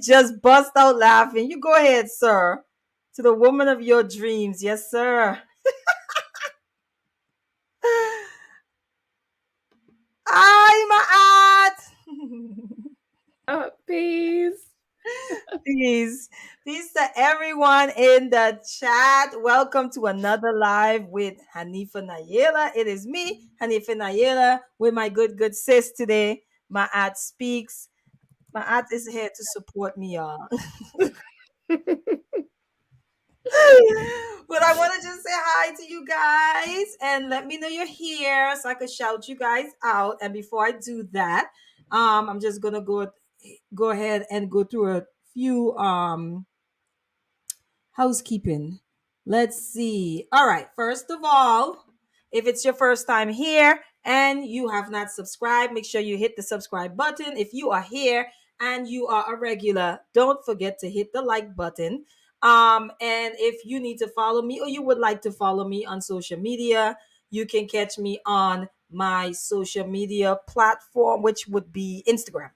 just bust out laughing. You go ahead, sir. To the woman of your dreams. Yes, sir. Hi, Maat. Peace. Peace. Peace to everyone in the chat. Welcome to another live with Hanifa Nayela. It is me, Hanifa Nayela, with my good sis today. Maat speaks. Maat is here to support me, y'all. But I want to just say hi to you guys and let me know you're here so I could shout you guys out. And before I do that, I'm just gonna go ahead and go through a few housekeeping. Let's see. All right. First of all, if it's your first time here and you have not subscribed, make sure you hit the subscribe button. If you are here and you are a regular, don't forget to hit the like button. And if you need to follow me or you would like to follow me on social media, you can catch me on my social media platform, which would be Instagram.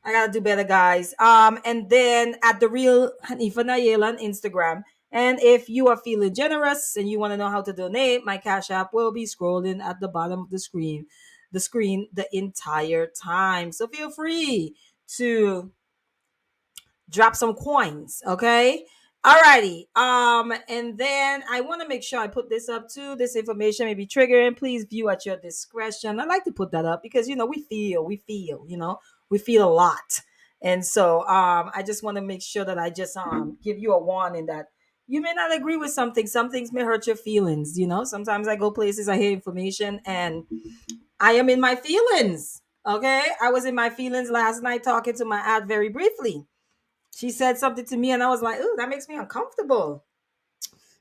I gotta do better, guys. And then at the real Hanifa Nayela on Instagram. And if you are feeling generous and you want to know how to donate, my Cash App will be scrolling at the bottom of the entire time. So feel free to drop some coins, okay? Alrighty. And then I want to make sure I put this up too. This information may be triggering. Please view at your discretion. I like to put that up because we feel a lot. And so I just want to make sure that I just give you a warning that you may not agree with something. Some things may hurt your feelings, Sometimes I go places, I hear information, and I am in my feelings. Okay. I was in my feelings last night talking to my aunt very briefly. She said something to me and I was like, ooh, that makes me uncomfortable.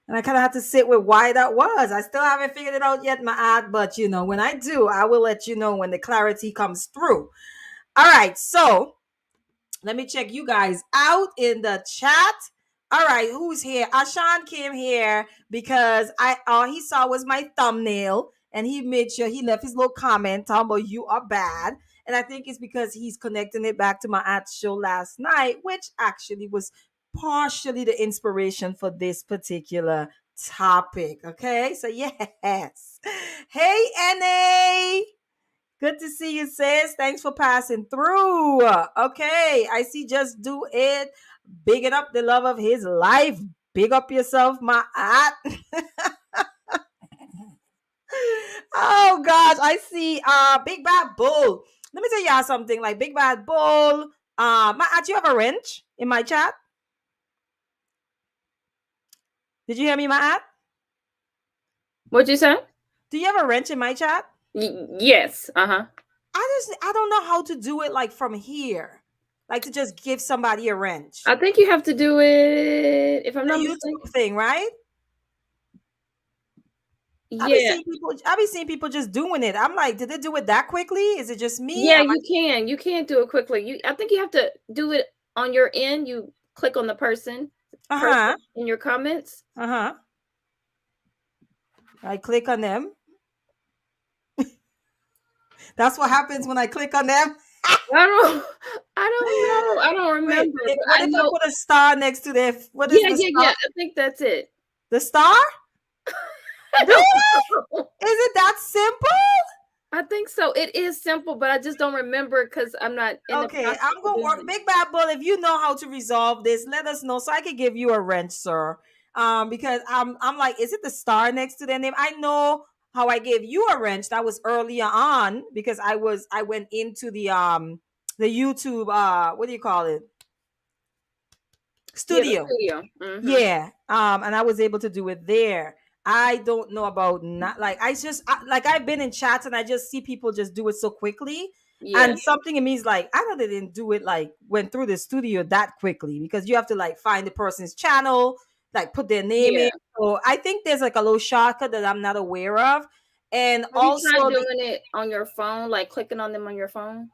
And I kind of had to sit with why that was. I still haven't figured it out yet, my aunt, but when I do, I will let you know when the clarity comes through. All right, so let me check you guys out in the chat. All right, who's here? Ashan came here because all he saw was my thumbnail, and he made sure he left his little comment talking about you are bad. And I think it's because he's connecting it back to my aunt's show last night, which actually was partially the inspiration for this particular topic. Okay, so yes. Hey, NA. Good to see you, sis. Thanks for passing through. Okay, I see. Just do it. Bigging up the love of his life. Big up yourself, my aunt. Oh gosh, I see. Big Bad Bull. Let me tell y'all something. Like Big Bad Bull. My aunt, you have a wrench in my chat. Did you hear me, my aunt? What'd you say? Do you have a wrench in my chat? Yes. I don't know how to do it like from here. Like to just give somebody a wrench. I think you have to do it, if I'm not YouTube mistaken. thing, right? Yeah. I be seeing people just doing it. I'm like, did they do it that quickly? Is it just me? Yeah, you can. You can't do it quickly. I think you have to do it on your end. You click on the person in your comments. I click on them. That's what happens when I click on them. I don't know. I don't remember. Wait, what if I put a star next to their? What is Yeah, the star? yeah. I think that's it. The star? Really? Is it that simple? I think so. It is simple, but I just don't remember because I'm not in okay, I'm gonna work. Big Bad Bull, if you know how to resolve this, let us know so I can give you a wrench, sir. Because I'm like, is it the star next to their name? I know how I gave you a wrench. That was earlier on because I went into the YouTube what do you call it? Studio. Yeah, mm-hmm. Yeah. And I was able to do it there. I don't know about not like I've been in chats and I just see people just do it so quickly. Yeah. And something in me is like, I know they didn't do it like went through the studio that quickly because you have to like find the person's channel, like put their name in. So I think there's like a little shortcut that I'm not aware of. And have also you tried doing it on your phone, like clicking on them on your phone?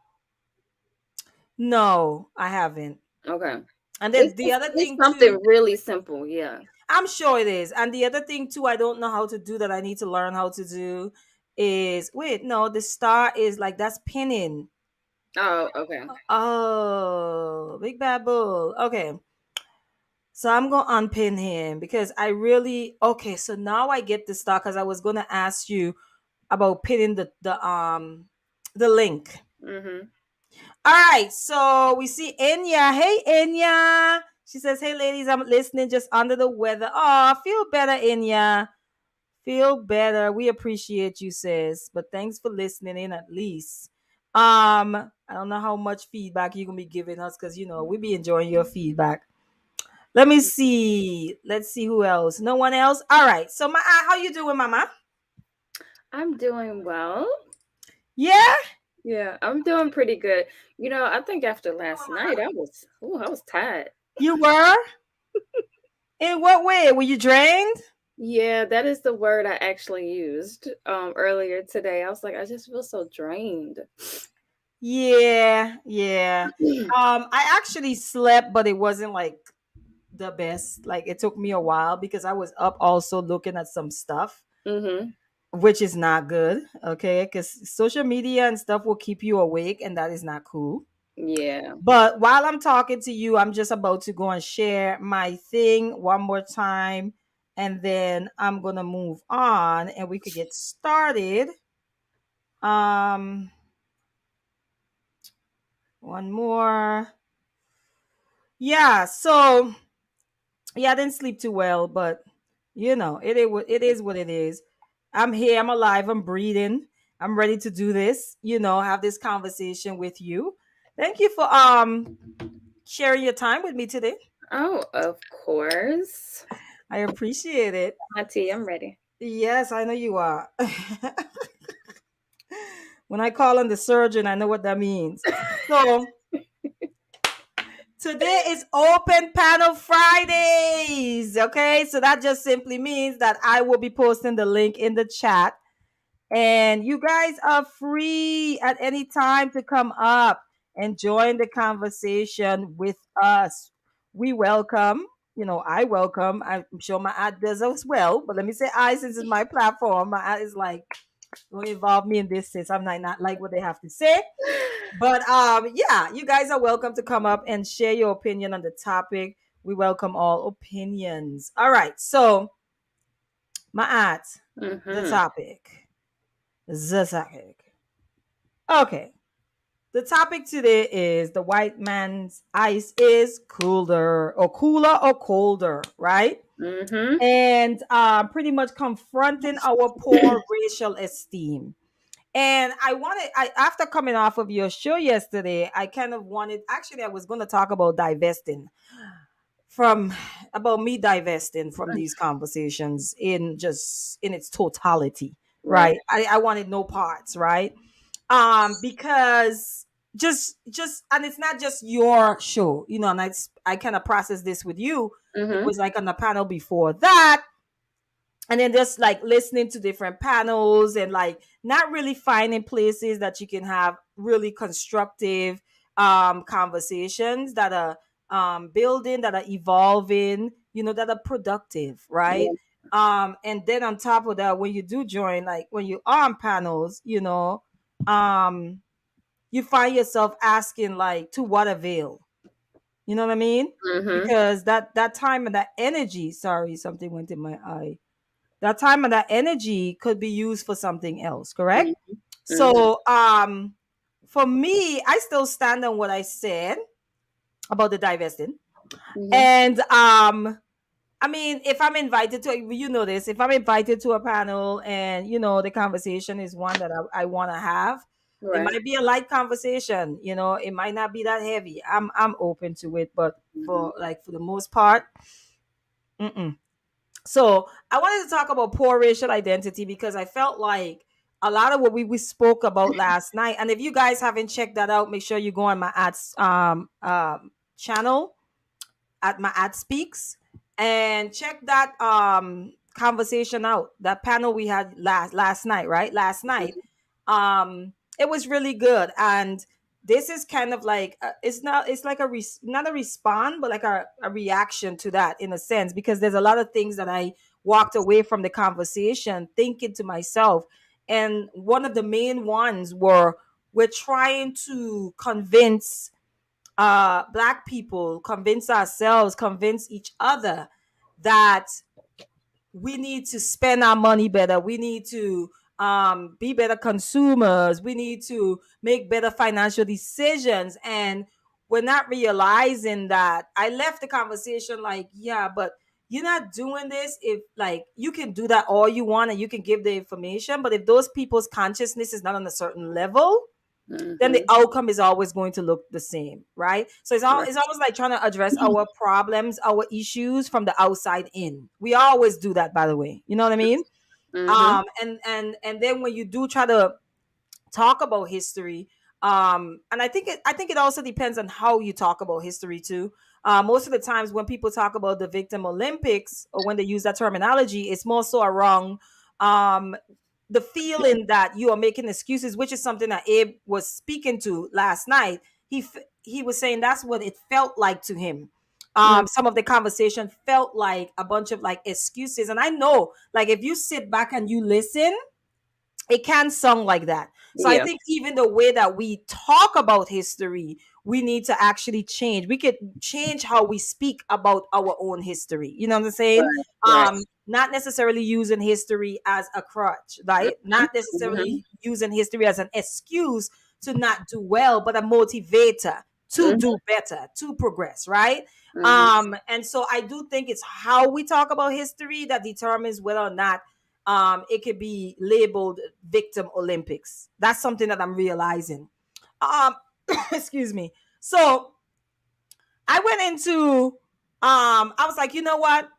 No, I haven't. Okay. And then the other thing something too, really simple, yeah. I'm sure it is. And the other thing too, I don't know how to do that. I need to learn how to do is the star is like that's pinning. Oh, okay. Oh, Big Bad Bull. Okay. So I'm gonna unpin him because I really okay. So now I get this stuff because I was gonna ask you about pinning the link. Mhm. All right, so we see Enya. Hey Enya. She says, "Hey ladies, I'm listening, just under the weather. Oh, feel better, Enya. Feel better. We appreciate you, sis. But thanks for listening in at least. I don't know how much feedback you're gonna be giving us because we be enjoying your feedback. Let me see. Let's see who else. No one else. All right. So how you doing, Mama? I'm doing well. Yeah, Yeah, I'm doing pretty good. I think after last night, I was tired. you were. In what way? Were you drained? Yeah, that is the word I actually used earlier today. I was like, I just feel so drained. Yeah, yeah. I actually slept, but it wasn't like the best. Like it took me a while because I was up also looking at some stuff, Mhm. which is not good. Okay, because social media and stuff will keep you awake, and that is not cool. Yeah. But while I'm talking to you, I'm just about to go and share my thing one more time, and then I'm gonna move on, and we could get started. Um, one more. Yeah. So yeah, I didn't sleep too well, but it is what it is. I'm here. I'm alive. I'm breathing. I'm ready to do this. Have this conversation with you. Thank you for sharing your time with me today. Oh, of course. I appreciate it. My tea, I'm ready. Yes, I know you are. When I call on the surgeon, I know what that means. So today is Open Panel Fridays. Okay, so that just simply means that I will be posting the link in the chat, and you guys are free at any time to come up and join the conversation with us. We welcome. I welcome. I'm sure my aunt does as well. But let me say I, since it's my platform. My aunt is like, don't involve me in this since I'm not like what they have to say. But yeah, you guys are welcome to come up and share your opinion on the topic. We welcome all opinions. All right, so my aunt, the Mhm. topic. The topic. Okay. The topic today is the white man's ice is cooler or colder, right? Mhm. And pretty much confronting our poor racial esteem. And after coming off of your show yesterday, I kind of wanted, actually, I was going to talk about from, about me divesting from these conversations in its totality, Right. right? I wanted no parts, right? Because and it's not just your show, and I kind of processed this with you. It Mhm. was like on the panel before that, and then just like listening to different panels and like not really finding places that you can have really constructive conversations that are building, that are evolving, that are productive, right? Yeah. And then on top of that, when you do join, like when you are on panels, um you find yourself asking like, to what avail? You know what I mean? Mhm. Because that time and that energy, sorry, something went in my eye, that time and that energy could be used for something else, correct? Mhm. Mhm. So for me, I still stand on what I said about the divesting. Mhm. And I mean, if I'm invited to, this, if I'm invited to a panel and the conversation is one that I want to have, it Right. might be a light conversation, it might not be that heavy. I'm open to it, but Mhm. for the most part, mm-mm. So I wanted to talk about poor racial identity because I felt like a lot of what we spoke about last night. And if you guys haven't checked that out, make sure you go on my ads channel at my ad speaks and check that conversation out. That panel we had last night, right? Last night. It was really good. And this is kind of like it's like not a response, but like a reaction to that, in a sense, because there's a lot of things that I walked away from the conversation thinking to myself, and one of the main ones were, we're trying to convince Black people, convince ourselves, convince each other that we need to spend our money better. We need to be better consumers. We need to make better financial decisions. And we're not realizing that. I left the conversation like, yeah, but you're not doing this if, like, you can do that all you want and you can give the information. But if those people's consciousness is not on a certain level, then the outcome is always going to look the same, right? So Right. it's almost like trying to address our problems, our issues from the outside in. We always do that, by the way. You know what I mean? And then when you do try to talk about history, and I think it also depends on how you talk about history too. Most of the times when people talk about the victim Olympics, or when they use that terminology, it's more so around the feeling that you are making excuses, which is something that Abe was speaking to last night. He was saying that's what it felt like to him. Some of the conversation felt like a bunch of like excuses, and I know, like, if you sit back and you listen, it can sound like that. So I Yeah. think even the way that we talk about history, we need to actually change. We could change how we speak about our own history. You know what I'm saying? Right. Right. Not necessarily using history as a crutch, right? Not Mhm. necessarily using history as an excuse to not do well, but a motivator to Mhm. do better, to progress, right? Mhm. And so I do think it's how we talk about history that determines whether or not it could be labeled victim Olympics. That's something that I'm realizing. Um, excuse me. So I went into, I was like, you know what?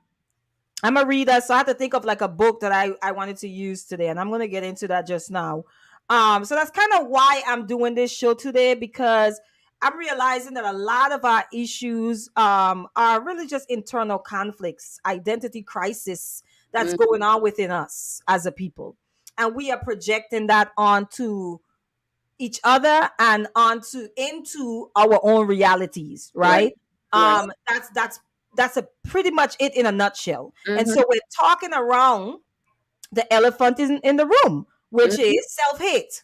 I'm a reader, so I had to think of like a book that I wanted to use today, and I'm gonna get into that just now. So that's kind of why I'm doing this show today, because I'm realizing that a lot of our issues are really just internal conflicts, identity crisis that's Mhm. going on within us as a people, and we are projecting that onto each other and onto into our own realities, Right. right? Right. That's a pretty much it in a nutshell. And Mhm. so we're talking around the elephant in the room, which Mhm. is self-hate.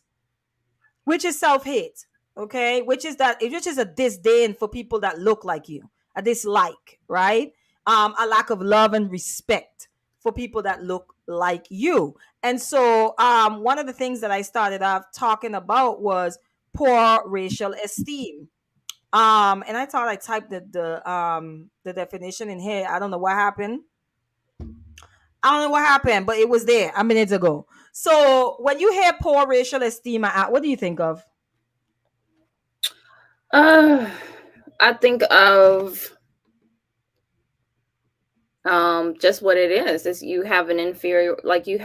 Which is self-hate. Okay, which is a disdain for people that look like you, a dislike, right? A lack of love and respect for people that look like you. And so one of the things that I started off talking about was poor racial esteem. And I thought I typed the definition in here. I don't know what happened. I don't know what happened, but it was there a minute ago. So when you hear poor racial esteem, what do you think of? Uh, I think of just what it is you have an inferiority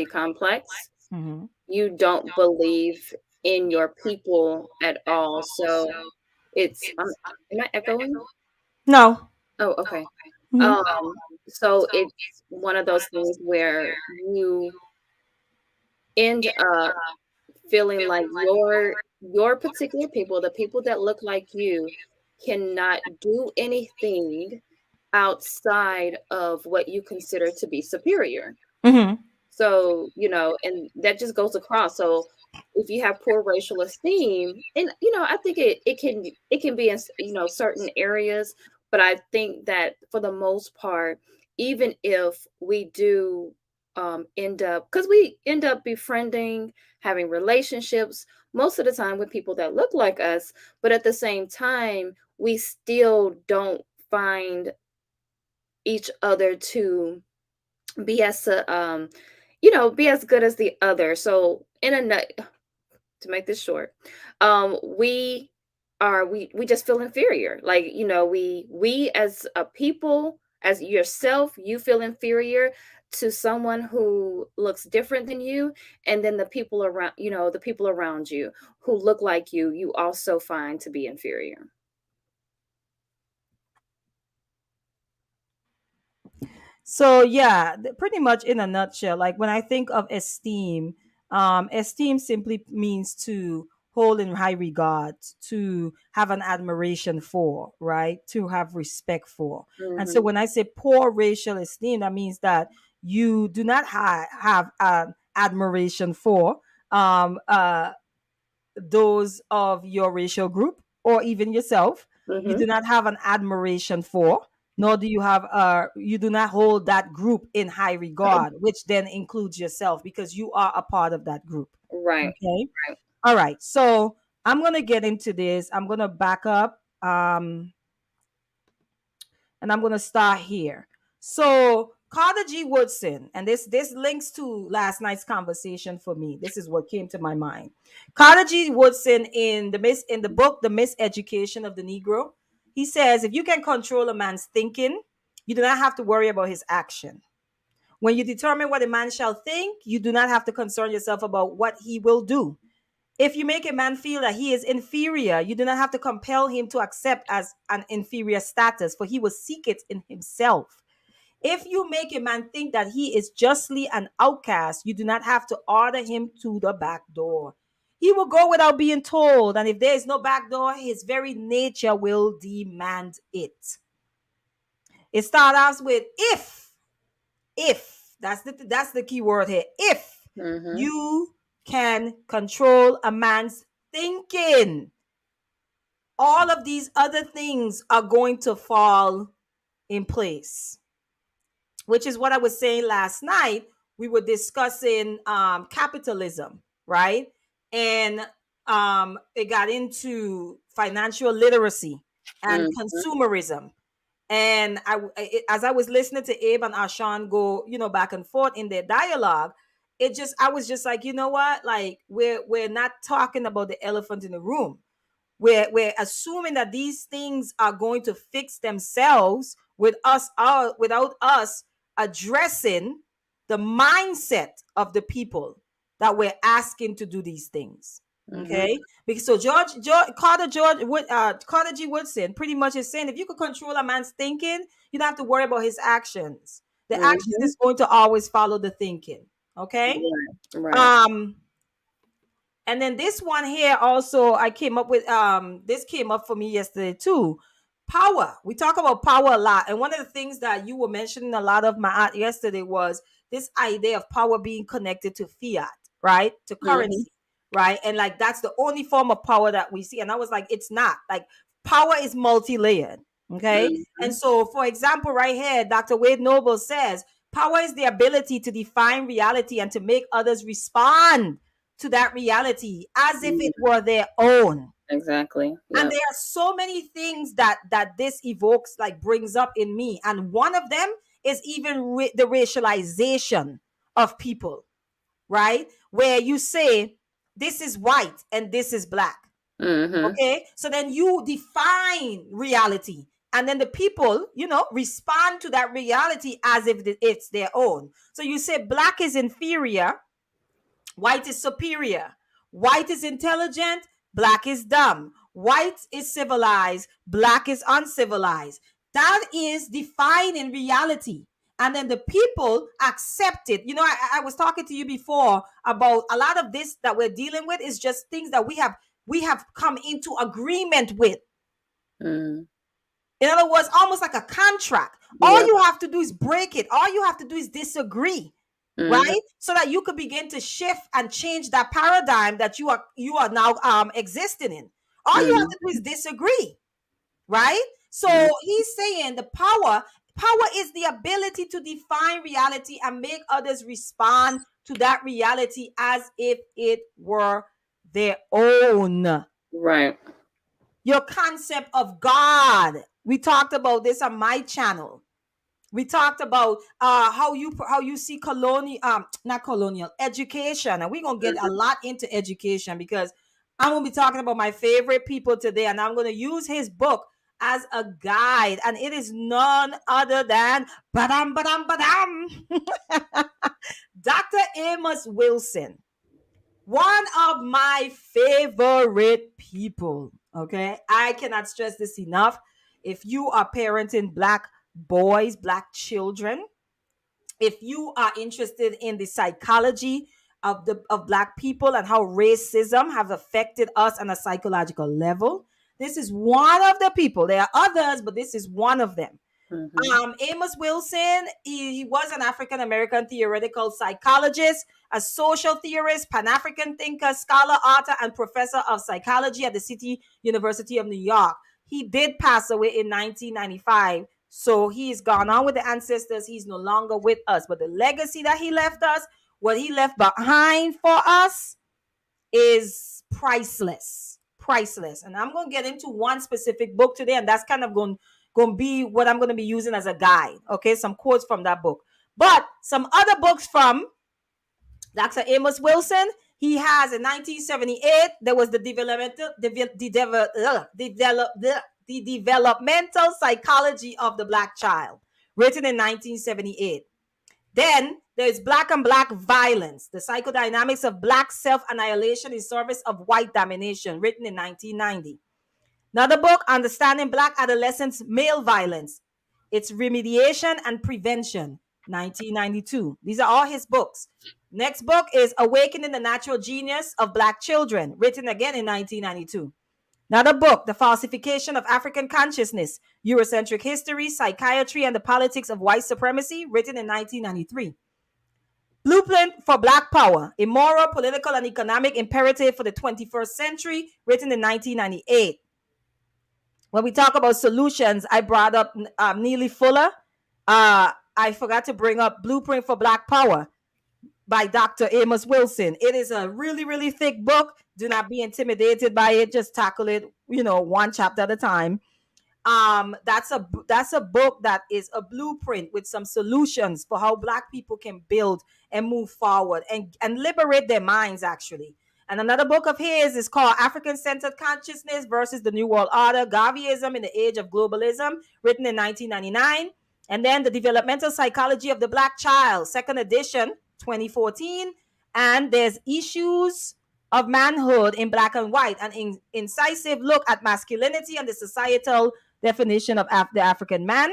complex. Mm-hmm. You don't believe in your people at all. So it's am I echoing? No. Oh, okay. Mhm. Um, so it's one of those things where you end up feeling like your particular people, the people that look like you, cannot do anything outside of what you consider to be superior. Mhm. So, and that just goes across. So if you have poor racial esteem, and I think it can be in certain areas, but I think that for the most part, even if we do end up, because we end up befriending, having relationships most of the time with people that look like us, but at the same time, we still don't find each other to be as be as good as the other. So in a nut, to make this short, we just feel inferior. Like, we as a people, as yourself, you feel inferior to someone who looks different than you, and then the people around you who look like you also find to be inferior. So yeah, pretty much in a nutshell, like when I think of esteem, esteem simply means to hold in high regard, to have an admiration for, right? To have respect for. And so Hmm. when I say poor racial esteem, that means that you do not have admiration for um uh those of your racial group or even yourself. You Mm-hmm. do not have an admiration for, nor do you have you do not hold that group in high regard, which then includes yourself because you are a part of that group. Right. Okay. Right. All right. So I'm gonna get into this. I'm gonna back up. And I'm gonna start here. So Carter G. Woodson, and this links to last night's conversation for me. This is what came to my mind. Carter G. Woodson in the book The Miseducation of the Negro, he says if you can control a man's thinking, you do not have to worry about his action. When you determine what a man shall think, you do not have to concern yourself about what he will do. If you make a man feel that he is inferior, you do not have to compel him to accept as an inferior status, for he will seek it in himself. If you make a man think that he is justly an outcast, you do not have to order him to the back door. He will go without being told, and if there is no back door, his very nature will demand it. It starts off with if that's the key word here. If Mm-hmm. you can control a man's thinking, all of these other things are going to fall in place, which is what I was saying last night. We were discussing capitalism, right? And it got into financial literacy and Mm-hmm. consumerism. And as I was listening to Abe and Ashan go, back and forth in their dialogue, I was just like, you know what? Like we're not talking about the elephant in the room. We're assuming that these things are going to fix themselves without us addressing the mindset of the people that we're asking to do these things. Mm-hmm. Okay, because so Carter G. Woodson pretty much is saying if you could control a man's thinking, you don't have to worry about his actions. The actions Mm-hmm. is going to always follow the thinking. Okay. Right. Right. Um, and then this one here also I came up with this came up for me yesterday too. Power. We talk about power a lot. And one of the things that you were mentioning a lot of my aunt yesterday was this idea of power being connected to fiat, right? To Mm-hmm. currency, right? And like that's the only form of power that we see. And I was like, it's not. Like power is multi-layered. Okay. Mm-hmm. And so for example, right here, Dr. Wade Noble says power is the ability to define reality and to make others respond to that reality as if it were their own. Exactly. And Yep. there are so many things that this evokes, like brings up in me, and one of them is even the racialization of people, right? Where you say this is white and this is black. Mm-hmm. Okay, so then you define reality, and then the people respond to that reality as if it's their own. So you say black is inferior, white is superior. White is intelligent, black is dumb. White is civilized, black is uncivilized. That is defining reality. And then the people accept it. I was talking to you before about a lot of this that we're dealing with is just things that we have come into agreement with. Mm-hmm. In other words, almost like a contract. All Yep. you have to do is break it. All you have to do is disagree, Mm-hmm. right? So that you could begin to shift and change that paradigm that you are now existing in. All you have to do is disagree, right? So Mm-hmm. he's saying the power is the ability to define reality and make others respond to that reality as if it were their own. Right. Your concept of God. We talked about this on my channel. We talked about how you see colonial not colonial education, and we're gonna get a Mm-hmm. lot into education because I'm gonna be talking about my favorite people today, and I'm gonna use his book as a guide, and it is none other than Dr. Amos Wilson, one of my favorite people. Okay, I cannot stress this enough. If you are parenting black boys, black children, if you are interested in the psychology of black people and how racism have affected us on a psychological level, this is one of the people. There are others, but this is one of them. Mhm. Amos Wilson, he was an African American theoretical psychologist, a social theorist, Pan African thinker, scholar, author, and professor of psychology at the City University of New York. He did pass away in 1995. So he's gone on with the ancestors. He's no longer with us. But the legacy that he left us, what he left behind for us, is priceless. Priceless. And I'm going to get into one specific book today, and that's kind of going to be what I'm going to be using as a guide. Okay, some quotes from that book. But some other books from Dr. Amos Wilson. He has in 1978, there was the developmental psychology of the black child, written in 1978. Then there's Black and Black Violence, the psychodynamics of black self-annihilation in service of white domination, written in 1990. Another book, Understanding Black Adolescents' Male Violence, its Remediation and Prevention, 1992. These are all his books. Next book is Awakening the Natural Genius of Black Children, written again in 1992. Another book, The Falsification of African Consciousness, Eurocentric History, Psychiatry, and the Politics of White Supremacy, written in 1993. Blueprint for Black Power, A Moral, Political, and Economic Imperative for the 21st Century, written in 1998. When we talk about solutions, I brought up Neely Fuller. I forgot to bring up Blueprint for Black Power by Dr. Amos Wilson. It is a really, really thick book. Do not be intimidated by it. Just tackle it, one chapter at a time. That's a book that is a blueprint with some solutions for how Black people can build and move forward and liberate their minds, actually. And another book of his is called African-Centered Consciousness versus the New World Order, Garveyism in the Age of Globalism, written in 1999. And then The Developmental Psychology of the Black Child, second edition, 2014. And there's Issues of Manhood in Black and White, an incisive look at masculinity and the societal definition of the African man.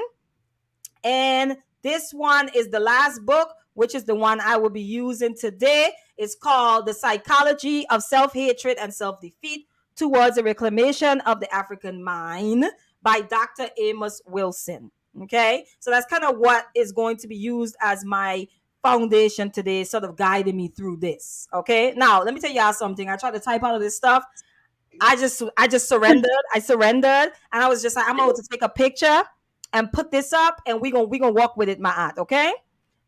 And this one is the last book, which is the one I will be using today. It's called The Psychology of Self-Hatred and Self-Defeat Towards the Reclamation of the African Mind by Dr. Amos Wilson. Okay, so that's kind of what is going to be used as my foundation today, sort of guiding me through this. Okay, now let me tell y'all something. I tried to type out of this stuff. I just surrendered. I surrendered, and I was just like, I'm going to take a picture and put this up, and we gonna walk with it, my aunt. Okay.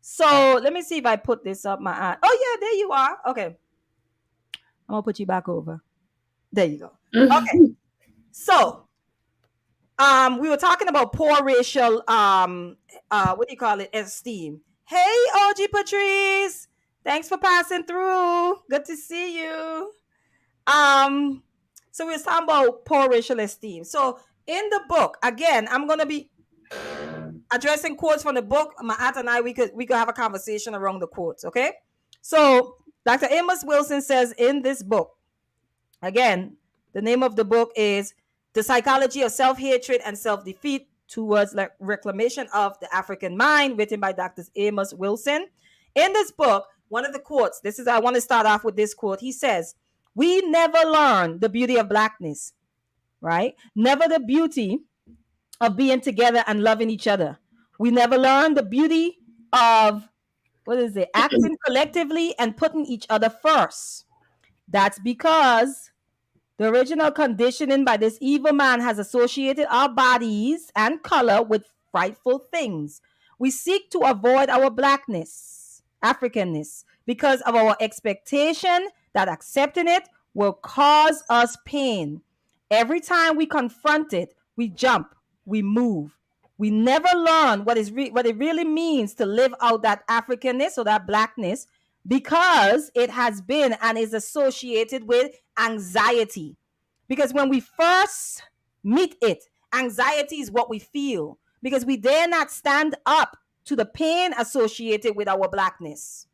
So let me see if I put this up, my aunt. Oh yeah, there you are. Okay, I'm gonna put you back over. There you go. Okay. So, we were talking about poor racial, what do you call it? Esteem. Hey, OG Patrice, thanks for passing through. Good to see you. So we were talking about poor racial esteem. So in the book, again, I'm gonna be addressing quotes from the book. My aunt and I, we could have a conversation around the quotes. Okay. So Dr. Amos Wilson says in this book, again, the name of the book is The Psychology of Self-Hatred and Self-Defeat Towards Reclamation of the African Mind, written by Dr. Amos Wilson. In this book, one of the quotes, I want to start off with this quote. He says, "We never learn the beauty of blackness, right? Never the beauty of being together and loving each other. We never learn the beauty of, acting collectively and putting each other first. That's because the original conditioning by this evil man has associated our bodies and color with frightful things. We seek to avoid our blackness, Africanness, because of our expectation that accepting it will cause us pain. Every time we confront it, we jump, we move. We never learn what it really means to live out that Africanness or that blackness, because it has been and is associated with anxiety. Because when we first meet it, anxiety is what we feel, because we dare not stand up to the pain associated with our blackness.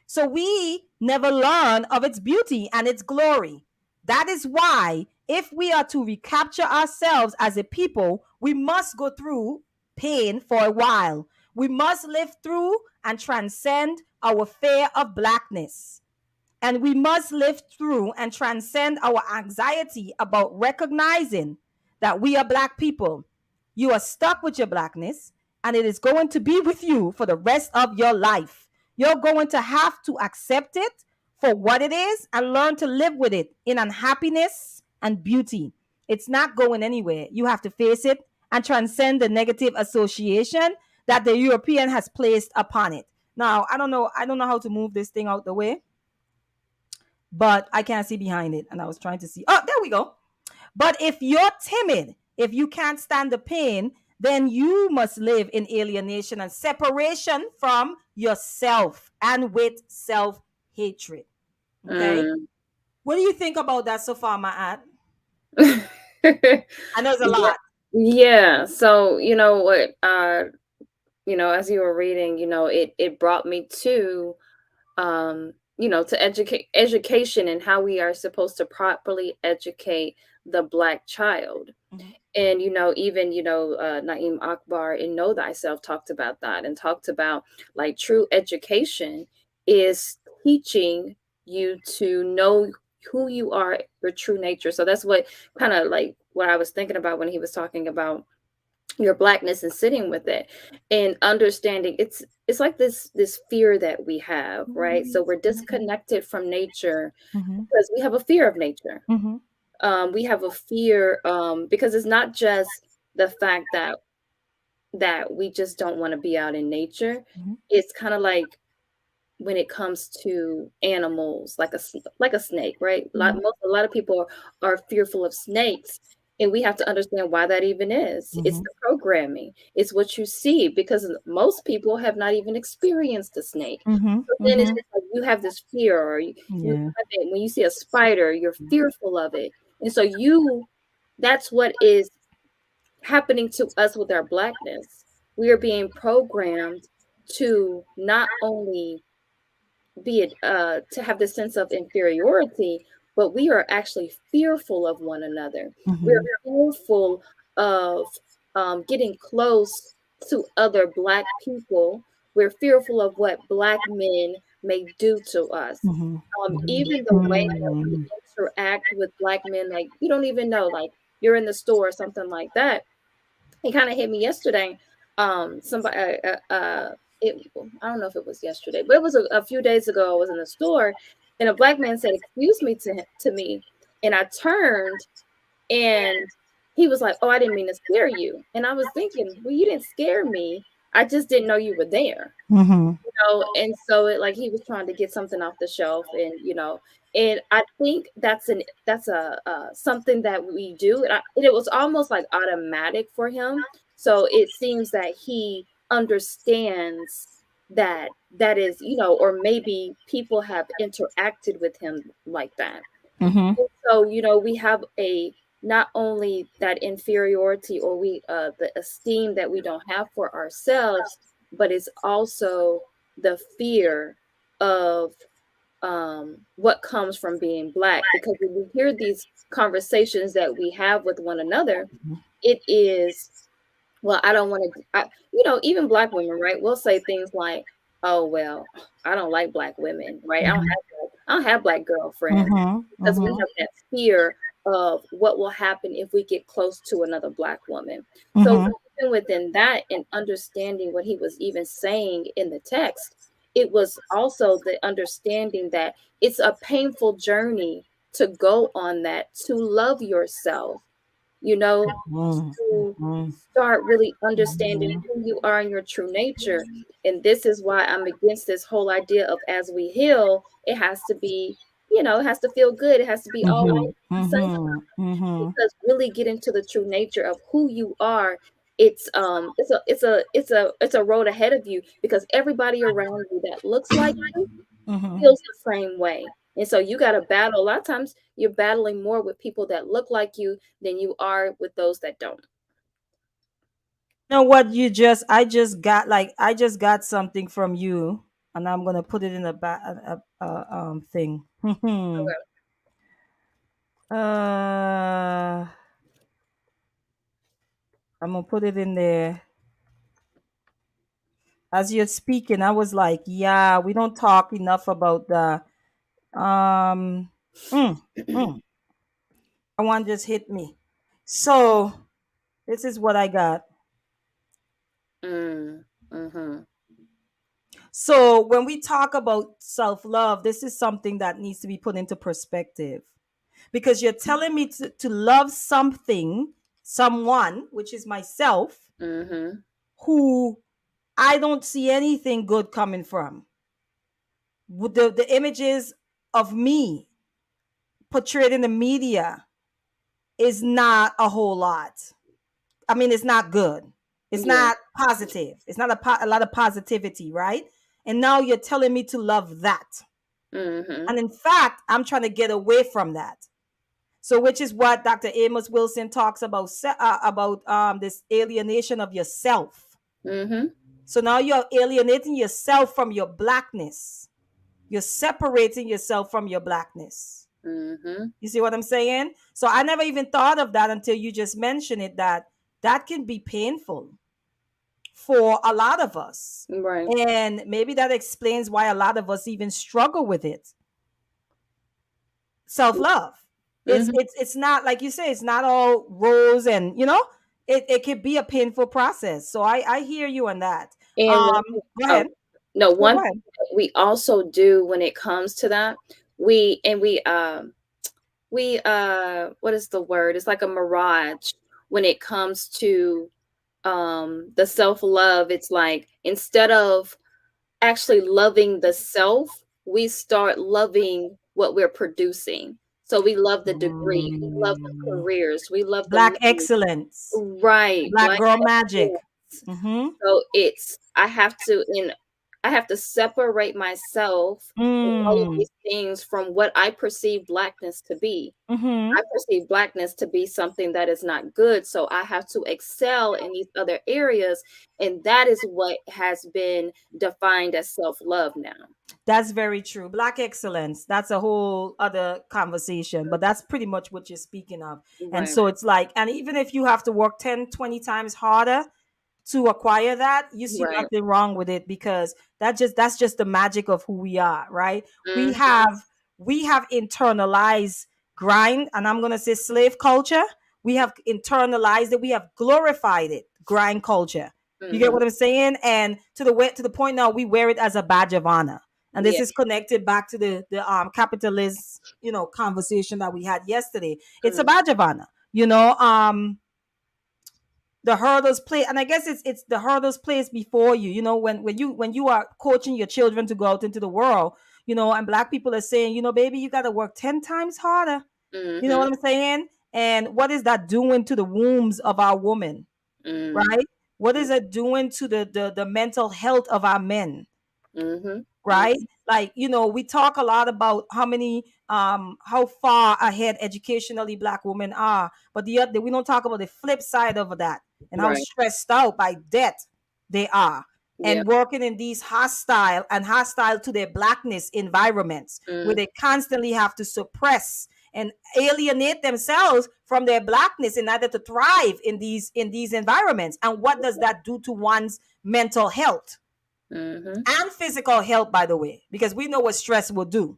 So we never learn of its beauty and its glory. That is why, if we are to recapture ourselves as a people, we must go through pain for a while. We must live through and transcend our fear of blackness. And we must live through and transcend our anxiety about recognizing that we are Black people. You are stuck with your blackness, and it is going to be with you for the rest of your life. You're going to have to accept it for what it is and learn to live with it in unhappiness and beauty. It's not going anywhere. You have to face it and transcend the negative association that the European has placed upon it. Now, I don't know how to move this thing out the way, but I can't see behind it. And I was trying to see. Oh, there we go. But if you're timid, if you can't stand the pain, then you must live in alienation and separation from yourself and with self hatred. Okay. Mm. What do you think about that so far, Maat? I know it's a Yeah. lot. Yeah. So, you know what, as you were reading, it brought me to to education and how we are supposed to properly educate the Black child. Mhm. And even Naeem Akbar in Know Thyself talked about that, and talked about like true education is teaching you to know who you are, your true nature. So that's what kind of like what I was thinking about when he was talking about your Blackness and sitting with it and understanding it's like this fear that we have, right? So we're disconnected from nature Mhm. because we have a fear of nature. Mhm. We have a fear because it's not just the fact that we just don't want to be out in nature. Mhm. It's kind of like when it comes to animals, like like a snake, right? A lot of people are fearful of snakes, and we have to understand why that even is. It's Mhm. the programming. It's what you see, because most people have not even experienced a snake. Mhm. So then it's Mhm. just like you have this fear, or you Yeah. have it when you see a spider, you're fearful of it, and so that's what is happening to us with our Blackness. We are being programmed to not only be it to have this sense of inferiority, but we are actually fearful of one another. We're Mhm. fearful of getting close to other Black people. We're fearful of what Black men may do to us. Mhm. Even the way that we Mhm. interact with Black men, like you don't even know, like you're in the store or something like that. It kind of hit me yesterday. Somebody, it, I don't know if it was yesterday, but it was a few days ago. I was in the store, and a Black man said, "Excuse me," to me, and I turned, and he was like, "Oh, I didn't mean to scare you," and I was thinking, "Well, you didn't scare me. I just didn't know you were there." Mhm. And so it like he was trying to get something off the shelf, and and I think that's a something that we do, and it was almost like automatic for him. So it seems that he understands that that is, or maybe people have interacted with him like that. Mhm. So, we have a not only that inferiority, or we the esteem that we don't have for ourselves, but it's also the fear of what comes from being Black. Because when we hear these conversations that we have with one another, it is, well, I don't want to, even Black women, right? We'll say things like, "Oh, well, I don't like Black women," right? I don't have Black girlfriends, Mhm. because we Mhm. have that fear of what will happen if we get close to another Black woman. So Mhm. even within that, and understanding what he was even saying in the text, it was also the understanding that it's a painful journey to go on, that to love yourself, you know, Mhm. to Mhm. start really understanding who you are in your true nature. And this is why I'm against this whole idea of, as we heal, it has to be, it has to feel good. It has to be all Mhm. right, Mhm. Mhm. because really getting to the true nature of who you are, it's a road ahead of you, because everybody around you that looks like you Mhm. feels the same way. And so you got to battle. A lot of times you're battling more with people that look like you than you are with those that don't. You know what? I just got something from you, and I'm gonna put it in a thing. Okay. I'm gonna put it in there. As you're speaking, I was like, yeah, we don't talk enough about the um. Mm, mm, one just hit me. So this is what I got. Mm-hmm. So when we talk about self-love, this is something that needs to be put into perspective, because you're telling me to love something, someone, which is myself, Mm-hmm. who I don't see anything good coming from. With the images of me portrayed in the media is not a whole lot. I mean, it's not good. It's Yeah. not positive. It's not a lot of positivity, right? And now you're telling me to love that. Mm-hmm. And in fact, I'm trying to get away from that. So, which is what Dr. Amos Wilson talks about, this alienation of yourself. Mm-hmm. So now you're alienating yourself from your blackness. You're separating yourself from your blackness. Mm-hmm. You see what I'm saying? So I never even thought of that until you just mentioned it, that that can be painful for a lot of us. Right. And maybe that explains why a lot of us even struggle with it. Self-love. It's Mm-hmm. it's it's not, like you say, it's not all rose, and it could be a painful process. So I hear you on that. And Um Go oh, ahead. no, No, one go thing ahead. that we also do when it comes to that, we what is the word? It's like a mirage when it comes to the self-love. It's like instead of actually loving the self, we start loving what we're producing. So we love the degree, we love the Mm, careers, we love the Black money. excellence. Right, Black black girl magic. excellence. Mm-hmm. So I have to separate myself and all of Mm. these things from what I perceive blackness to be. Mm-hmm. I perceive blackness to be something that is not good, so I have to excel in these other areas, and that is what has been defined as self-love now. That's very true. Black excellence. That's a whole other conversation, but that's pretty much what you're speaking of. And Right. so it's like, and even if you have to work 10, 20 times harder to acquire that, you see Right. nothing wrong with it, because that's just the magic of who we are, right? We Mhm. have we have internalized grind, and I'm gonna say slave culture. We have internalized it, we have glorified it, grind culture. You get Mhm. what I'm saying? And to the point now we wear it as a badge of honor. And this Yeah. is connected back to the capitalist, conversation that we had yesterday. It's a Mhm. badge of honor. The hurdles play, and I guess it's the hurdles placed before you, when you are coaching your children to go out into the world, and black people are saying, baby, you got to work 10 times harder. You know Mhm. what I'm saying? And what is that doing to the wombs of our women, Mm. right? What is it doing to the mental health of our men, Mhm. right? Like, we talk a lot about how far ahead educationally black women are, but we don't talk about the flip side of that, and how Right. stressed out by debt they are, Yeah. and working in these hostile to their blackness environments, where Mm. they constantly have to suppress and alienate themselves from their blackness in order to thrive in these environments. And what does that do to one's mental health Mhm. and physical health, by the way, because we know what stress will do.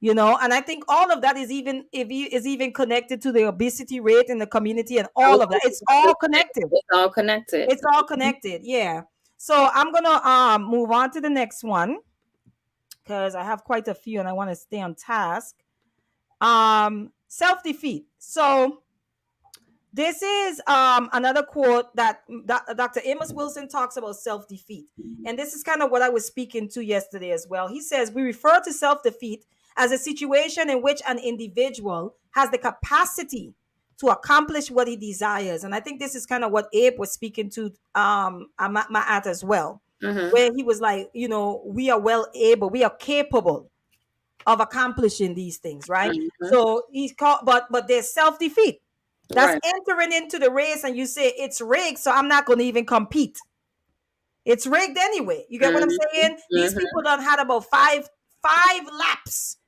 And I think all of that is even connected to the obesity rate in the community, and I was all of that. just It's about to all say, connected. it's all connected. It's all Mhm. connected. Yeah. So I'm gonna move on to the next one, because I have quite a few and I want to stay on task. Self defeat. So this is another quote that Dr. Amos Wilson talks about self defeat. And this is kind of what I was speaking to yesterday as well. He says, we refer to self defeat as a situation in which an individual has the capacity to accomplish what he desires. And I think this is kind of what Abe was speaking to at as well, Mhm. where he was like, we are well able, we are capable of accomplishing these things, right? Mhm. So he's called, but there's self defeat. That's Right. entering into the race, and you say it's rigged, so I'm not going to even compete. It's rigged anyway. You get what I'm Mhm. saying? These Mhm. people done had about five laps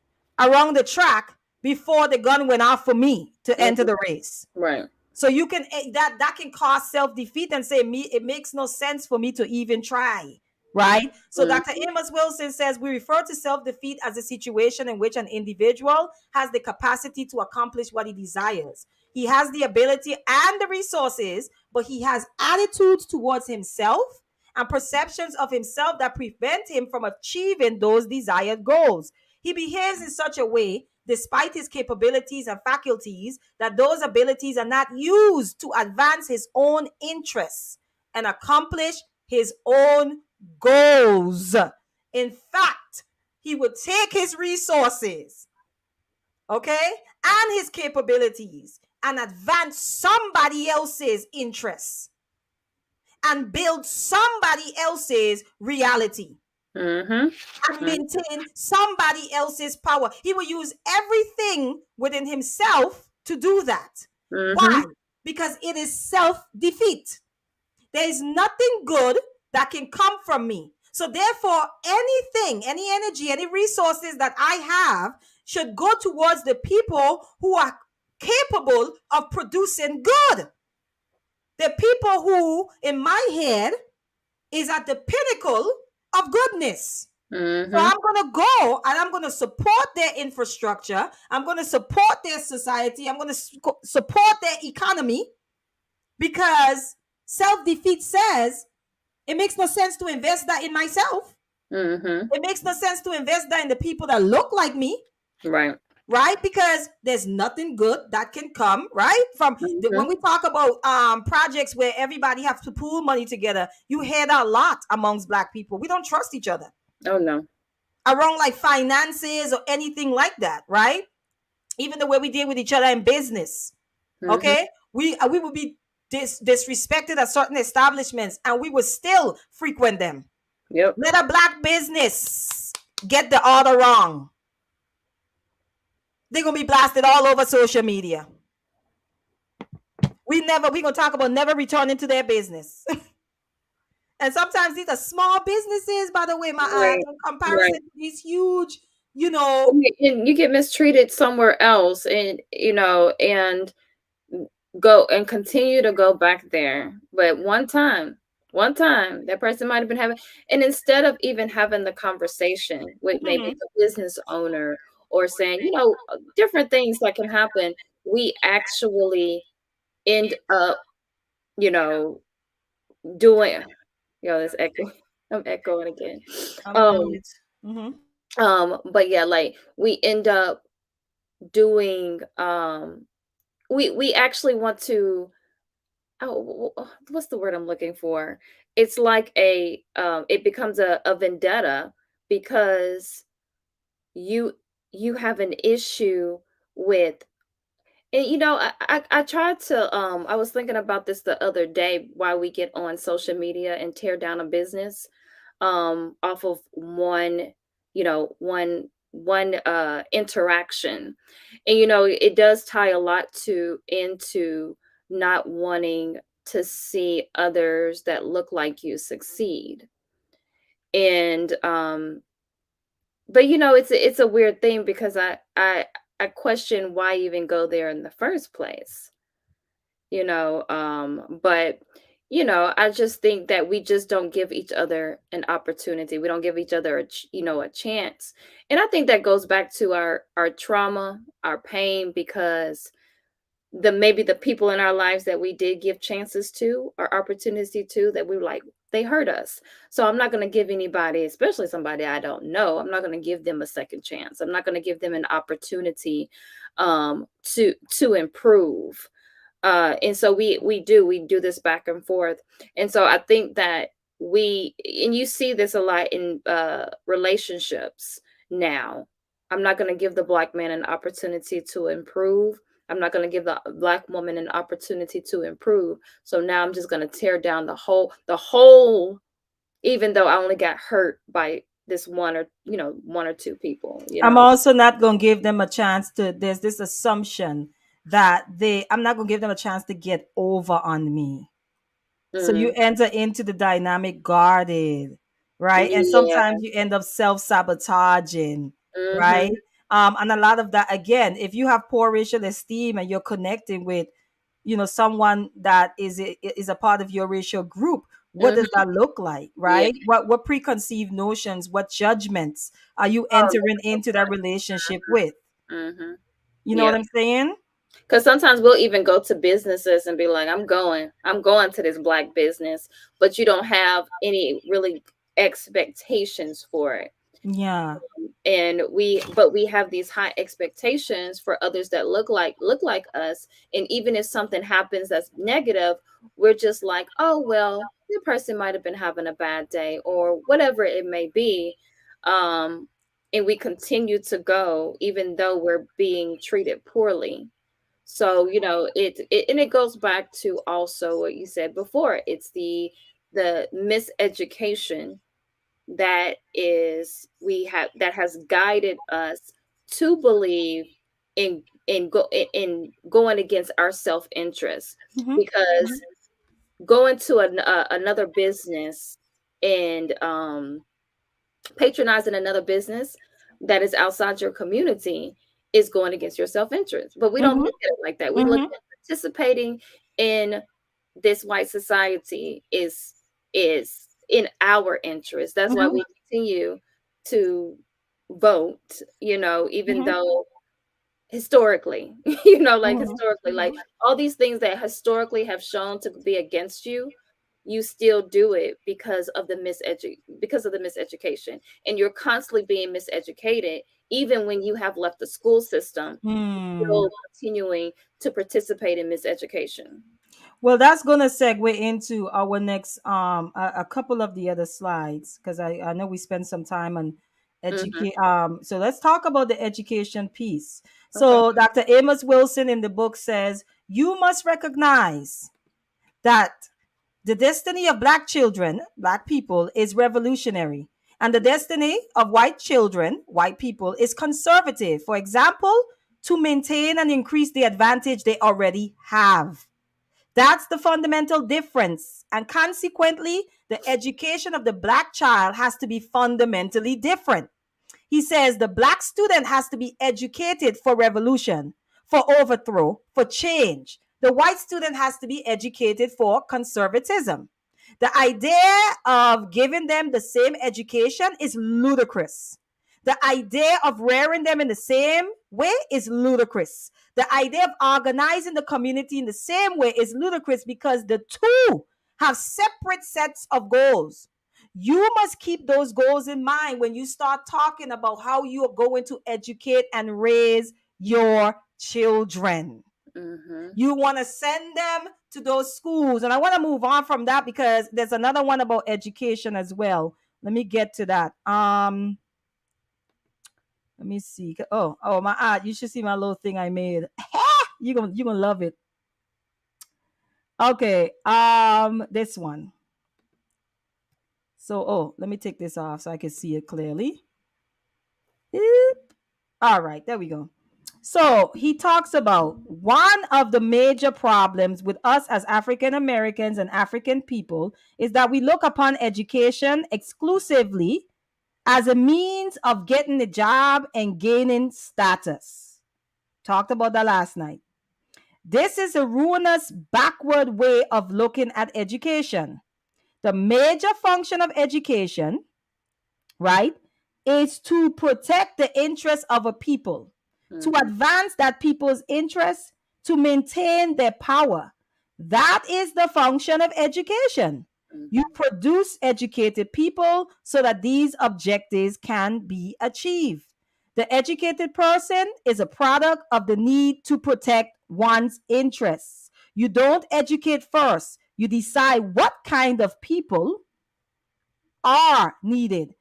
around the track before the gun went off for me to enter Mhm. the race. Right. So you can that can cause self defeat and say me it makes no sense for me to even try. right? So Mm, Dr. Amos Wilson says we refer to self-defeat as a situation in which an individual has the capacity to accomplish what he desires. He has the ability and the resources, but he has attitudes towards himself and perceptions of himself that prevent him from achieving those desired goals. He behaves in such a way, despite his capabilities and faculties, that those abilities are not used to advance his own interests and accomplish his own goals. In fact, he would take his resources, okay, and his capabilities and advance somebody else's interests and build somebody else's reality mm-hmm. and maintain somebody else's power. He will use everything within himself to do that. Mm-hmm. Why? Because it is self defeat. There is nothing good that can come from me. So, therefore, anything, any energy, any resources that I have should go towards the people who are capable of producing good. The people who, in my head, is at the pinnacle of goodness. So Mm-hmm. I'm going to go and I'm going to support their infrastructure. I'm going to support their society. I'm going to support their economy because self-defeat says it makes no sense to invest that in myself. Mm-hmm. It makes no sense to invest that in the people that look like me, Right. right? Because there's nothing good that can come, right? From Mm-hmm. when we talk about projects where everybody has to pool money together, you hear that a lot amongst Black people. We don't trust each other Oh no. around like finances or anything like that, right? Even the way we deal with each other in business. Mm-hmm. Okay, we would be disrespected at certain establishments, and we would still frequent them. Yep. Let a Black business get the order wrong, they're gonna be blasted all over social media. We gonna talk about never returning to their business. And sometimes these are small businesses, by the way, my Right. in Right. comparison to these huge, you know. And you get mistreated somewhere else, and and go and continue to go back there. But one time, that person might have been having, and instead of even having the conversation with maybe Mhm. the business owner or saying, different things that can happen, we actually end up, you know, doing, this echo. I'm echoing again. I'm on Um, it. Mhm. but yeah, like we end up doing, we actually want to. What's the word I'm looking for? It's like it becomes a vendetta because you you have an issue with, and I tried to, I was thinking about this the other day, why we get on social media and tear down a business off of one interaction. And it does tie a lot to into not wanting to see others that look like you succeed. And but it's a weird thing because I question why even go there in the first place. But I just think that we just don't give each other an opportunity. We don't give each other a chance. And I think that goes back to our trauma, our pain, because maybe the people in our lives that we did give chances to or opportunity to, that we were like, they hurt us. So I'm not going to give anybody, especially somebody I don't know, I'm not going to give them a second chance. I'm not going to give them an opportunity to improve. And so we do this back and forth. And so I think that and you see this a lot in relationships now. I'm not going to give the Black man an opportunity to improve. I'm not going to give the Black woman an opportunity to improve. So now I'm just going to tear down the whole, even though I only got hurt by this one or two people. I'm also not going to give them a chance to, there's this assumption that I'm not going to give them a chance to get over on me. So you Mm, enter into the dynamic guarded, right? And yeah. sometimes you end up self-sabotaging, right? Hmm. And a lot of that, again, if you have poor racial esteem and you're connecting with, someone that is a part of your racial group, What does Mhm. that look like, Yeah. right? What preconceived notions, what judgments are you Oh, entering yeah, so into that relationship with? much. Mhm. You know Yeah. what I'm saying? Because sometimes we'll even go to businesses and be like, I'm going to this black business, but you don't have any really expectations for it. Yeah. And we have these high expectations for others that look like us. And even if something happens that's negative, we're just like, oh well, the person might have been having a bad day or whatever it may be. Um, and we continue to go even though we're being treated poorly. So, and it goes back to also what you said before. It's the miseducation that has guided us to believe in going against our self-interest, Hmm. because going to another business and patronizing another business that is outside your community is going against your self-interest. But we don't Hmm. look at it like that. We look Hmm. at participating in this white society is in our interest. That's why Hmm. we continue to vote, even Hmm. though historically, like Hmm. historically, like all these things that historically have shown to be against you, you still do it because of the miseducation. And you're constantly being miseducated, even when you have left the school system, Hmm. still continuing to participate in miseducation. Well, that's gonna segue into our next a couple of the other slides, because I know we spent some time on Hmm. educate so let's talk about the education piece. Okay. So Dr. Amos Wilson in the book says you must recognize that the destiny of black children, black people, is revolutionary, and the destiny of white children, white people, is conservative. For example, to maintain and increase the advantage they already have. That's the fundamental difference. And consequently, the education of the black child has to be fundamentally different. He says the black student has to be educated for revolution, for overthrow, for change. The white student has to be educated for conservatism. The idea of giving them the same education is ludicrous. The idea of rearing them in the same way is ludicrous. The idea of organizing the community in the same way is ludicrous because the two have separate sets of goals. You must keep those goals in mind when you start talking about how you are going to educate and raise your children. Hmm. You want to send them to those schools. And I want to move on from that because there's another one about education as well. Let me get to that. Let me see. Oh, my art. You should see my little thing I made. You're gonna love it. Okay. This one. So, let me take this off so I can see it clearly. All right, there we go. So he talks about one of the major problems with us as African Americans and African people is that we look upon education exclusively as a means of getting a job and gaining status. Talked about that last night. This is a ruinous, backward way of looking at education. The major function of education, right, is to protect the interests of a people, to Hmm. advance that people's interests, to maintain their power. That is the function of education. You Hmm. produce educated people so that these objectives can be achieved. The educated person is a product of the need to protect one's interests. You don't educate first, you decide what kind of people are needed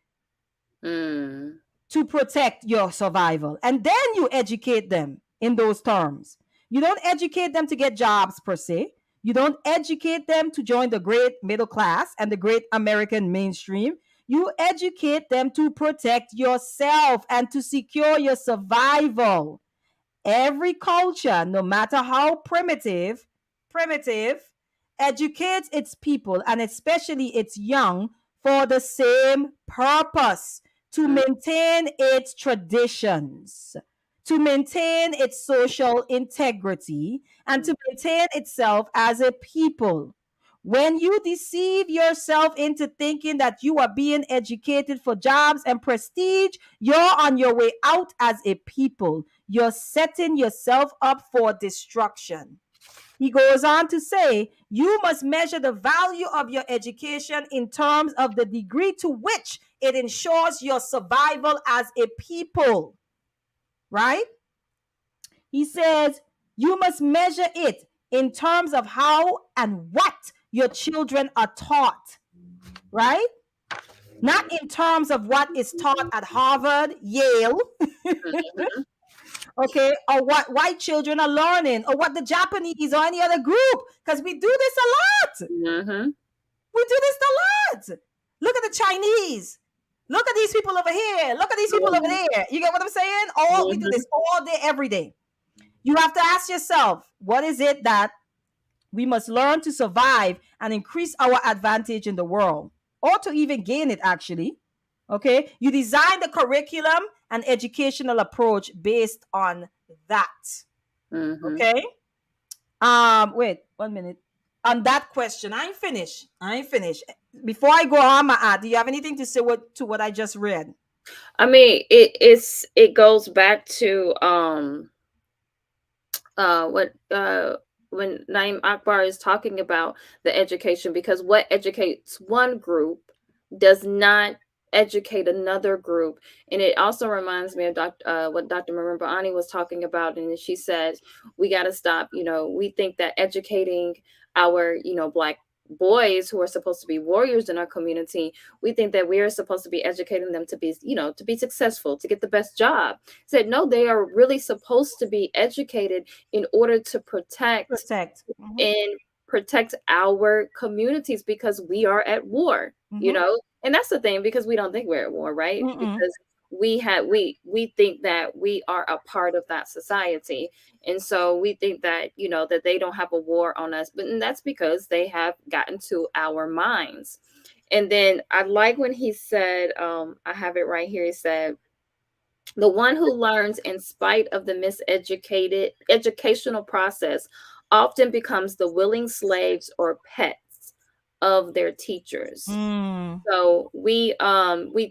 Mm. to protect your survival. And then you educate them in those terms. You don't educate them to get jobs per se. You don't educate them to join the great middle class and the great American mainstream. You educate them to protect yourself and to secure your survival. Every culture, no matter how primitive, educates its people and especially its young for the same purpose, to Mm. maintain its traditions, to maintain its social integrity, and to maintain itself as a people. When you deceive yourself into thinking that you are being educated for jobs and prestige, you're on your way out as a people. You're setting yourself up for destruction. He goes on to say, you must measure the value of your education in terms of the degree to which it ensures your survival as a people. Right? He says, you must measure it in terms of how and what your children are taught. Right? Not in terms of what is taught at Harvard, Yale, Mhm. okay, or what white children are learning, or what the Japanese or any other group, because we do this a lot. Mhm. We do this a lot. Look at the Chinese. Look at these people over here. Look at these people over there. You get what I'm saying? All we do Mhm. this all day, every day. You have to ask yourself, what is it that we must learn to survive and increase our advantage in the world, or to even gain it, actually? Okay. You design the curriculum and educational approach based on that. Mhm. Okay. Wait 1 minute. On that question, I ain't finished. I ain't finished. Before I go on, do you have anything to say to what I just read? I mean, it goes back to what when Naim Akbar is talking about the education, because what educates one group does not educate another group. And it also reminds me of what Dr. Marimba Ani was talking about, and she says we got to stop. We think that educating our black boys who are supposed to be warriors in our community, we think that we are supposed to be educating them to be to be successful, to get the best job. Said no, they are really supposed to be educated in order to Protect. Mm-hmm. and protect our communities, because we are at war, Mm-hmm. and that's the thing, because we don't think we're at war, right? Mm-mm. Because we think that we are a part of that society, and so we think that that they don't have a war on us, but and that's because they have gotten to our minds. And then I like when he said, I have it right here, he said, the one who learns in spite of the miseducated educational process often becomes the willing slaves or pets of their teachers. Mm. So we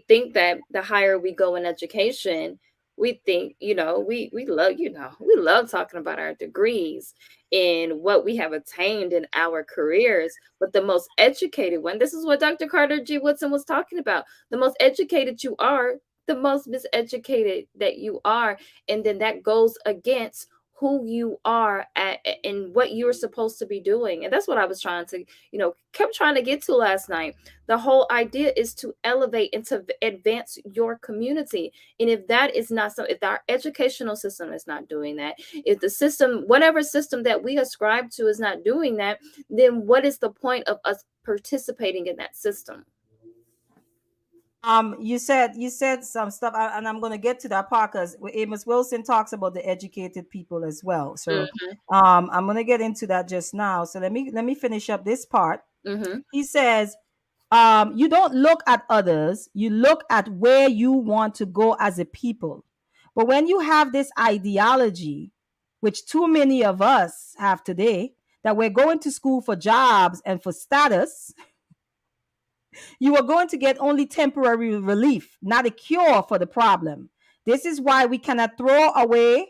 think that the higher we go in education, we think, we love, we love talking about our degrees and what we have attained in our careers. But the most educated one, this is what Dr. Carter G. Woodson was talking about. The most educated you are, the most miseducated that you are. And then that goes against who you are and what you're supposed to be doing. And that's what I was trying to, kept trying to get to last night. The whole idea is to elevate and to advance your community. And if that is not so, if our educational system is not doing that, if the system, whatever system that we ascribe to, is not doing that, then what is the point of us participating in that system? You said some stuff, and I'm going to get to that part because Amos Wilson talks about the educated people as well. So, Mm-hmm. I'm going to get into that just now. So let me finish up this part. Mm-hmm. He says, you don't look at others, you look at where you want to go as a people. But when you have this ideology, which too many of us have today, that we're going to school for jobs and for status, you are going to get only temporary relief, not a cure for the problem. This is why we cannot throw away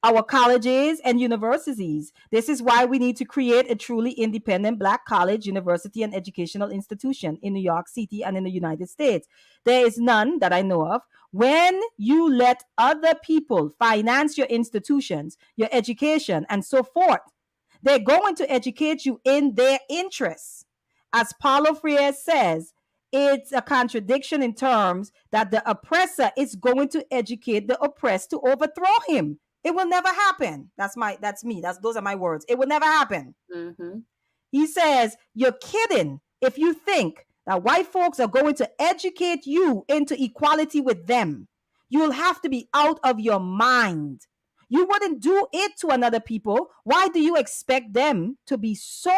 our colleges and universities. This is why we need to create a truly independent Black college, university, and educational institution in New York City and in the United States. There is none that I know of. When you let other people finance your institutions, your education, and so forth, they're going to educate you in their interests. As Paulo Freire says, it's a contradiction in terms that the oppressor is going to educate the oppressed to overthrow him. It will never happen. That's me. Those are my words. It will never happen. Mm-hmm. He says, you're kidding if you think that white folks are going to educate you into equality with them. You'll have to be out of your mind. You wouldn't do it to another people. Why do you expect them to be so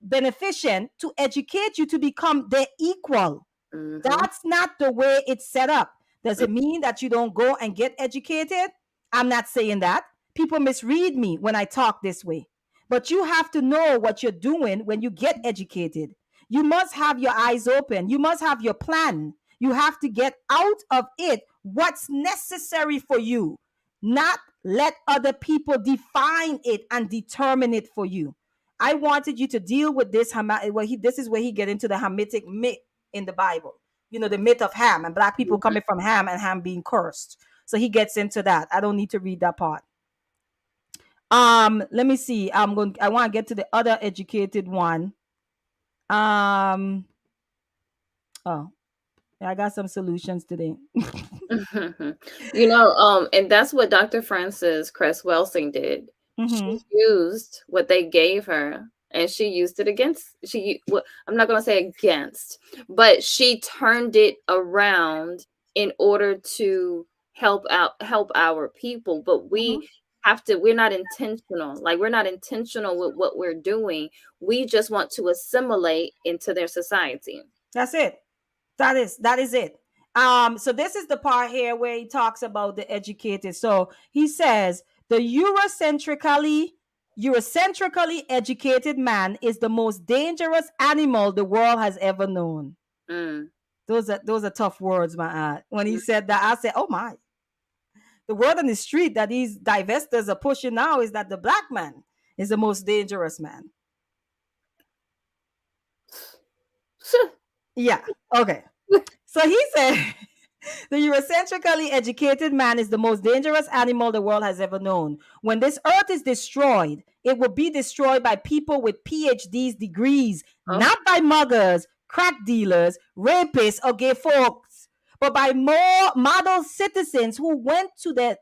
beneficent to educate you to become their equal? Mm-hmm. That's not the way it's set up. Does it mean that you don't go and get educated? I'm not saying that. People misread me when I talk this way. But you have to know what you're doing when you get educated. You must have your eyes open. You must have your plan. You have to get out of it what's necessary for you, not let other people define it and determine it for you. I wanted you to deal with this. This is where he get into the Hamitic myth in the Bible. You know, the myth of Ham and black people coming from Ham and Ham being cursed. So he gets into that. I don't need to read that part. Let me see. I want to get to the other educated one. Oh, I got some solutions today. And that's what Dr. Frances Cress Welsing did. She used what they gave her, and she used it against. I'm not going to say against, but she turned it around in order to help our people. But we're not intentional. Like, we're not intentional with what we're doing. We just want to assimilate into their society. That's it. That is it. So this is the part here where he talks about the educated. So he says the Eurocentrically educated man is the most dangerous animal the world has ever known. Those are tough words, my. When he said that, I said, oh my. The word on the street that these divestors are pushing now is that the black man is the most dangerous man. Yeah. Okay. So he said the Eurocentrically educated man is the most dangerous animal the world has ever known. When this earth is destroyed, it will be destroyed by people with PhDs degrees, not by muggers, crack dealers, rapists, or gay folks, but by more model citizens who went to the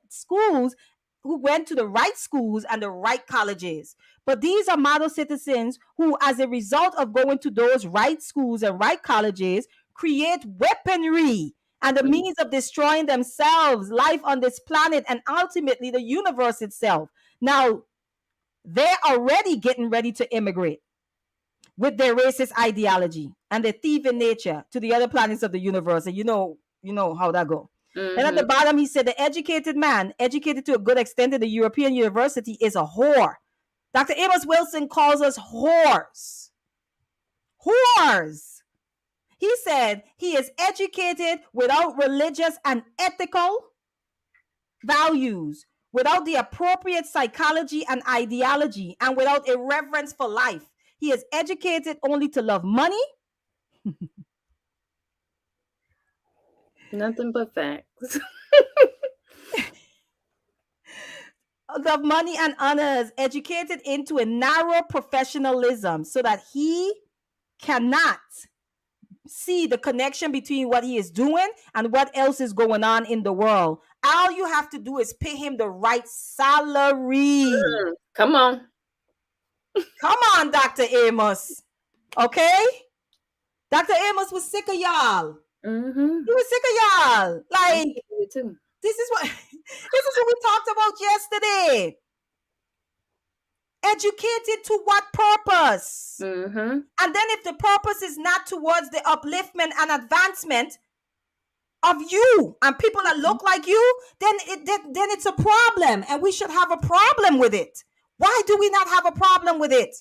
right schools and the right colleges. But these are model citizens who, as a result of going to those right schools and right colleges, create weaponry and the means of destroying themselves, life on this planet, and ultimately the universe itself. Now, they're already getting ready to immigrate with their racist ideology and their thieving nature to the other planets of the universe. And you know how that goes. And at the bottom, he said, the educated man, educated to a good extent in the European university, is a whore. Dr. Amos Wilson calls us whores. Whores. He said he is educated without religious and ethical values, without the appropriate psychology and ideology, and without a reverence for life. He is educated only to love money. Nothing but facts. Love money and honors, educated into a narrow professionalism so that he cannot see the connection between what he is doing and what else is going on in the world. All you have to do is pay him the right salary. Come on. Come on, Dr. Amos. Okay? Dr. Amos was sick of y'all. He was sick of y'all. Like, this is what we talked about yesterday. Educated to what purpose? And then if the purpose is not towards the upliftment and advancement of you and people that look like you, then it's a problem, and we should have a problem with it. Why do we not have a problem with it?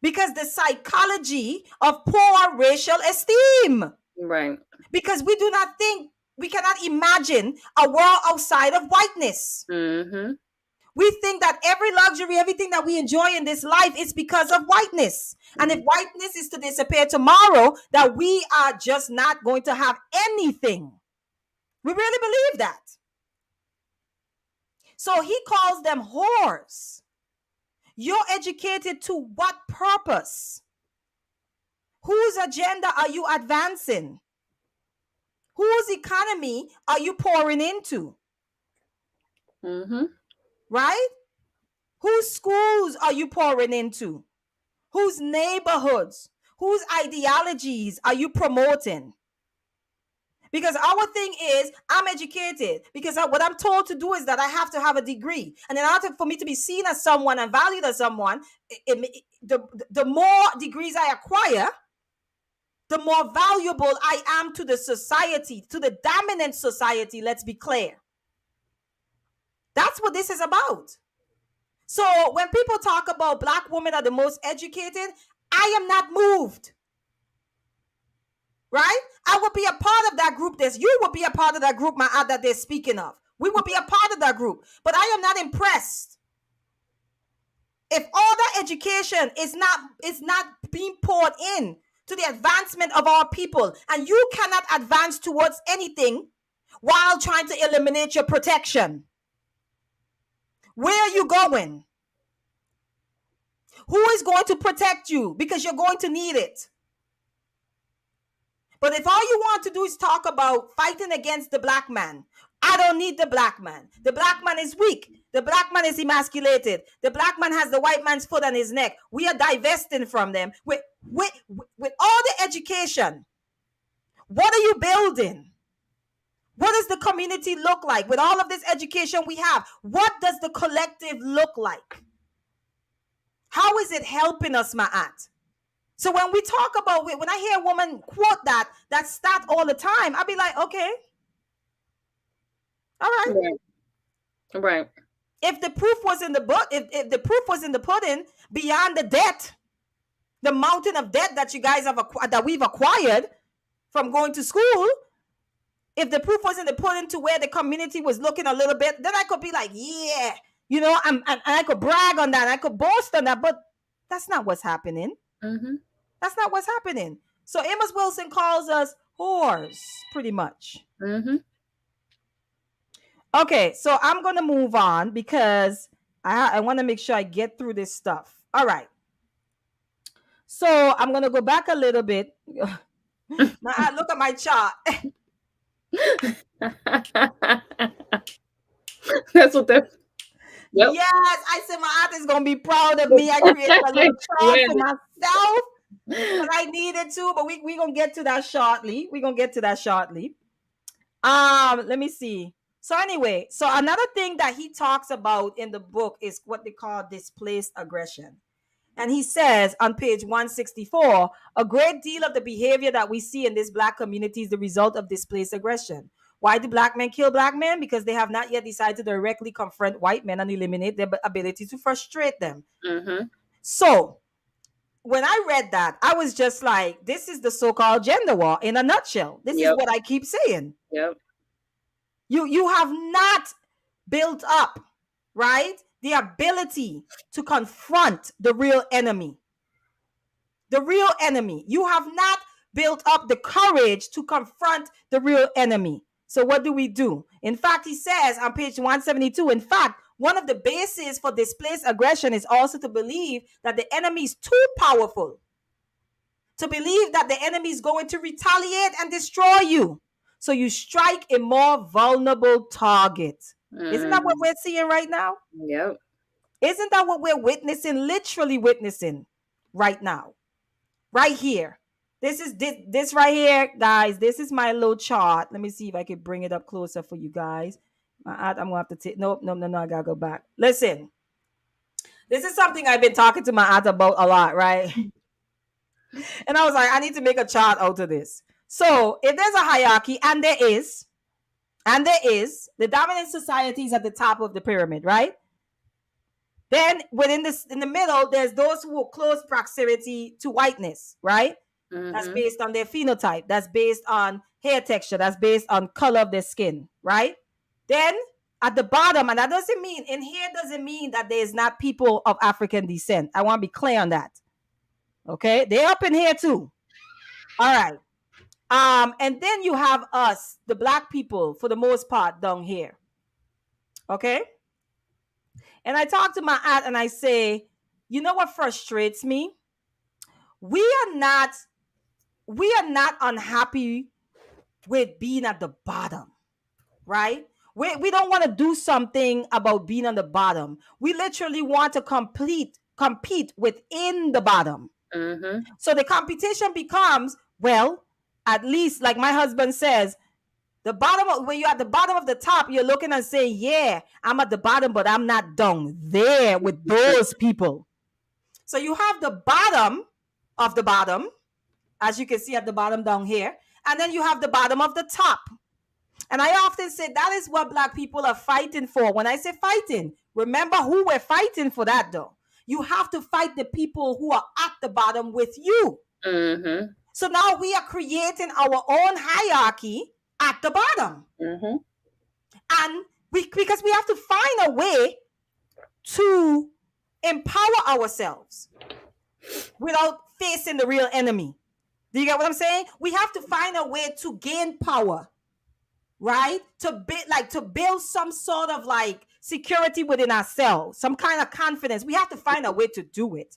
Because the psychology of poor racial esteem. Right. Because we cannot imagine a world outside of whiteness. We think that every luxury, everything that we enjoy in this life is because of whiteness. And if whiteness is to disappear tomorrow, that we are just not going to have anything. We really believe that. So he calls them whores. You're educated to what purpose? Whose agenda are you advancing? Whose economy are you pouring into? Right? Whose schools are you pouring into? Whose neighborhoods? Whose ideologies are you promoting? Because our thing is, I'm educated because what I'm told to do is that I have to have a degree. And in order for me to be seen as someone and valued as someone, the more degrees I acquire, the more valuable I am to the society, to the dominant society, let's be clear. That's what this is about. So when people talk about Black women are the most educated, I am not moved. Right? I will be a part of that group. You will be a part of that group, my aunt, that they're speaking of. We will be a part of that group. But I am not impressed. If all that education is not being poured in to the advancement of our people, and you cannot advance towards anything while trying to eliminate your protection, where are you going? Who is going to protect you? Because you're going to need it. But if all you want to do is talk about fighting against the Black man, I don't need the Black man. The Black man is weak. The Black man is emasculated. The Black man has the white man's foot on his neck. We are divesting from them. With all the education, what are you building? What does the community look like? With all of this education we have, what does the collective look like? How is it helping us, Ma'at? So when we talk about, when I hear a woman quote that stat all the time, I'll be like, okay, all right. Right. If the proof was in the book, if the proof was in the pudding, beyond the debt, the mountain of debt that you guys have that we've acquired from going to school, if the proof was in the pudding to where the community was looking a little bit, then I could be like, yeah, you know, and I could brag on that, and I could boast on that, but that's not what's happening. Mm-hmm. That's not what's happening. So Amos Wilson calls us whores, pretty much. Mm-hmm. Okay, so I'm going to move on because I want to make sure I get through this stuff. All right. So I'm going to go back a little bit. Look at my chart. That's what that. Yep. Yes, I said my aunt is going to be proud of me. I created a little chart for myself, but I needed to. But we're going to get to that shortly. Let me see. So anyway, so another thing that he talks about in the book is what they call displaced aggression. And he says on page 164, a great deal of the behavior that we see in this Black community is the result of displaced aggression. Why do Black men kill Black men? Because they have not yet decided to directly confront white men and eliminate their ability to frustrate them. Mm-hmm. So when I read that, I was just like, this is the so-called gender war in a nutshell. This is what I keep saying. Yep. You have not built up, right, the ability to confront the real enemy. The real enemy. You have not built up the courage to confront the real enemy. So what do? In fact, he says on page 172, in fact, one of the bases for displaced aggression is also to believe that the enemy is too powerful. To believe that the enemy is going to retaliate and destroy you. So you strike a more vulnerable target. Isn't that what we're seeing right now? Yep. Isn't that what we're witnessing, literally witnessing right now? Right here. This is this right here, guys. This is my little chart. Let me see if I can bring it up closer for you guys. I'm going to have to take, no, I got to go back. Listen, this is something I've been talking to my aunt about a lot, right? And I was like, I need to make a chart out of this. So if there's a hierarchy, and there is, the dominant society is at the top of the pyramid, right? Then within this, in the middle, there's those who are close proximity to whiteness, right? Mm-hmm. That's based on their phenotype. That's based on hair texture. That's based on color of their skin, right? Then at the bottom, and that doesn't mean, in here doesn't mean that there's not people of African descent. I want to be clear on that. Okay? They're up in here too. All right. And then you have us, the Black people, for the most part, down here. Okay? And I talk to my aunt and I say, you know what frustrates me? We are not unhappy with being at the bottom, right? We don't want to do something about being on the bottom. We literally want to compete within the bottom. Mm-hmm. So the competition becomes, well, at least like my husband says, when you're at the bottom of the top, you're looking and saying, yeah, I'm at the bottom, but I'm not down there with those people. So you have the bottom of the bottom, as you can see at the bottom down here, and then you have the bottom of the top. And I often say that is what Black people are fighting for. When I say fighting, Remember who we're fighting for that though. You have to fight the people who are at the bottom with you. Mm-hmm. So now we are creating our own hierarchy at the bottom. Mm-hmm. And because we have to find a way to empower ourselves without facing the real enemy. Do you get what I'm saying? We have to find a way to gain power, right? To build some sort of like security within ourselves, some kind of confidence. We have to find a way to do it.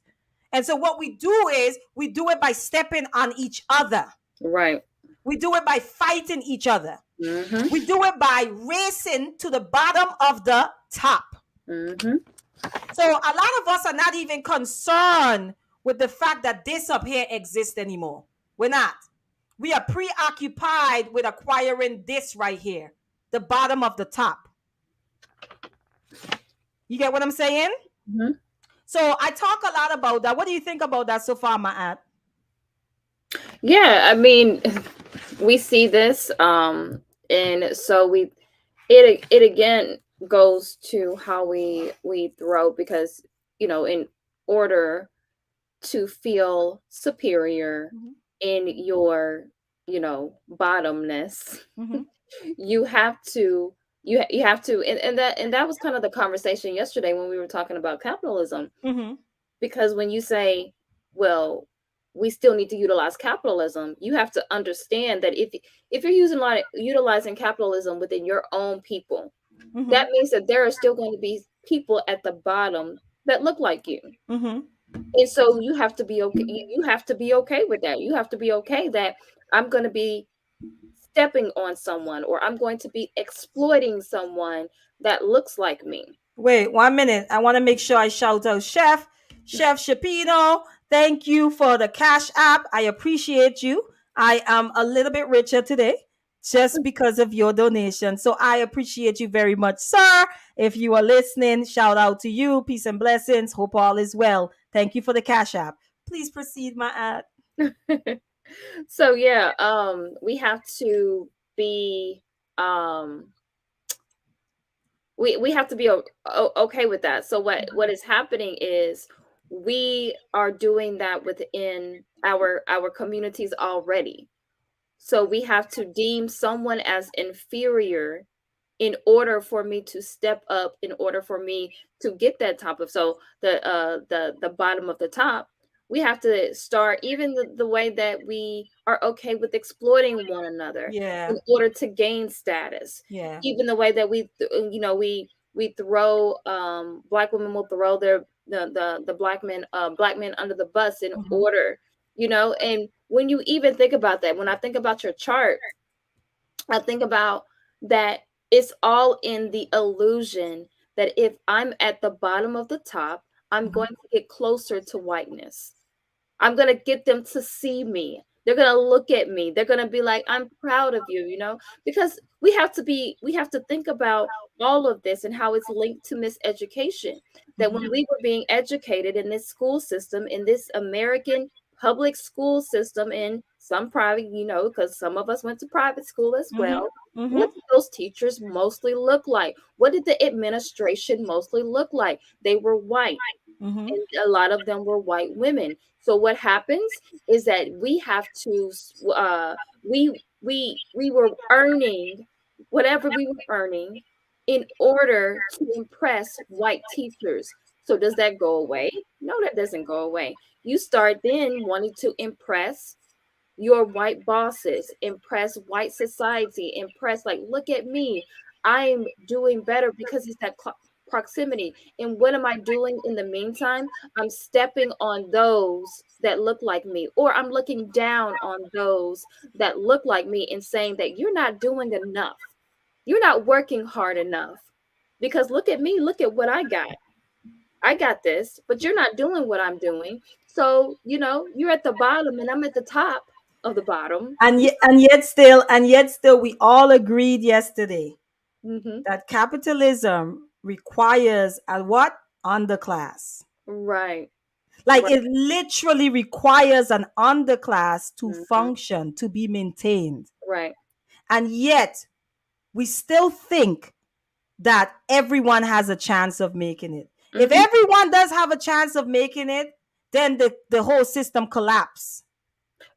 And so what we do is we do it by stepping on each other. Right. We do it by fighting each other. Mm-hmm. We do it by racing to the bottom of the top. Mm-hmm. So a lot of us are not even concerned with the fact that this up here exists anymore. We're not. We are preoccupied with acquiring this right here, the bottom of the top. You get what I'm saying? Mm-hmm. So I talk a lot about that. What do you think about that so far, Ma'at? Yeah, I mean, we see this, and so it again goes to how we throw, because in order to feel superior in your bottomness, you have to and that was kind of the conversation yesterday when we were talking about capitalism. Because when you say, well, we still need to utilize capitalism, you have to understand that if you're utilizing capitalism within your own people, that means that there are still going to be people at the bottom that look like you. And so you have to be okay. You have to be okay with that. You have to be okay that I'm going to be stepping on someone, or I'm going to be exploiting someone that looks like me. Wait 1 minute. I want to make sure I shout out Chef Shapino. Thank you for the Cash App. I appreciate you. I am a little bit richer today just because of your donation. So I appreciate you very much, sir. If you are listening, shout out to you. Peace and blessings. Hope all is well. Thank you for the Cash App. Please proceed, my ad. So yeah, we have to be we have to be okay with that. So what is happening is we are doing that within our communities already. So we have to deem someone as inferior in order for me to step up, in order for me to get that top of the bottom of the top. We have to start even the way that we are okay with exploiting one another Yeah. in order to gain status. Yeah. Even the way that we throw black women will throw the black men under the bus in order, and when you even think about that, when I think about your chart, I think about that it's all in the illusion that if I'm at the bottom of the top, I'm going to get closer to whiteness. I'm going to get them to see me. They're going to look at me. They're going to be like, I'm proud of you, because we have to think about all of this and how it's linked to miseducation. That when we were being educated in this school system, in this American public school system, and some private, because some of us went to private school as well. What did those teachers mostly look like? What did the administration mostly look like? They were white. And a lot of them were white women. So what happens is that we have to we were earning whatever we were earning in order to impress white teachers. So does that go away? No, that doesn't go away. You start then wanting to impress your white bosses, impress white society, impress, like, look at me, I'm doing better, because it's that proximity. And what am I doing in the meantime? I'm stepping on those that look like me, or I'm looking down on those that look like me and saying that you're not doing enough. You're not working hard enough, because look at me, look at what I got. I got this, but you're not doing what I'm doing. So, you're at the bottom and I'm at the top of the bottom. And yet still, we all agreed yesterday that capitalism requires a what? Underclass. Right. Like it literally requires an underclass to function, to be maintained. Right. And yet we still think that everyone has a chance of making it. If Mhm. everyone does have a chance of making it, then the whole system collapse.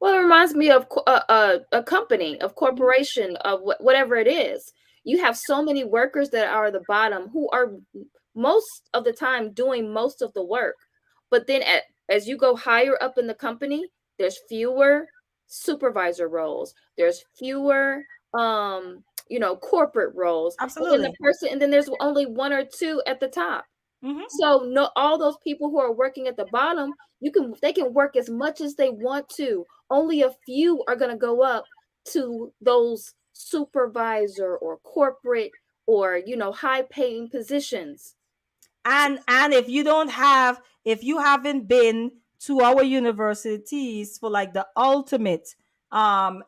Well, it reminds me of a company, of corporation, of whatever it is. You have so many workers that are at the bottom who are most of the time doing most of the work. But then as you go higher up in the company, there's fewer supervisor roles. There's fewer corporate roles. Absolutely. And then there's only one or two at the top. Mm-hmm. So no, all those people who are working at the bottom, they can work as much as they want to. Only a few are going to go up to those supervisor or corporate or high paying positions. And if you haven't been to our universities for like the ultimate um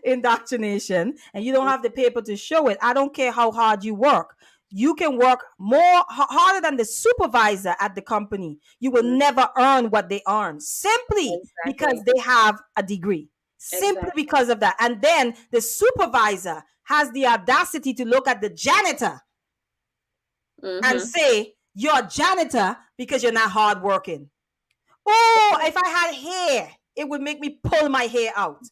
indoctrination, and you don't have the paper to show it, I don't care how hard you work. You can work harder than the supervisor at the company. You will Mhm. never earn what they earn simply because Exactly. they have a degree. Simply Exactly. because of that. And then the supervisor has the audacity to look at the janitor and Mm-hmm. say, "You're a janitor because you're not hardworking." Oh, if I had hair, it would make me pull my hair out.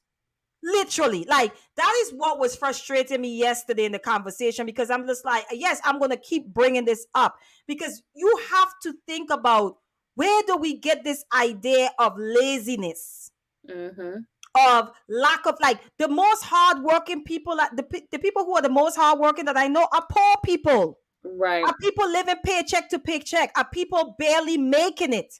Literally, like that is what was frustrating me yesterday in the conversation, because I'm just like, yes, I'm going to keep bringing this up because you have to think about, where do we get this idea of laziness, Mm-hmm. of lack of, like, the most hardworking people, the people who are the most hardworking that I know are poor people, Right. are people living paycheck to paycheck, are people barely making it,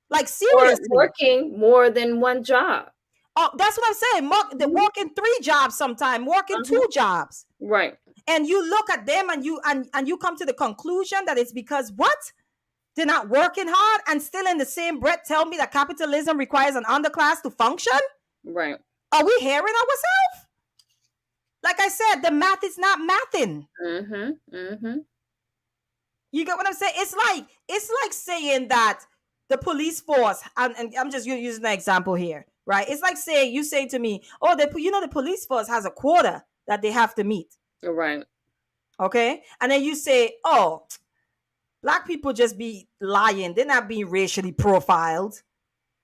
like Or seriously. working more than one job. Oh, that's what I'm saying. They're Mhm. working 3 jobs sometime, working Uh-huh. 2 jobs. Right. And you look at them and you come to the conclusion that it's because what? They're not working hard, and still in the same breath tell me that capitalism requires an underclass to function? Right. Are we hearing ourselves? Like I said, the math is not mathing. Mm-hmm. Mm-hmm. You get what I'm saying? It's like saying that the police force, and I'm just using an example here, right? It's like saying, you say to me, oh, the police force has a quota that they have to meet. Right. Okay. And then you say, oh, black people just be lying. They're not being racially profiled,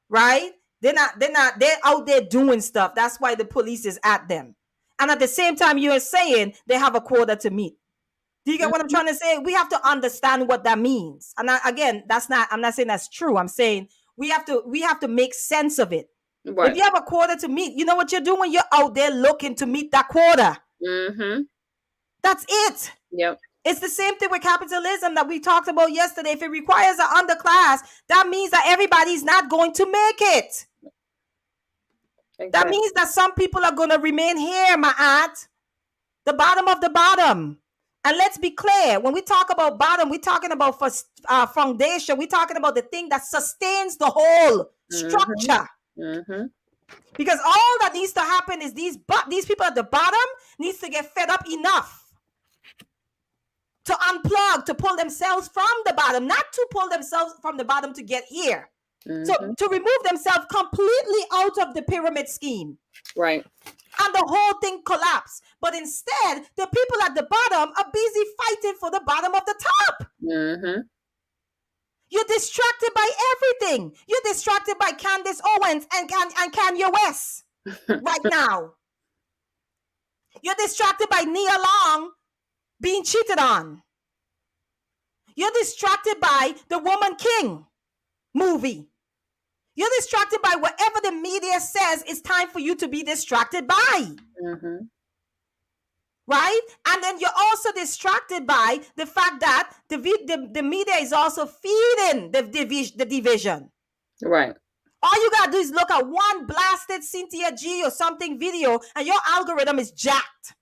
right? They're out there doing stuff. That's why the police is at them. And at the same time, you're saying they have a quota to meet. Do you get what I'm Mhm. trying to say? We have to understand what that means. And again, I'm not saying that's true. I'm saying we have to make sense of it. If Right. you have a quota to meet, you know what you're doing? You're out there looking to meet that quota. Mm-hmm. That's it. Yep. It's the same thing with capitalism that we talked about yesterday. If it requires an underclass, that means that everybody's not going to make it. That Exactly. means that some people are going to remain here, my aunt, the bottom of the bottom. And let's be clear, when we talk about bottom, we're talking about foundation. We're talking about the thing that sustains the whole Mm-hmm. structure. Mm-hmm. Because all that needs to happen is these people at the bottom needs to get fed up enough to unplug, to pull themselves from the bottom, not to pull themselves from the bottom to get here. So Mm-hmm. to remove themselves completely out of the pyramid scheme, Right. and the whole thing collapse. But instead, the people at the bottom are busy fighting for the bottom of the top. Mm-hmm. You're distracted by everything. You're distracted by Candace Owens and Kanye West right now. You're distracted by Nia Long being cheated on. You're distracted by the Woman King movie. You're distracted by whatever the media says it's time for you to be distracted by. Mm-hmm. Right? And then you're also distracted by the fact that the media is also feeding the division. Right. All you gotta do is look at one blasted Cynthia G or something video, and your algorithm is jacked.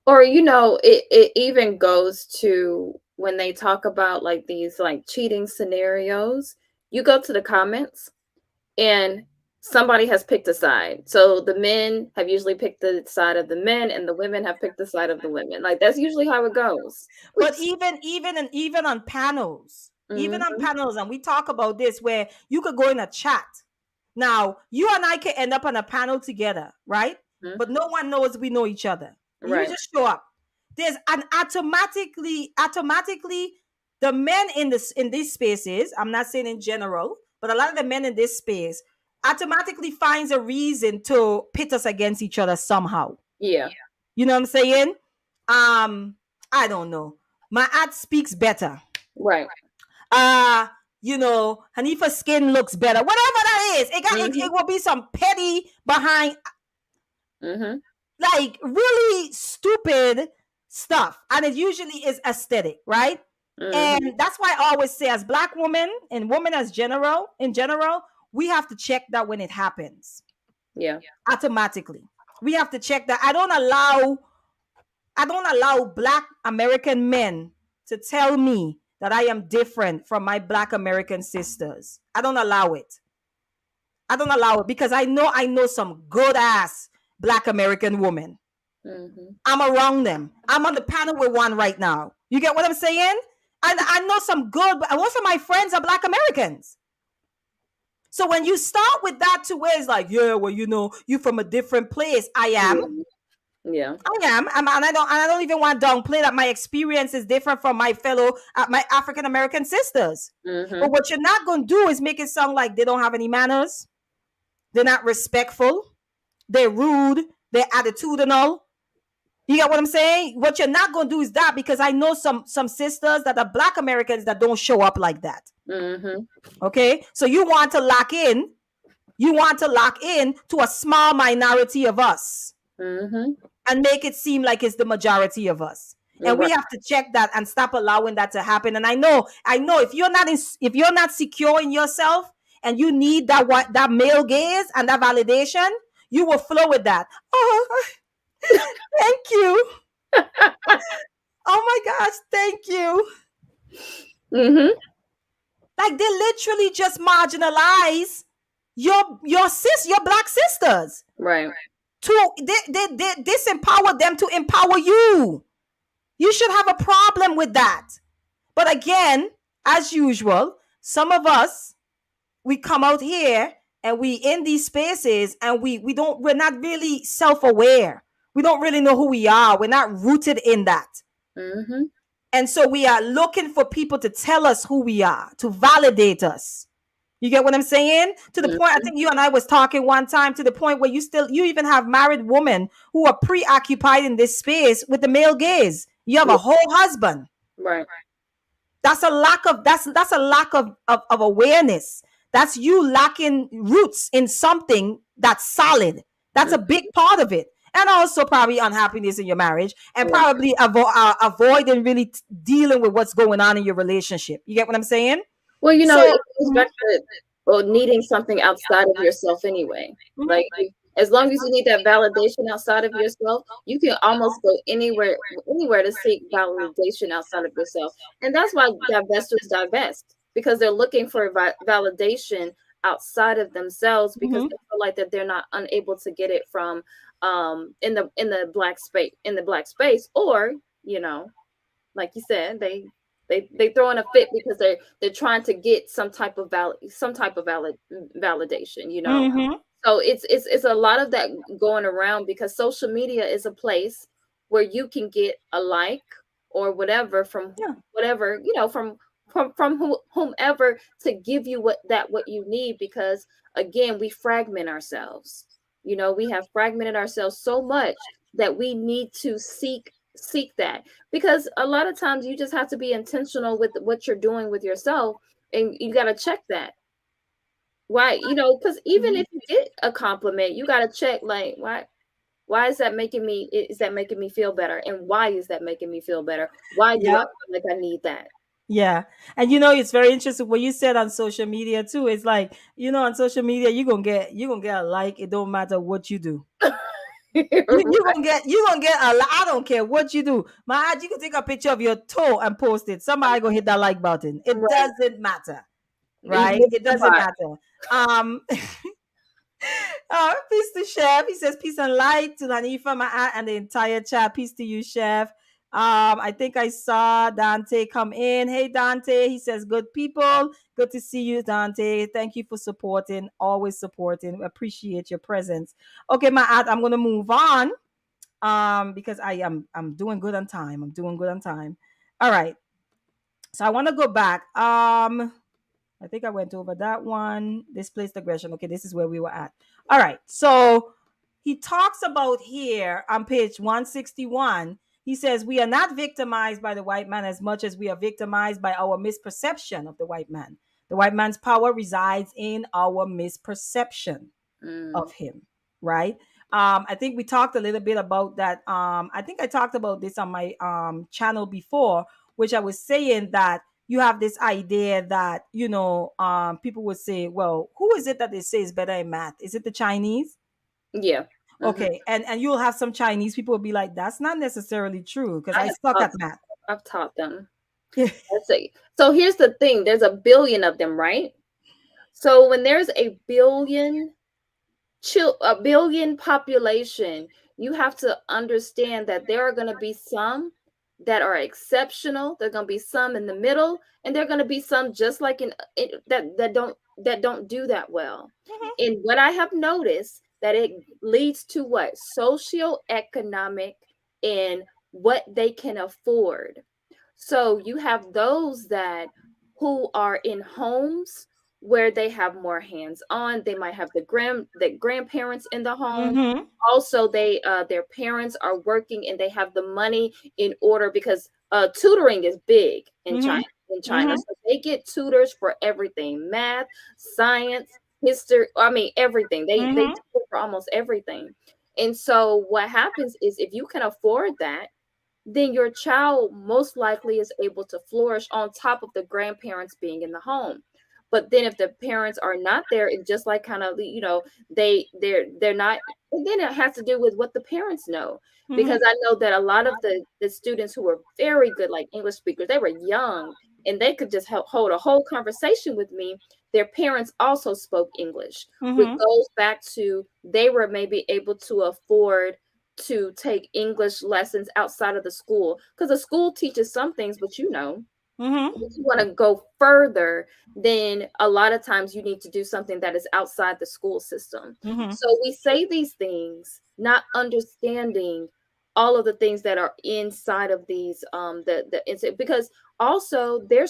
Or it even goes to when they talk about like these like cheating scenarios. You go to the comments and somebody has picked a side. So the men have usually picked the side of the men, and the women have picked the side of the women. Like that's usually how it goes. But even on panels, Mm-hmm. and we talk about this, where you could go in a chat. Now, you and I can end up on a panel together, right? Mm-hmm. But no one knows we know each other. You Right. just show up. there's an automatically the men in these spaces, I'm not saying in general, but a lot of the men in this space automatically finds a reason to pit us against each other somehow. Yeah. You know what I'm saying? I don't know. My ad speaks better. Right. Uh, Hanifa's skin looks better. Whatever that is, it will be some petty behind, like really stupid stuff, and it usually is aesthetic, right? And that's why I always say, as Black women and women in general, we have to check that when it happens. Yeah. Automatically, we have to check that. I don't allow Black American men to tell me that I am different from my Black American sisters. I don't allow it. Because I know some good ass Black American women. I'm around them. I'm on the panel with one right now. You get what I'm saying? I know some good, most of my friends are Black Americans. So when you start with that to where it's like, yeah, well, you from a different place. I am. Yeah. I am. And I don't even want to downplay that my experience is different from my my African American sisters. But what you're not going to do is make it sound like they don't have any manners. They're not respectful. They're rude. They're attitudinal. You get what I'm saying? What you're not going to do is that, because I know some sisters that are Black Americans that don't show up like that. Okay? So you want to lock in to a small minority of us. And make it seem like it's the majority of us. And we have to check that and stop allowing that to happen. And I know if you're not secure in yourself and you need that male gaze and that validation, you will flow with that. Oh, thank you. Oh my gosh, thank you. Like, they literally just marginalize your Black sisters. Right. They disempower them to empower you. You should have a problem with that. But again, as usual, some of us, we come out here and we in these spaces and we're not really self-aware. We don't really know who we are. We're not rooted in that. And so we are looking for people to tell us who we are, to validate us. You get what I'm saying? To the point, I think you and I was talking one time, to the point where you even have married women who are preoccupied in this space with the male gaze. You have a whole husband. Right. That's a lack of awareness. That's you lacking roots in something that's solid. That's a big part of it. And also probably unhappiness in your marriage, and probably avoiding really dealing with what's going on in your relationship. You get what I'm saying? Well, it goes back to needing something outside of yourself anyway. Like, as long as you need that validation outside of yourself, you can almost go anywhere to seek validation outside of yourself. And that's why divestors divest, because they're looking for validation outside of themselves, because they feel like that they're not unable to get it from in the black space, or like you said, they throw in a fit because they're trying to get some type of validation, So it's a lot of that going around, because social media is a place where you can get a like or whatever from whatever, from whomever, to give you what you need, because again, we fragment ourselves. We have fragmented ourselves so much that we need to seek that, because a lot of times you just have to be intentional with what you're doing with yourself, and you got to check that. Why? Because even if you get a compliment, you got to check, like, why is that making me feel better, and why is that making me feel better? Why do I feel like I need that? Yeah. And it's very interesting what you said on social media too. It's like, on social media, you're gonna get a like. It don't matter what you do. You're gonna get a like. I don't care what you do. You can take a picture of your toe and post it. Somebody gonna hit that like button. It doesn't matter. Right? It doesn't matter. Peace to Chef. He says peace and light to Hanifa, my aunt, and the entire chat. Peace to you, Chef. I think I saw Dante come in. Hey, Dante. He says, good people. Good to see you, Dante. Thank you for supporting. Always supporting. Appreciate your presence. Okay, my aunt, I'm going to move on. because I'm doing good on time. I'm doing good on time. All right. So I want to go back. I think I went over that one. Displaced aggression. Okay, this is where we were at. All right. So he talks about here on page 161. He says, we are not victimized by the white man as much as we are victimized by our misperception of the white man. The white man's power resides in our misperception Mm. of him, right? I think we talked a little bit about that. I think I talked about this on my channel before, which I was saying that you have this idea that, people would say, well, who is it that they say is better in math? Is it the Chinese? Yeah. Hmm. Okay, and you'll have some Chinese people will be like, that's not necessarily true because I I have suck taught, at math. I've taught them. Let's see. So here's the thing. There's a billion of them, right? So when there's a billion population, you have to understand that there are going to be some that are exceptional. There are going to be some in the middle, and there are going to be some just like that don't do that well. Mhm, And what I have noticed that it leads to what socioeconomic and what they can afford. So you have those that who are in homes where they have more hands on. They might have the grandparents in the home. mhm, Also, their parents are working and they have the money in order because tutoring is big in mhm, China. In China, mhm, so they get tutors for everything: math, science, history. I mean, everything. They mhm, tutor for almost everything. And so, what happens is if you can afford that, then your child most likely is able to flourish on top of the grandparents being in the home. But then if the parents are not there, it's just like kind of, they're not, and then it has to do with what the parents know. mhm, Because I know that a lot of the students who were very good, like English speakers, they were young and they could just hold a whole conversation with me. Their parents also spoke English, which mhm, goes back to they were maybe able to afford to take English lessons outside of the school because the school teaches some things, but mhm, if you want to go further, then a lot of times you need to do something that is outside the school system. mhm, So we say these things, not understanding all of the things that are inside of these because also their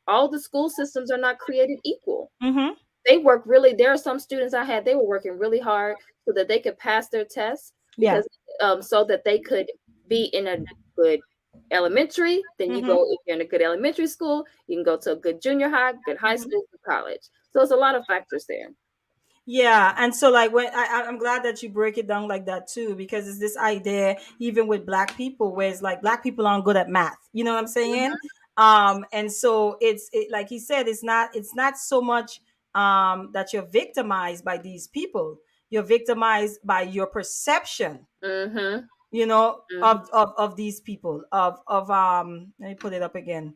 all the school systems are not created equal. mhm. They work really There are some students I had, they were working really hard so that they could pass their tests Yeah. because so that they could be in a good elementary. Then you Mhm, go, if you're in a good elementary school, you can go to a good junior high, good high mhm. school, good college. So it's a lot of factors there. Yeah, and so like when I'm glad that you break it down like that too, because it's this idea even with black people where it's like black people aren't good at math. You know what I'm saying? And so like he said, it's not so much that you're victimized by these people. You're victimized by your perception, Mm-hmm. Mm-hmm. of these people. Of let me put it up again.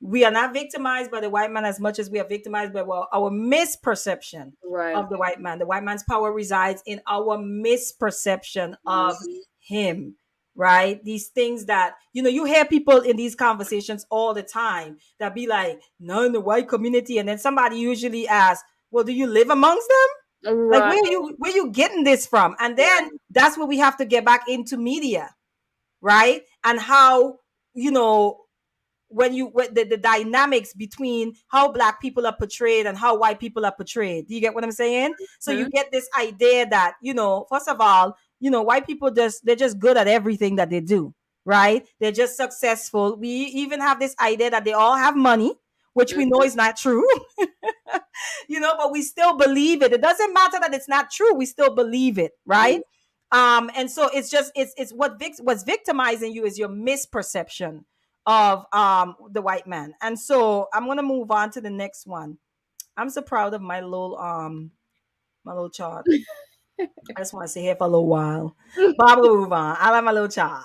We are not victimized by the white man as much as we are victimized by, well, our misperception Right. of the white man. The white man's power resides in our misperception of Mm-hmm. him, right? These things that, you hear people in these conversations all the time that be like, no, in the white community. And then somebody usually asks, well, do you live amongst them? Like, Right. where you getting this from? And then Right. that's where we have to get back into media, right? And how, you know, when the dynamics between how black people are portrayed and how white people are portrayed. Do you get what I'm saying? So you Mm-hmm. get this idea that, first of all, white people they're just good at everything that they do, right? They're just successful. We even have this idea that they all have money, which we know Mm-hmm. is not true. But we still believe it. It doesn't matter that it's not true. We still believe it, right? And so it's just it's what's victimizing you is your misperception of the white man. And so I'm gonna move on to the next one. I'm so proud of my little chart. I just want to stay here for a little while, but I'm gonna move on. I like my little child.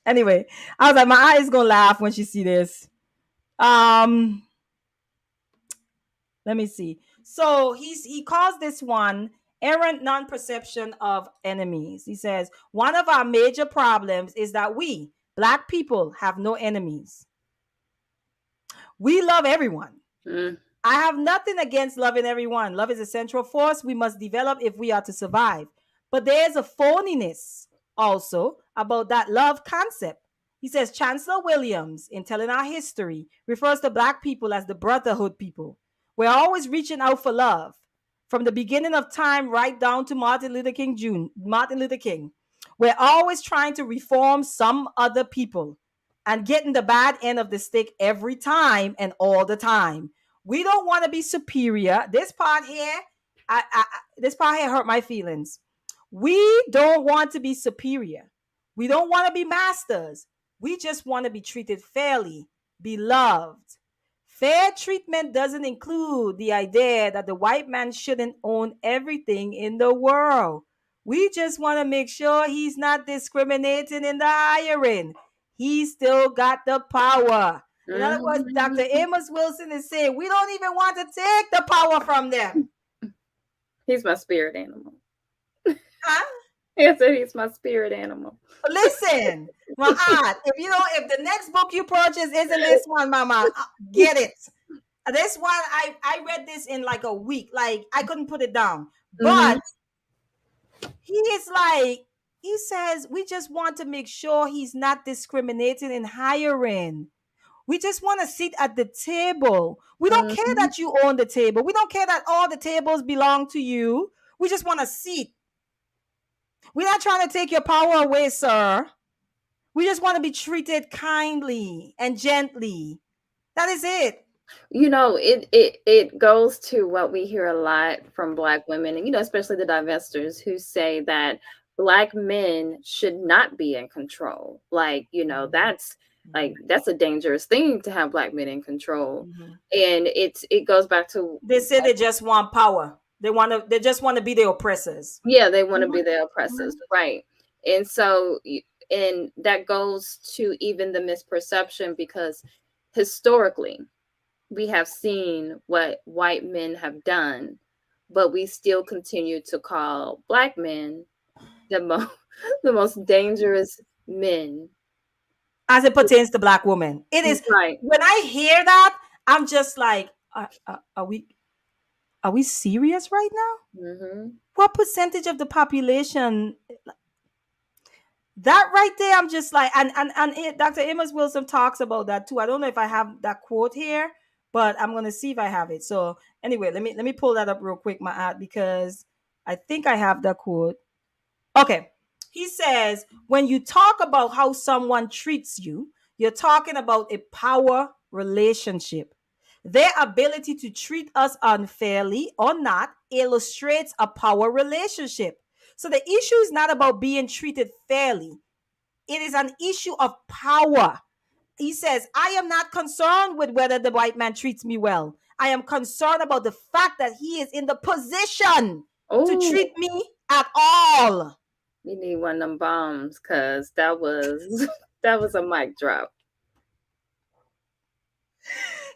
Anyway, I was like, my eye is gonna laugh when she see this. Um, Let me see. So he calls this one errant non-perception of enemies. He says one of our major problems is that we black people have no enemies. We love everyone. Mm-hmm. I have nothing against loving everyone. Love is a central force we must develop if we are to survive. But there's a phoniness also about that love concept. He says Chancellor Williams, in telling our history, refers to Black people as the brotherhood people. We're always reaching out for love. From the beginning of time right down to Martin Luther King Jr., Martin Luther King. We're always trying to reform some other people and getting the bad end of the stick every time and all the time. We don't want to be superior. This part here, this part here hurt my feelings. We don't want to be superior. We don't want to be masters. We just want to be treated fairly, be loved. Fair treatment doesn't include the idea that the white man shouldn't own everything in the world. We just want to make sure he's not discriminating in the hiring. He still got the power. In other words, Dr. Amos Wilson is saying we don't even want to take the power from them. He's my spirit animal. Huh? Yes, he's my spirit animal. Listen, my aunt, if the next book you purchase isn't this one, Mama, get it. This one, I read this in like a week. Like, I couldn't put it down. But he says, we just want to make sure he's not discriminating in hiring. We just want to sit at the table. We don't care that you own the table. We don't care that all the tables belong to you. We just want to sit. We're not trying to take your power away, sir. We just want to be treated kindly and gently. That is it. It goes to what we hear a lot from Black women, and especially the divestors who say that Black men should not be in control. Like, that's a dangerous thing to have Black men in control. And it goes back to, they say they just want power. They just want to be the oppressors. Yeah, they want to be the oppressors, right? And so, and that goes to even the misperception, because historically we have seen what white men have done, but we still continue to call Black men the most dangerous men as it pertains to Black women. It is right. When I hear that, I'm just like, are we serious right now? What percentage of the population? That right there, I'm just like, and Dr. Amos Wilson talks about that too. I don't know if I have that quote here, but I'm gonna see if I have it. So anyway, let me pull that up real quick, my aunt, because I think I have that quote. Okay. He says, when you talk about how someone treats you, you're talking about a power relationship. Their ability to treat us unfairly or not illustrates a power relationship. So the issue is not about being treated fairly. It is an issue of power. He says, I am not concerned with whether the white man treats me well. I am concerned about the fact that he is in the position to treat me at all. You need one of them bombs, because that was a mic drop.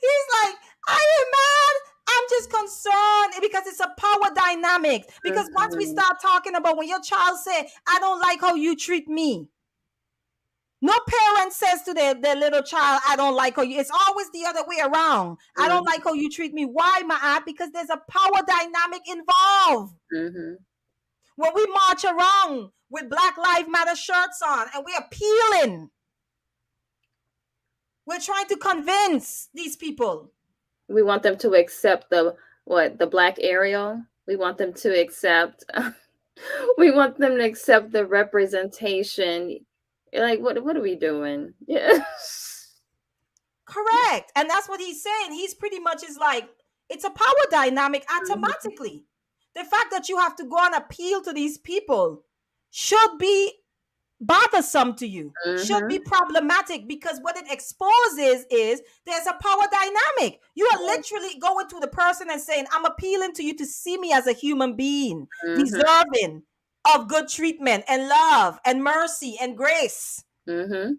He's like, I am mad. I'm just concerned because it's a power dynamic. Because once we start talking about when your child say, I don't like how you treat me. No parent says to their little child, I don't like how you. It's always the other way around. I don't like how you treat me. Why, my aunt? Because there's a power dynamic involved. When we march around with Black Lives Matter shirts on and we're appealing, we're trying to convince these people. We want them to accept the Black Ariel. We want them to accept. We want them to accept the representation. Like, what are we doing? Yeah. Correct. And that's what he's saying. He's pretty much is like, it's a power dynamic automatically. The fact that you have to go and appeal to these people should be bothersome to you, should be problematic, because what it exposes is there's a power dynamic. You are literally going to the person and saying, I'm appealing to you to see me as a human being, deserving of good treatment and love and mercy and grace. That's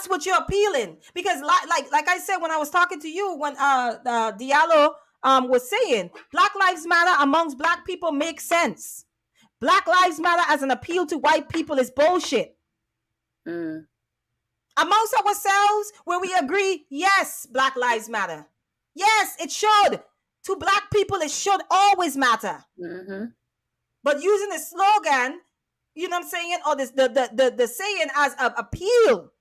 what you're appealing. Because like I said, when I was talking to you, when Diallo was saying, Black Lives Matter amongst Black people makes sense. Black Lives Matter as an appeal to white people is bullshit. Amongst ourselves, where we agree, yes, Black Lives Matter. Yes, it should. To Black people, it should always matter. But using the slogan you know what I'm saying, or this the saying as a appeal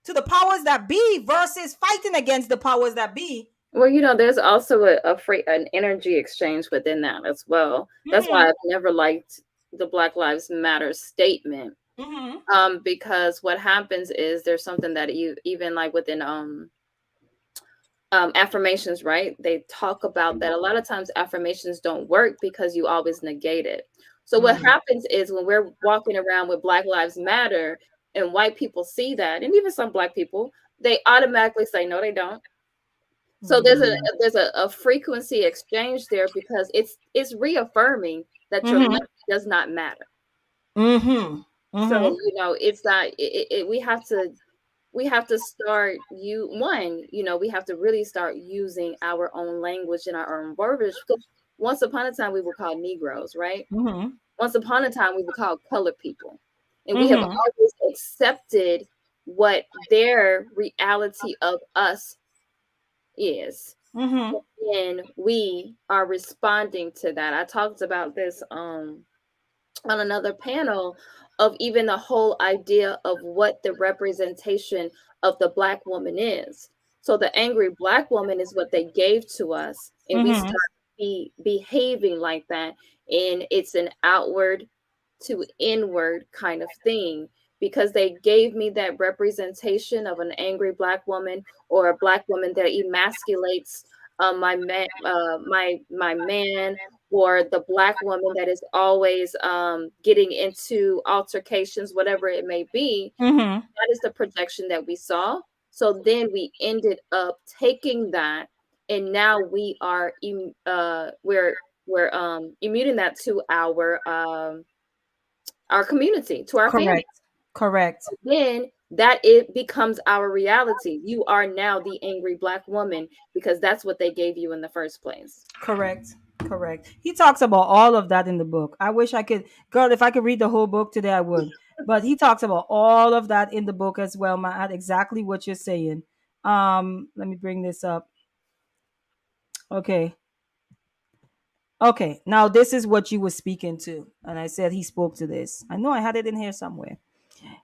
to the powers that be versus fighting against the powers that be. Well, there's also an energy exchange within that as well. That's why Mm-hmm. I've never liked the Black Lives Matter statement. Mm-hmm. Because what happens is there's something that you even like within affirmations, right? They talk about that a lot of times affirmations don't work because you always negate it. So what Mm-hmm. happens is when we're walking around with Black Lives Matter and white people see that, and even some Black people, they automatically say, no, they don't. So there's a frequency exchange there because it's reaffirming that your Mm-hmm. life does not matter. Mm-hmm. So Mm-hmm. it's not we have to start we have to really start using our own language and our own verbiage because once upon a time we were called Negroes, right? Mm-hmm. Once upon a time we were called colored people, and we have Mm-hmm. always accepted what their reality of us is, Mm-hmm. and we are responding to that. I talked about this on another panel of even the whole idea of what the representation of the Black woman is. So the angry Black woman is what they gave to us, and we Mm-hmm. start behaving like that, and it's an outward to inward kind of thing because they gave me that representation of an angry Black woman or a Black woman that emasculates my man, or the Black woman that is always getting into altercations, whatever it may be. Mm-hmm. That is the projection that we saw. So then we ended up taking that, and now we're immuting that to our community, to our family. Correct. Correct. Then that it becomes our reality. You are now the angry Black woman because that's what they gave you in the first place. Correct. Correct. He talks about all of that in the book. I wish I could, girl, if I could read the whole book today, I would. But he talks about all of that in the book as well, Matt. Exactly what you're saying. Let me bring this up. Okay. Okay. Now this is what you were speaking to. And I said he spoke to this. I know I had it in here somewhere.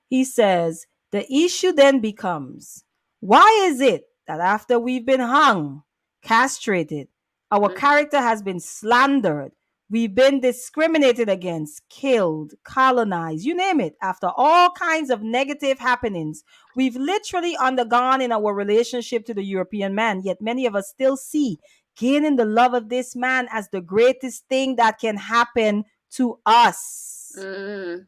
He says, the issue then becomes, why is it that after we've been hung, castrated, our Mm, character has been slandered, we've been discriminated against, killed, colonized, you name it, after all kinds of negative happenings, we've literally undergone in our relationship to the European man, yet many of us still see gaining the love of this man as the greatest thing that can happen to us. mm,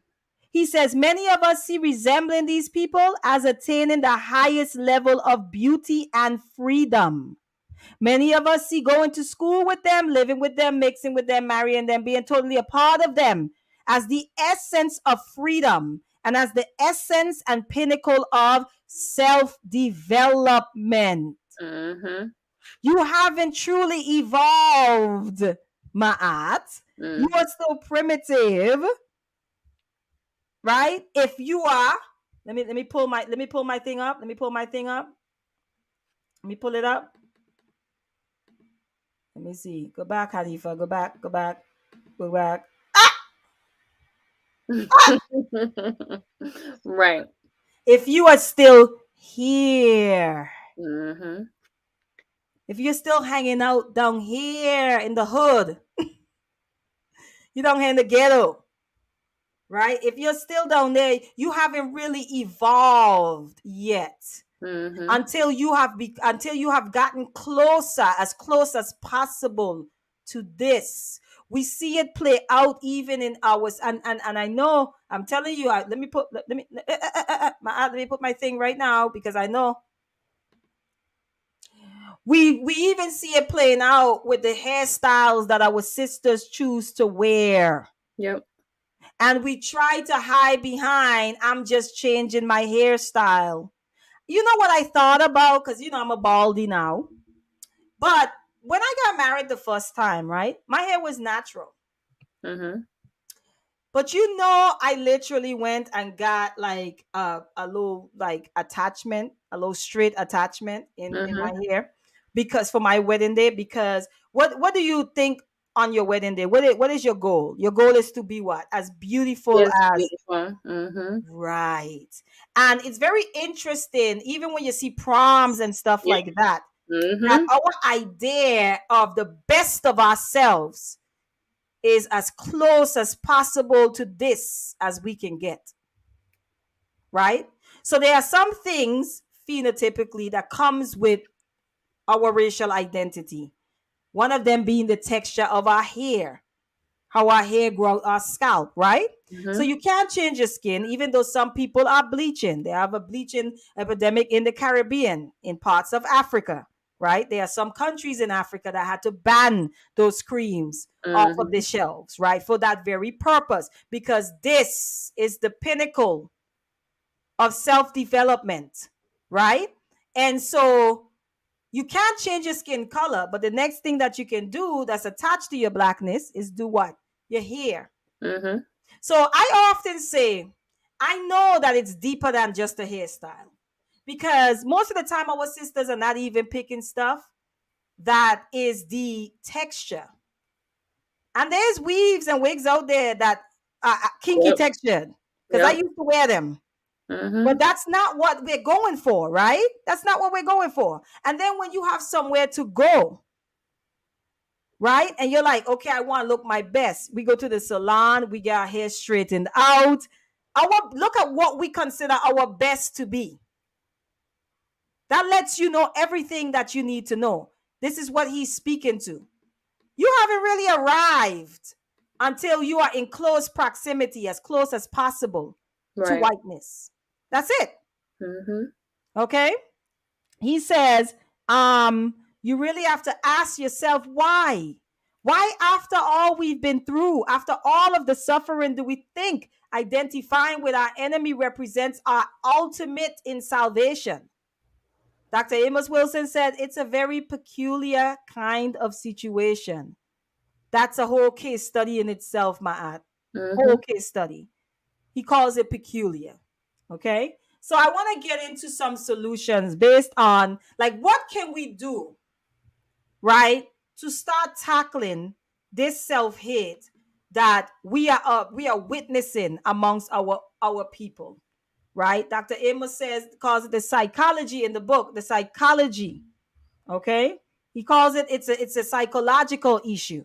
He says many of us see resembling these people as attaining the highest level of beauty and freedom. Many of us see going to school with them, living with them, mixing with them, marrying them, being totally a part of them as the essence of freedom and as the essence and pinnacle of self development. mhm, You haven't truly evolved, Ma'at. You mm. are still primitive, right? If you are, let me pull my thing up. Let me pull my thing up. Let me pull it up. Let me see. Go back, Hanifa. Go back. Go back. Go back. Right. If you are still here, Mhm. if you're still hanging out down here in the hood, you down here in the ghetto, right? If you're still down there, you haven't really evolved yet. Mhm. Until you have gotten closer, as close as possible to this. We see it play out even in ours, and I know, I'm telling you. Let me put my thing right now, because I know we even see it playing out with the hairstyles that our sisters choose to wear. Yep. And we try to hide behind, I'm just changing my hairstyle. You know what I thought about? Because I'm a baldy now. But when I got married the first time, right, my hair was natural. Mhm. But I literally went and got like a little like attachment, a little straight attachment in my Mhm. hair, because for my wedding day. Because what do you think on your wedding day? What is your goal? Your goal is to be what? As beautiful Yes, as. beautiful. Mm-hmm. Right. And it's very interesting, even when you see proms and stuff Yeah. like that, that Mm-hmm. our idea of the best of ourselves is as close as possible to this as we can get. Right? So there are some things phenotypically that comes with our racial identity. One of them being the texture of our hair, how our hair grows, our scalp, right? So Mm-hmm. you can't change your skin, even though some people are bleaching. They have a bleaching epidemic in the Caribbean, in parts of Africa, right? There are some countries in Africa that had to ban those creams off of the Mm-hmm. shelves, right? For that very purpose, because this is the pinnacle of self development, right? And so you can't change your skin color, but the next thing that you can do that's attached to your blackness is do what? Your hair. Mm-hmm. So I often say, I know that it's deeper than just a hairstyle because most of the time our sisters are not even picking stuff that is the texture. And there's weaves and wigs out there that are kinky Yep. textured because I Yep. used to wear them. Mm-hmm. But that's not what we're going for, right? That's not what we're going for. And then when you have somewhere to go, right? And you're like, okay, I want to look my best. We go to the salon, we get our hair straightened out. Look at what we consider our best to be. That lets you know everything that you need to know. This is what he's speaking to. You haven't really arrived until you are in close proximity, as close as possible to Right. whiteness. That's it. Mm-hmm. Okay? He says, you really have to ask yourself why. Why, after all we've been through, after all of the suffering, do we think identifying with our enemy represents our ultimate in salvation? Dr. Amos Wilson said it's a very peculiar kind of situation. That's a whole case study in itself, Ma'at. Mm-hmm. Whole case study. He calls it peculiar. Okay? So I want to get into some solutions based on like what can we do, right, to start tackling this self-hate that we are witnessing amongst our people, right? Dr. Amos says calls it the psychology in the book, the psychology, okay? He calls it it's a psychological issue.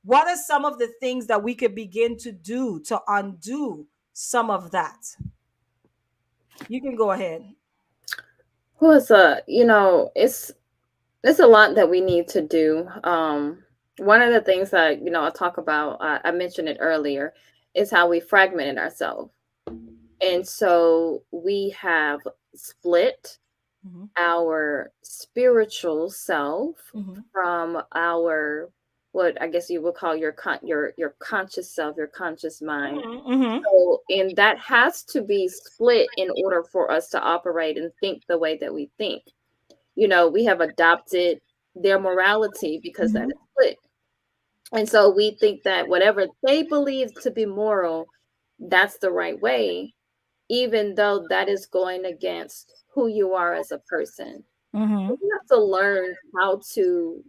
What are some of the things that we could begin to do to undo some of that? You can go ahead. Well, it's a lot that we need to do. One of the things that I talk about, I mentioned it earlier, is how we fragmented ourselves, and so we have split Mhm, our spiritual self mhm, from our, what I guess you would call your conscious self, your conscious mind. mhm, mhm, So, and that has to be split in order for us to operate and think the way that we think. We have adopted their morality because that mhm, is split. And so we think that whatever they believe to be moral, that's the right way, even though that is going against who you are as a person. mhm, We have to learn how to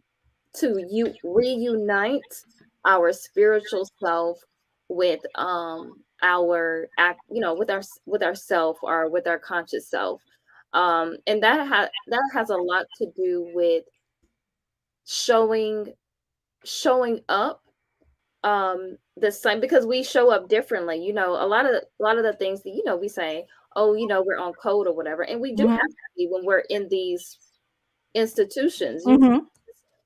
reunite our spiritual self with our act, with ourself or with our conscious self. And that has a lot to do with showing showing up the same, because we show up differently. A lot of the things that we say, oh, we're on code or whatever, and we do have mhm, to be when we're in these institutions. mhm,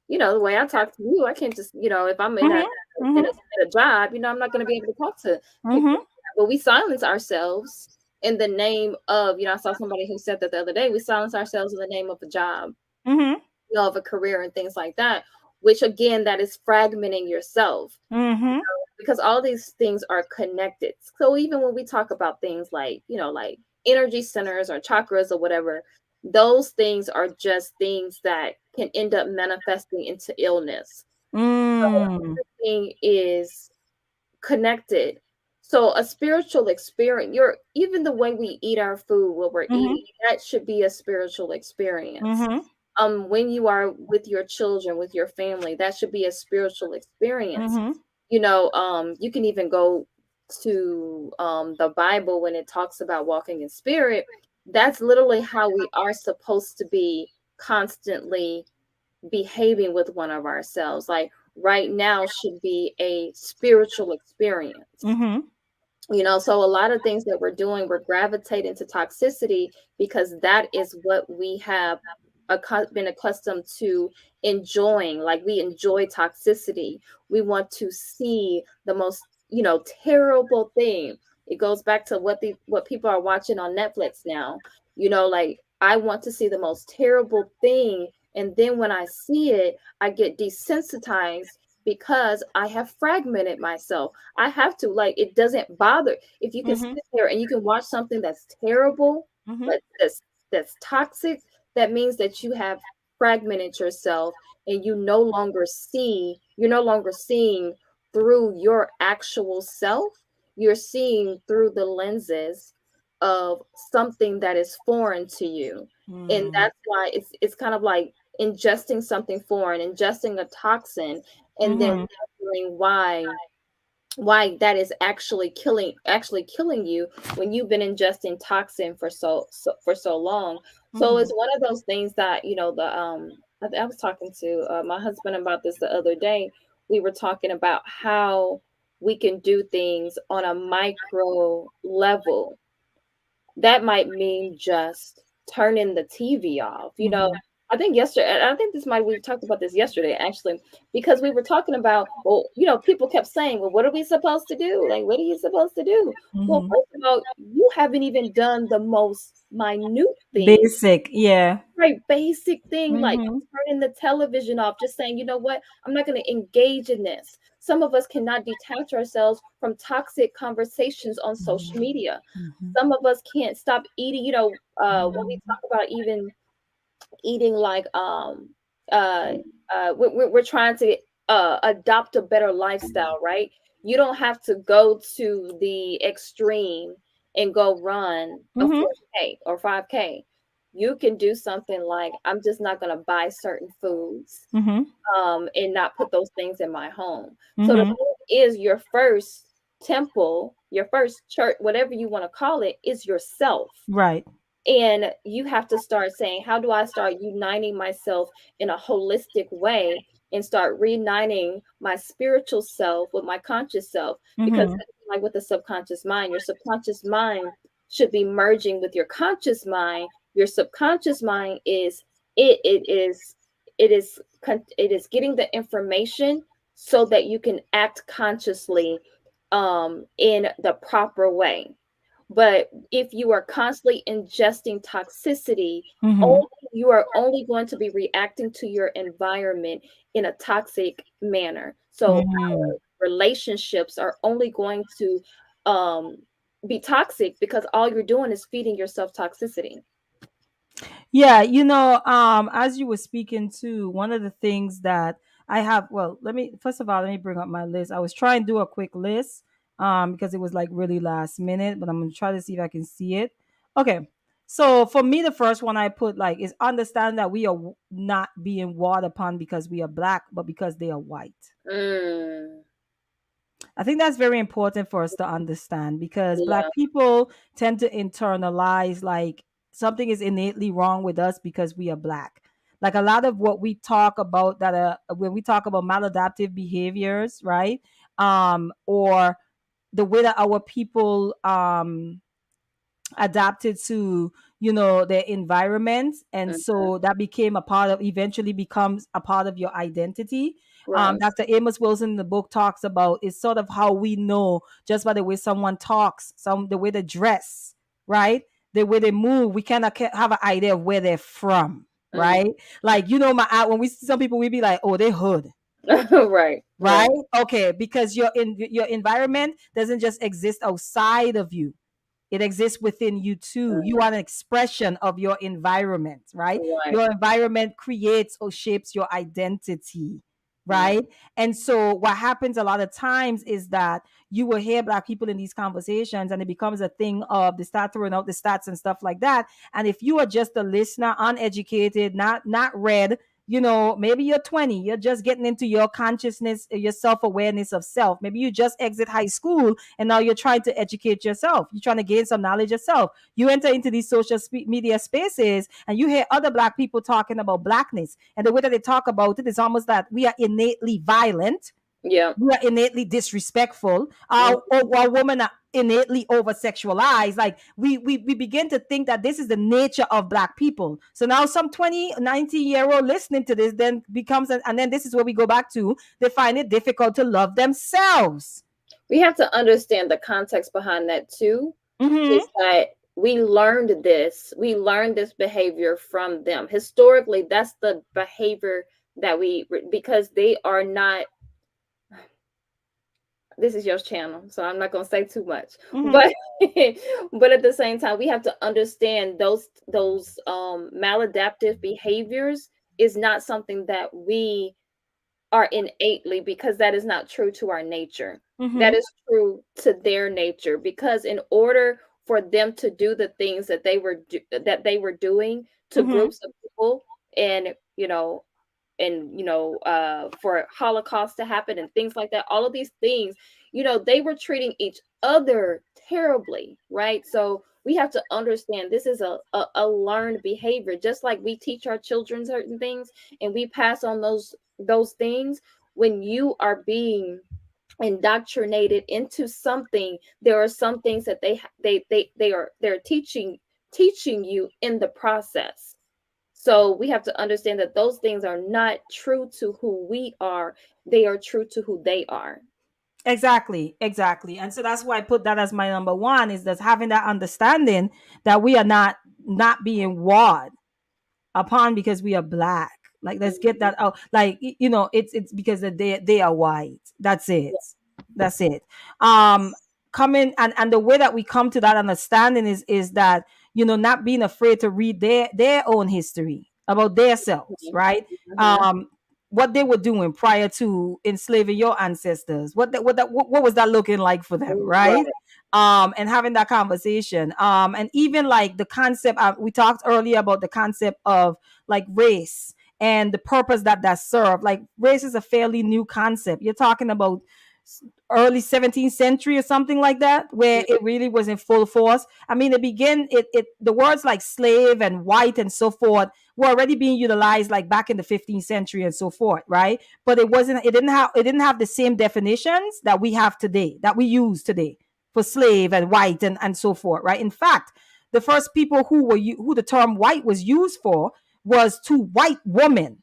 The way I talk to you, I can't just, if I'm in a mhm, in mhm, a, in a job, I'm not going to be able to talk to people. mhm, But we silence ourselves in the name of, I saw somebody who said that the other day. We silence ourselves in the name of a job, mhm, of a career and things like that. Which again, that is fragmenting yourself, mhm, because all these things are connected. So even when we talk about things like, like energy centers or chakras or whatever, those things are just things that can end up manifesting into illness. mm, Everything is connected. So a spiritual experience, even the way we eat our food, what we're mhm, eating, that should be a spiritual experience. mhm, when you are with your children, with your family, that should be a spiritual experience. Mm-hmm. You can even go to the Bible when it talks about walking in spirit. That's literally how we are supposed to be constantly behaving with one of ourselves. Like right now should be a spiritual experience. Mm-hmm. So a lot of things that we're doing, we're gravitating to toxicity because that is what we have been accustomed to enjoying. Like we enjoy toxicity. We want to see the most, terrible thing. It goes back to what people are watching on Netflix now. Like I want to see the most terrible thing, and then when I see it, I get desensitized because I have fragmented myself. I have to, like, it doesn't bother if you can Mm-hmm. sit there and you can watch something that's terrible, Mm-hmm. but that's toxic. That means that you have fragmented yourself, and you're no longer seeing through your actual self. You're seeing through the lenses of something that is foreign to you. And Mm-hmm. that's why it's kind of like ingesting something foreign, ingesting a toxin, and then Mm-hmm. wondering why that is actually killing you when you've been ingesting toxin for so long. So Mm-hmm. it's one of those things that I was talking to my husband about this the other day. We were talking about how we can do things on a micro level. That might mean just turning the TV off. Mm-hmm. I think this might we've talked about this yesterday actually, because we were talking about, well, people kept saying, well, what are we supposed to do? Like, what are you supposed to do? Well, Mm-hmm. first of all, you haven't even done the most minute thing, Basic, yeah. very basic thing, like Mm-hmm. turning the television off, just saying, you know what, I'm not going to engage in this. Some of us cannot detach ourselves from toxic conversations on social media. Mm-hmm. Some of us can't stop eating, when we talk about even eating like uh we're trying to adopt a better lifestyle, right? You don't have to go to the extreme and go run a Mm-hmm. 4K or 5K. You can do something like, I'm just not going to buy certain foods Mm-hmm. and not put those things in my home. So the Mm-hmm. thing is, your first temple, your first church, whatever you want to call it, is yourself. Right. And you have to start saying, how do I start uniting myself in a holistic way and start reuniting my spiritual self with my conscious self? Because, Mm-hmm. like with the subconscious mind, your subconscious mind should be merging with your conscious mind. Your subconscious mind is it it is it is getting the information so that you can act consciously in the proper way. But if you are constantly ingesting toxicity, Mm-hmm. only you are only going to be reacting to your environment in a toxic manner. So Mm-hmm. relationships are only going to um, be toxic because all you're doing is feeding yourself toxicity. Yeah, as you were speaking to, one of the things that I have, well, let me bring up my list. I was trying to do a quick list because it was like really last minute, but I'm going to try to see if I can see it. Okay. So for me, the first one I put like is understand that we are not being watered upon because we are black, but because they are white. Mm, I think that's very important for us to understand because yeah. black people tend to internalize like something is innately wrong with us because we are black. Like a lot of what we talk about that when we talk about maladaptive behaviors, right? Or the way that our people adapted to their environment, and Mhm. so that became a part of eventually becomes a part of your identity. Right. Dr. Amos Wilson in the book talks about it's sort of how we know just by the way someone talks, the way they dress, right, the way they move, we kind of have an idea of where they're from, Mm. right? Like when we see some people we be like, oh, they hood, Right. right? Right. Okay, because your environment doesn't just exist outside of you, it exists within you too. You are an expression of your environment, right? Right. Your environment creates or shapes your identity, right? And so what happens a lot of times is that you will hear black people in these conversations and it becomes a thing of they start throwing out the stats and stuff like that. And if you are just a listener, uneducated, not read, maybe you're 20, you're just getting into your consciousness, your self-awareness of self. Maybe you just exit high school and now you're trying to educate yourself. You're trying to gain some knowledge yourself. You enter into these social media spaces and you hear other black people talking about blackness. And the way that they talk about it is almost that we are innately violent. Yeah. We are innately disrespectful. Our women are innately over sexualized. Like we begin to think that this is the nature of black people. So now some 20, 90-year-old listening to this then becomes, and then this is where we go back to, they find it difficult to love themselves. We have to understand the context behind that too. Mm-hmm. Is that we learned this behavior from them. Historically, that's the behavior that because they are not, this is your channel, so I'm not going to say too much, but but at the same time, we have to understand those maladaptive behaviors is not something that we are innately, because that is not true to our nature. That is true to their nature, because in order for them to do the things that they were doing to groups of people, and for Holocaust to happen and things like that, all of these things, they were treating each other terribly, right? So we have to understand this is a learned behavior, just like we teach our children certain things and we pass on those things. When you are being indoctrinated into something, there are some things that they're teaching you in the process. So we have to understand that those things are not true to who we are. They are true to who they are. Exactly. And so that's why I put that as my number one, is that having that understanding that we are not being warred upon because we are black. Like, let's get that out. Like, it's because they are white. That's it. That's it. Coming and the way that we come to that understanding is that, not being afraid to read their own history about themselves, right? What they were doing prior to enslaving your ancestors. What was that looking like for them, right? And having that conversation. And even like the concept, we talked earlier about the concept of like race and the purpose that served. Like, race is a fairly new concept. You're talking about early 17th century or something like that, where it really was in full force. I mean, the words like slave and white and so forth were already being utilized like back in the 15th century and so forth, right? But it didn't have the same definitions that we have today, that we use today for slave and white and so forth, right? In fact, the first people who the term white was used for was two white women,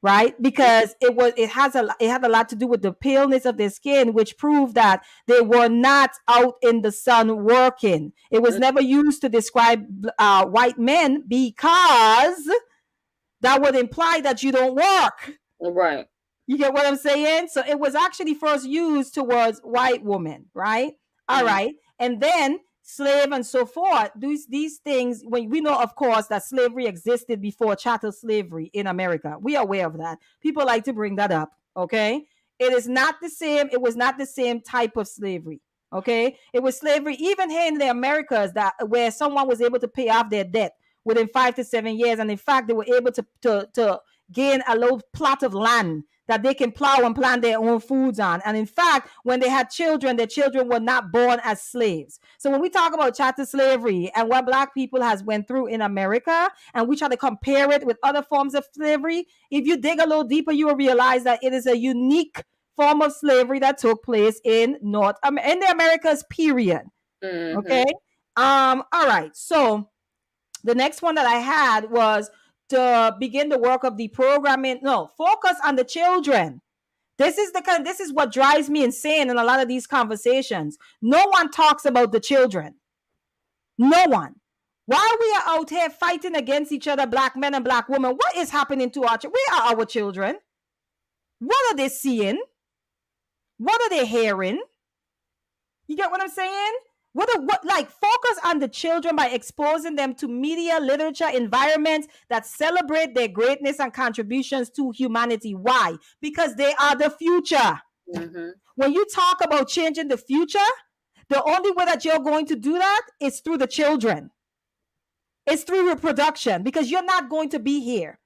right? Because it had a lot to do with the paleness of their skin, which proved that they were not out in the sun working. It was never used to describe white men, because that would imply that you don't work. Right. You get what I'm saying? So it was actually first used towards white women, right? All right. And then slave and so forth. These things, when we know, of course, that slavery existed before chattel slavery in America. We are aware of that. People like to bring that up. Okay. It is not the same. It was not the same type of slavery. Okay. It was slavery even here in the Americas, that where someone was able to pay off their debt within 5 to 7 years. And in fact, they were able to gain a little plot of land that they can plow and plant their own foods on. And in fact, when they had children, their children were not born as slaves. So when we talk about chattel slavery and what black people has went through in America, and we try to compare it with other forms of slavery, if you dig a little deeper, you will realize that it is a unique form of slavery that took place in in the Americas, period. Okay. All right. So the next one that I had was to begin the work of deprogramming. No, focus on the children. This is what drives me insane in a lot of these conversations. No one talks about the children. No one. While we are out here fighting against each other, black men and black women, what is happening to our children? Where are our children? What are they seeing? What are they hearing? You get what I'm saying? Like focus on the children by exposing them to media, literature, environments that celebrate their greatness and contributions to humanity. Why? Because they are the future. Mm-hmm. When you talk about changing the future, the only way that you're going to do that is through the children. It's through reproduction, because you're not going to be here,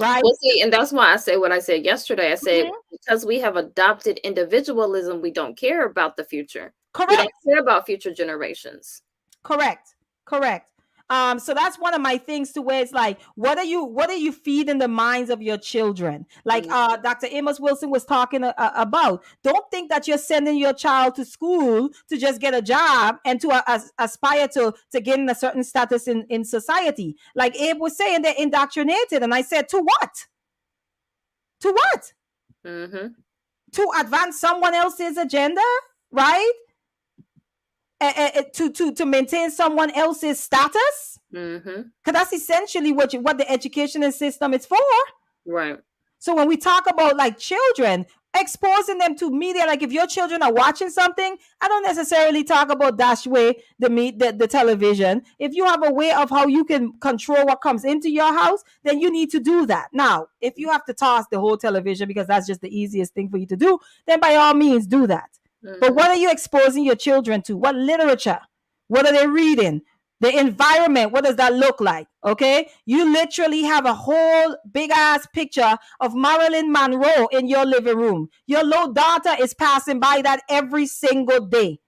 right? Well, see, and that's why I said what I said yesterday. I said, Mhm. because we have adopted individualism, we don't care about the future. We don't Correct. care about future generations. Correct. So that's one of my things to where it's like, what are you feeding the minds of your children? Like Dr. Amos Wilson was talking about. Don't think that you're sending your child to school to just get a job and to aspire to gain a certain status in society. Like Abe was saying, they're indoctrinated. And I said, to what? To what? Mm-hmm. To advance someone else's agenda, right? To maintain someone else's status, Mm-hmm. because that's essentially what the education system is for. Right. So when we talk about like children, exposing them to media, like if your children are watching something, I don't necessarily talk about Dashway, the television. If you have a way of how you can control what comes into your house, then you need to do that. Now, if you have to toss the whole television because that's just the easiest thing for you to do, then by all means do that. Mm-hmm. But what are you exposing your children to? What literature? What are they reading? The environment, what does that look like? Okay, you literally have a whole big ass picture of Marilyn Monroe in your living room. Your little daughter is passing by that every single day.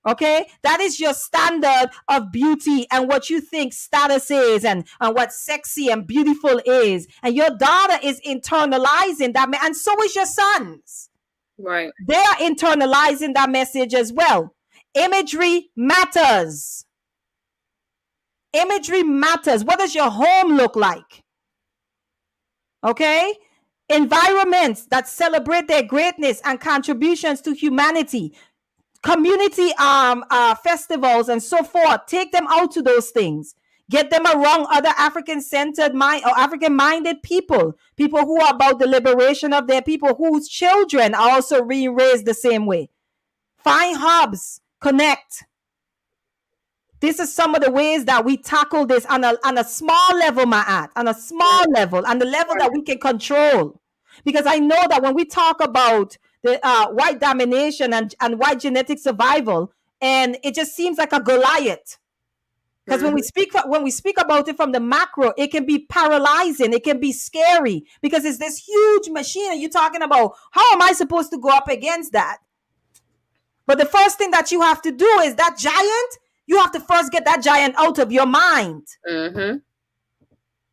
Okay, that is your standard of beauty and what you think status is, and what sexy and beautiful is. And your daughter is internalizing that, and so is your sons. Right. They are internalizing that message as well. Imagery matters. Imagery matters. What does your home look like? Okay? Environments that celebrate their greatness and contributions to humanity. Community festivals and so forth. Take them out to those things. Get them around other African-centered or African-minded people who are about the liberation of their people, whose children are also being raised the same way. Find hubs, connect. This is some of the ways that we tackle this on a small level, on a small level, on the level that we can control. Because I know that when we talk about the white domination and white genetic survival, and it just seems like a Goliath. Because when we speak about it from the macro, it can be paralyzing, it can be scary, because it's this huge machine, and you're talking about, how am I supposed to go up against that? But the first thing that you have to do is that giant, you have to first get that giant out of your mind. Mm-hmm.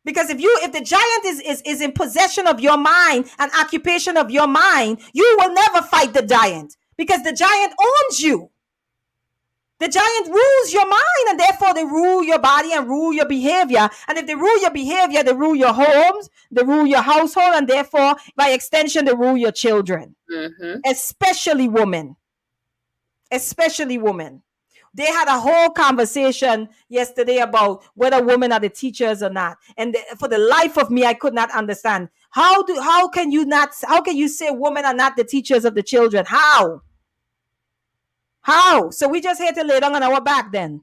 Because if the giant is in possession of your mind and occupation of your mind, you will never fight the giant, because the giant owns you. The giant rules your mind, and therefore they rule your body and rule your behavior. And if they rule your behavior, they rule your homes, they rule your household, and therefore, by extension, they rule your children. Mm-hmm. Especially women. They had a whole conversation yesterday about whether women are the teachers or not. And for the life of me, I could not understand. How can you say women are not the teachers of the children? How? So we just had to lay down on our back then?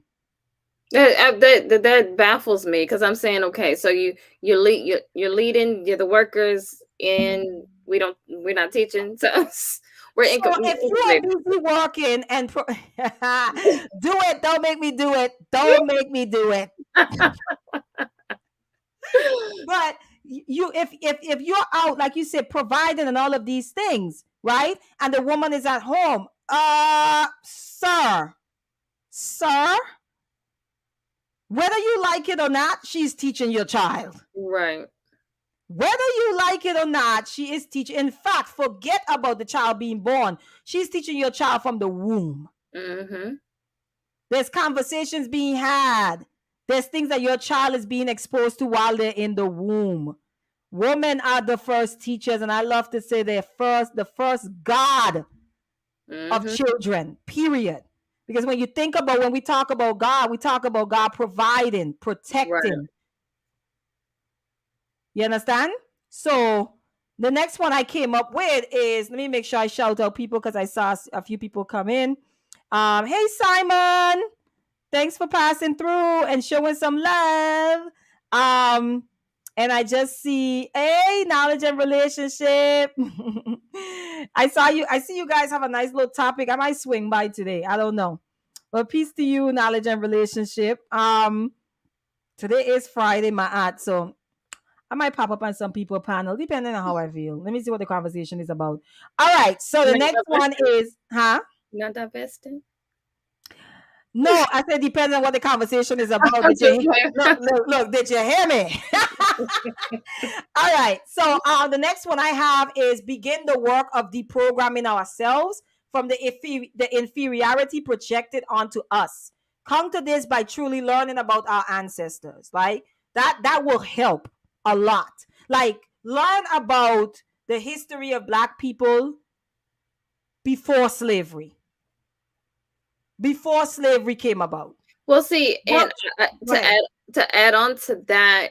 That baffles me, because I'm saying, okay, so you're leading, you're the workers, and we're not teaching. So if you are busy working and do it, don't make me do it. But if you're out, like you said, providing and all of these things, right? And the woman is at home, sir, whether you like it or not, she's teaching your child. Right. Whether you like it or not, she is teaching. In fact, forget about the child being born. She's teaching your child from the womb. Mm-hmm. There's conversations being had. There's things that your child is being exposed to while they're in the womb. Women are the first teachers, and I love to say they're the first God of children, period. Because when we talk about God, we talk about God providing, protecting. Right. You understand? So the next one I came up with is, let me make sure I shout out people, because I saw a few people come in. Hey Simon, thanks for passing through and showing some love. And I just see, hey, knowledge and relationship. I see you guys have a nice little topic. I might swing by today. I don't know. But peace to you, knowledge and relationship. Today is Friday, my aunt. So I might pop up on some people panel, depending on how I feel. Let me see what the conversation is about. All right. So the Not next one divesting. is, huh? Not divesting. No, I said depending on what the conversation is about. I'm Did you just playing. look, did you hear me? All right. So the next one I have is begin the work of deprogramming ourselves from the inferiority projected onto us. Counter this by truly learning about our ancestors. Like that will help a lot. Like learn about the history of Black people before slavery. Before slavery came about. Well, see, and What? Go ahead. to add on to that,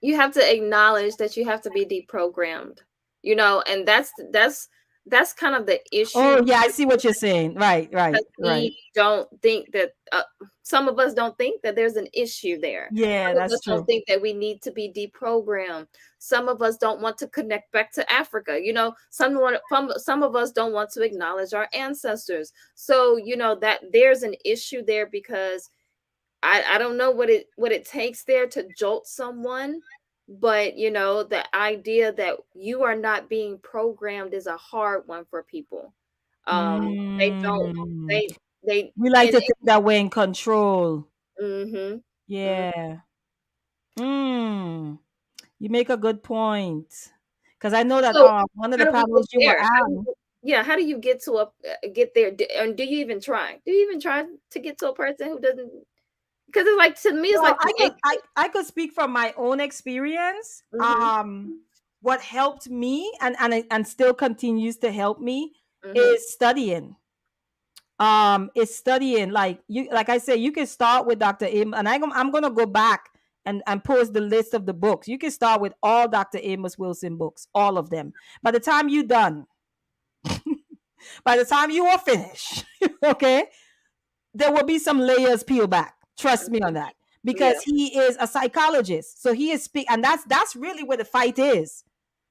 you have to acknowledge that you have to be deprogrammed, and that's kind of the issue. Oh yeah, I see what you're saying. Right, right, Because right. we don't think that some of us don't think that there's an issue there. Yeah, Some of that's us don't true. think that we need to be deprogrammed. Some of us don't want to connect back to Africa. Some of us don't want to acknowledge our ancestors. So that there's an issue there because I don't know what it takes there to jolt someone, but the idea that you are not being programmed is a hard one for people. They don't Mm. they We like and to think that we're in control. mhm. Mm. Yeah. Mm. You make a good point. Because I know that So one of how the do we get panels you were there? on. Yeah, how do you get to get there? And do you even try? Do you even try to get to a person who doesn't? Because it's like to me, it's Well, like the exit. I could speak from my own experience. Mhm. What helped me and still continues to help me Mhm. is studying. Is studying, like I say, you can start with Dr. Im, and I'm gonna go back and post the list of the books. You can start with all Dr. Amos Wilson books, all of them. By the time you done, by the time you are finished, okay, there will be some layers peeled back. Trust me on that, Yeah. because he is a psychologist, so he is and that's really where the fight is.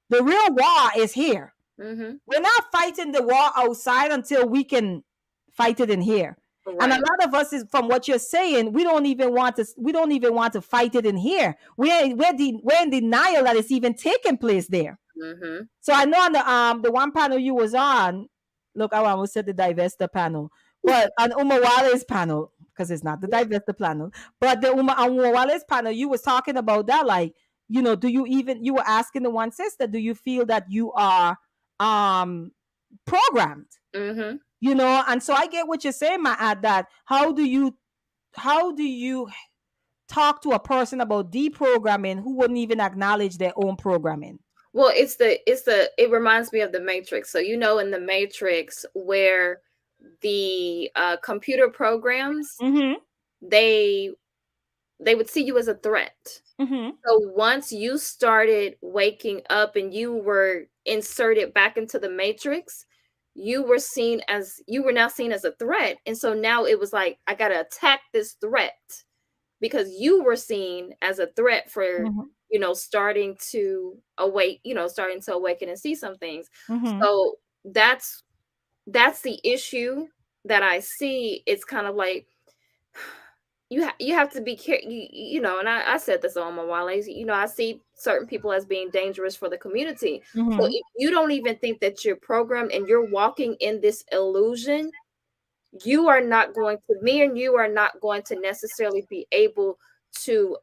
The real war is here. Mhm. We're not fighting the war outside until we can fight it in here. And a Right. lot of us is from what you're saying, we don't even want to fight it in here. We're in denial that it's even taking place there. Mhm. So I know on the one panel you was on, look, I almost said the divester panel, but on Umawale's panel, because it's not the divester panel, but the Umawale's panel, you was talking about that, like, do you were asking the one sister, do you feel that you are um programmed? Mhm. And so I get what you're saying, my ad, that how do you talk to a person about deprogramming who wouldn't even acknowledge their own programming? Well, it reminds me of the Matrix. So in the Matrix where the computer programs Mm-hmm. they they would see you as a threat. Mm-hmm. So once you started waking up and you were inserted back into the matrix, you were now seen as a threat. And so now it was like, I gotta attack this threat because you were seen as a threat for, Mm-hmm. starting to awaken and see some things. Mm-hmm. So that's the issue that I see. It's kind of like you have to be careful, and I said this on my wallets. I see certain people as being dangerous for the community. So Mm-hmm. if you don't even think that you're programmed and you're walking in this illusion, me and you are not going to necessarily be able to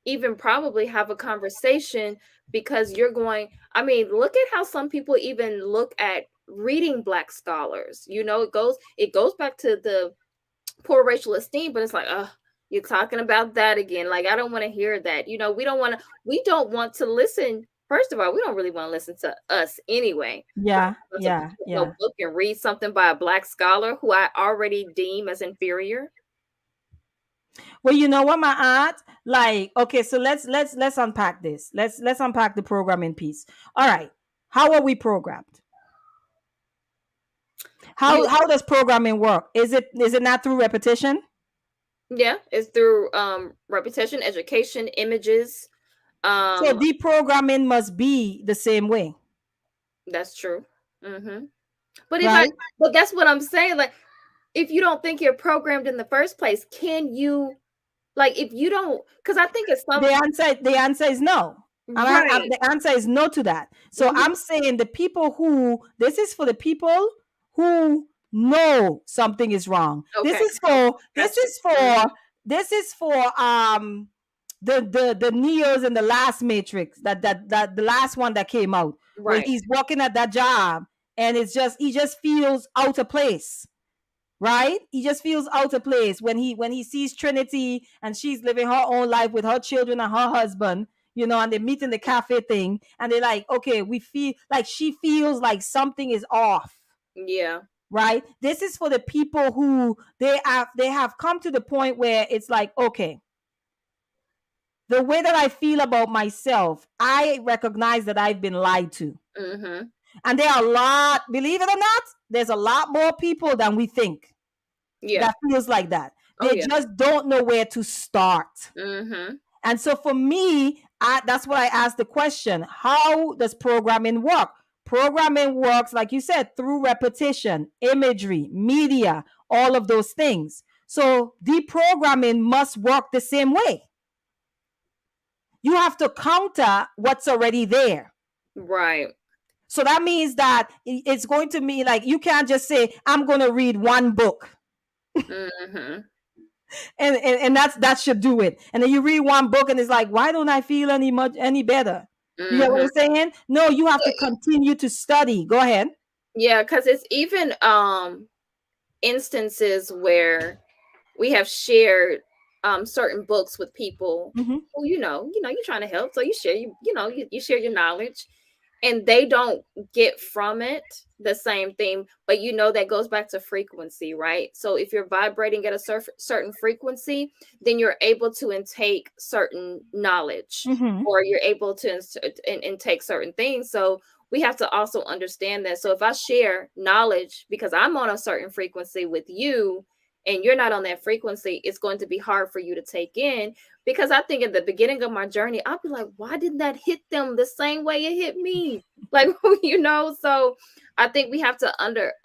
even probably have a conversation because I mean, look at how some people even look at reading Black scholars. It goes back to the poor racial esteem, but it's like, you're talking about that again. Like, I don't want to hear that. We don't want to listen. First of all, we don't really want to listen to us anyway. So Yeah, I'm about to yeah, pick up no yeah. book and read something by a Black scholar who I already deem as inferior. Well, you know what, my aunt, like, okay, so let's unpack this. Let's unpack the programming piece. All right. How are we programmed? How does programming work? Is it not through repetition? Yeah, it's through repetition, education, images. So Um, deprogramming must be the same way, that's true. Hmm. But if I, right? but that's what I'm saying. Like, if you don't think you're programmed in the first place, can you, like, if you don't, because I think it's some, The answer is no. right. The answer is no to that. So Hmm. I'm saying the people who this is for the people who know something is wrong. Okay, This got you. is for this is for the Neos in the last Matrix, that the last one that came out, where Right. he's working at that job and he just feels out of place, right? He just feels out of place when he sees Trinity and she's living her own life with her children and her husband, and they meet in the cafe thing, and they're like, okay, we feel like she feels like something is off, Yeah. right? This is for the people who they have come to the point where it's like, okay, the way that I feel about myself, I recognize that I've been lied to. Hmm. And there are a lot, believe it or not, there's a lot more people than we think Yeah. that feels like that. Oh They yeah. just don't know where to start. Hmm. And so for me, that's what I asked the question: how does programming work? Programming works, like you said, through repetition, imagery, media, all of those things. So deprogramming must work the same way. You have to counter what's already there. Right. So that means that it's going to mean, like, you can't just say, I'm going to read one book. Hmm. And that should do it. And then you read one book and it's like, why don't I feel any better? You know what Hmm. I'm saying? No, you have to continue to study. Go ahead. Yeah, because it's even instances where we have shared certain books with people Mm-hmm. who you're trying to help, so you share, you share your knowledge, and they don't get from it the same thing, but that goes back to frequency, right? So if you're vibrating at a certain frequency, then you're able to intake certain knowledge, Mm-hmm. or you're able to intake certain things. So we have to also understand that. So if I share knowledge because I'm on a certain frequency with you, and you're not on that frequency, it's going to be hard for you to take in. Because I think at the beginning of my journey, I'll be like, why didn't that hit them the same way it hit me? Like, so I think we have to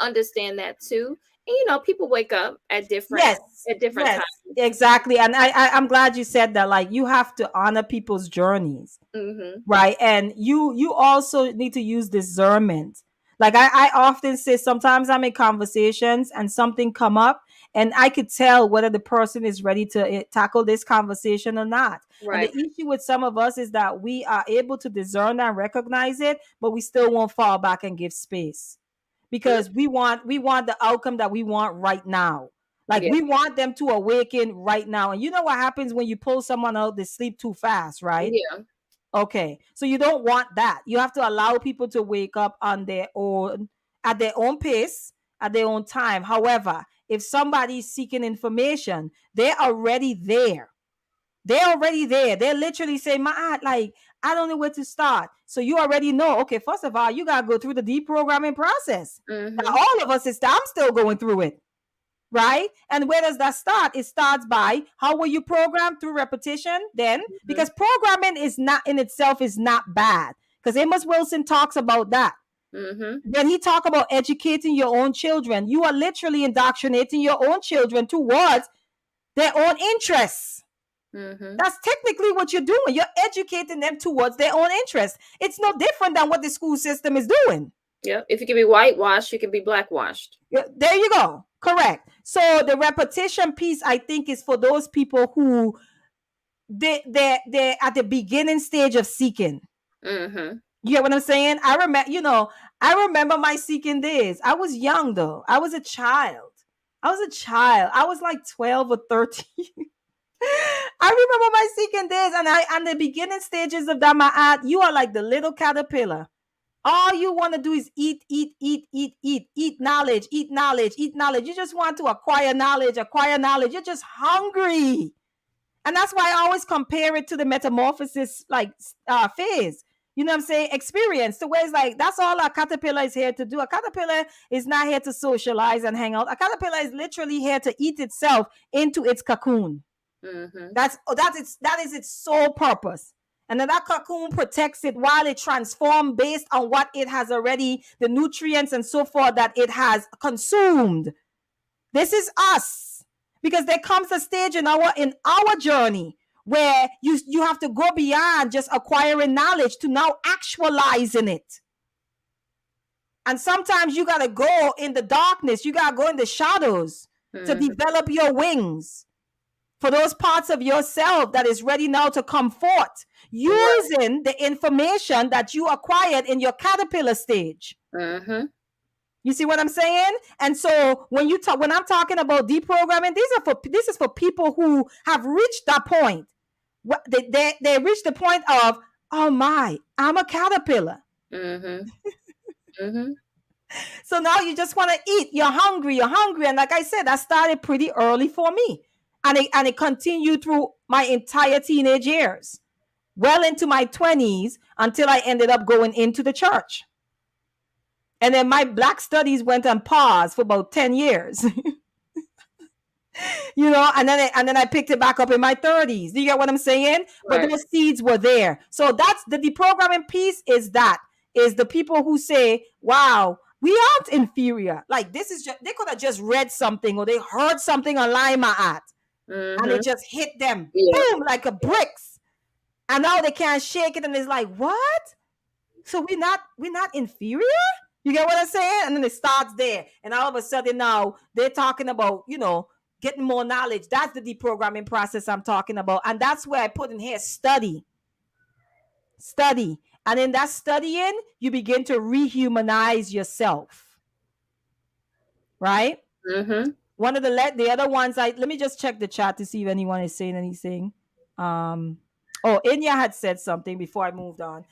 understand that too. And people wake up at different Yes. times. Yes. Exactly. And I'm glad you said that. Like, you have to honor people's journeys, Hmm. right? And you also need to use discernment. Like, I often say, sometimes I'm in conversations and something come up, and I could tell whether the person is ready to tackle this conversation or not. And the Right. issue with some of us is that we are able to discern and recognize it, but we still won't fall back and give space, Mm. because we want the outcome that we want right now. Like, Yeah. we want them to awaken right now. And you know what happens when you pull someone out, they sleep too fast, right? Yeah. Okay. So you don't want that. You have to allow people to wake up on their own, at their own pace, at their own time. However, if somebody's seeking information, they're already there. They're already there. They're literally saying, my aunt, like, I don't know where to start. So you already know, okay, first of all, you gotta go through the deprogramming process. Now, Hmm. all of us I'm still going through it, right? And where does that start? It starts by, how were you programmed? Through repetition. Then, Hmm. because programming is not in itself is not bad, because Amos Wilson talks about that. Hmm. When he talk about educating your own children, you are literally indoctrinating your own children towards their own interests. Hmm. That's technically what you're doing. You're educating them towards their own interests. It's no different than what the school system is doing. Yeah. If you can be whitewashed, you can be blackwashed. There you go. Correct. So the repetition piece, I think, is for those people who they're at the beginning stage of seeking. Hmm. You get what I'm saying? I remember my seeking days. I was young though. I was a child. I was like 12 or 13. I remember my seeking days, and the beginning stages of that, my aunt, you are like the little caterpillar. All you want to do is eat, eat, eat, eat, eat, eat knowledge, eat knowledge, eat knowledge. You just want to acquire knowledge, acquire knowledge. You're just hungry. And that's why I always compare it to the metamorphosis, like, phase. you know what I'm saying, experience to where it's like that's all a caterpillar is here to do. A caterpillar is not here to socialize and hang out. A caterpillar is literally here to eat itself into its cocoon. Mm-hmm. That is its sole purpose. And then that cocoon protects it while it transforms based on what it has already, the nutrients and so forth that it has consumed. This is us. Because there comes a stage in our journey where you have to go beyond just acquiring knowledge to now actualizing it. And sometimes you gotta go in the darkness, you gotta go in the shadows to develop your wings for those parts of yourself that is ready now to come forth using the information that you acquired in your caterpillar stage. Mm-hmm. You see what I'm saying? And so when I'm talking about deprogramming, this is for people who have reached that point. They reached the point of, oh my, I'm a caterpillar. Mm-hmm. Mm-hmm. So now you just want to eat. You're hungry. And like I said, that started pretty early for me. And it continued through my entire teenage years, well into my 20s, until I ended up going into the church. And then my Black studies went on pause for about 10 years. You know, and then I picked it back up in my 30s. Do you get what I'm saying? But Right. those seeds were there. So that's the deprogramming piece, is the people who say, wow, we aren't inferior. Like, this is just, they could have just read something or they heard something on Lima at, and it just hit them, boom, like a bricks. And now they can't shake it, and it's like, what? So we're not inferior? You get what I'm saying? And then it starts there. And all of a sudden now they're talking about, getting more knowledge. That's the deprogramming process I'm talking about. And that's where I put in here study. And in that studying, you begin to rehumanize yourself. Right? Mm-hmm. One of the other ones, let me just check the chat to see if anyone is saying anything. Inya had said something before I moved on.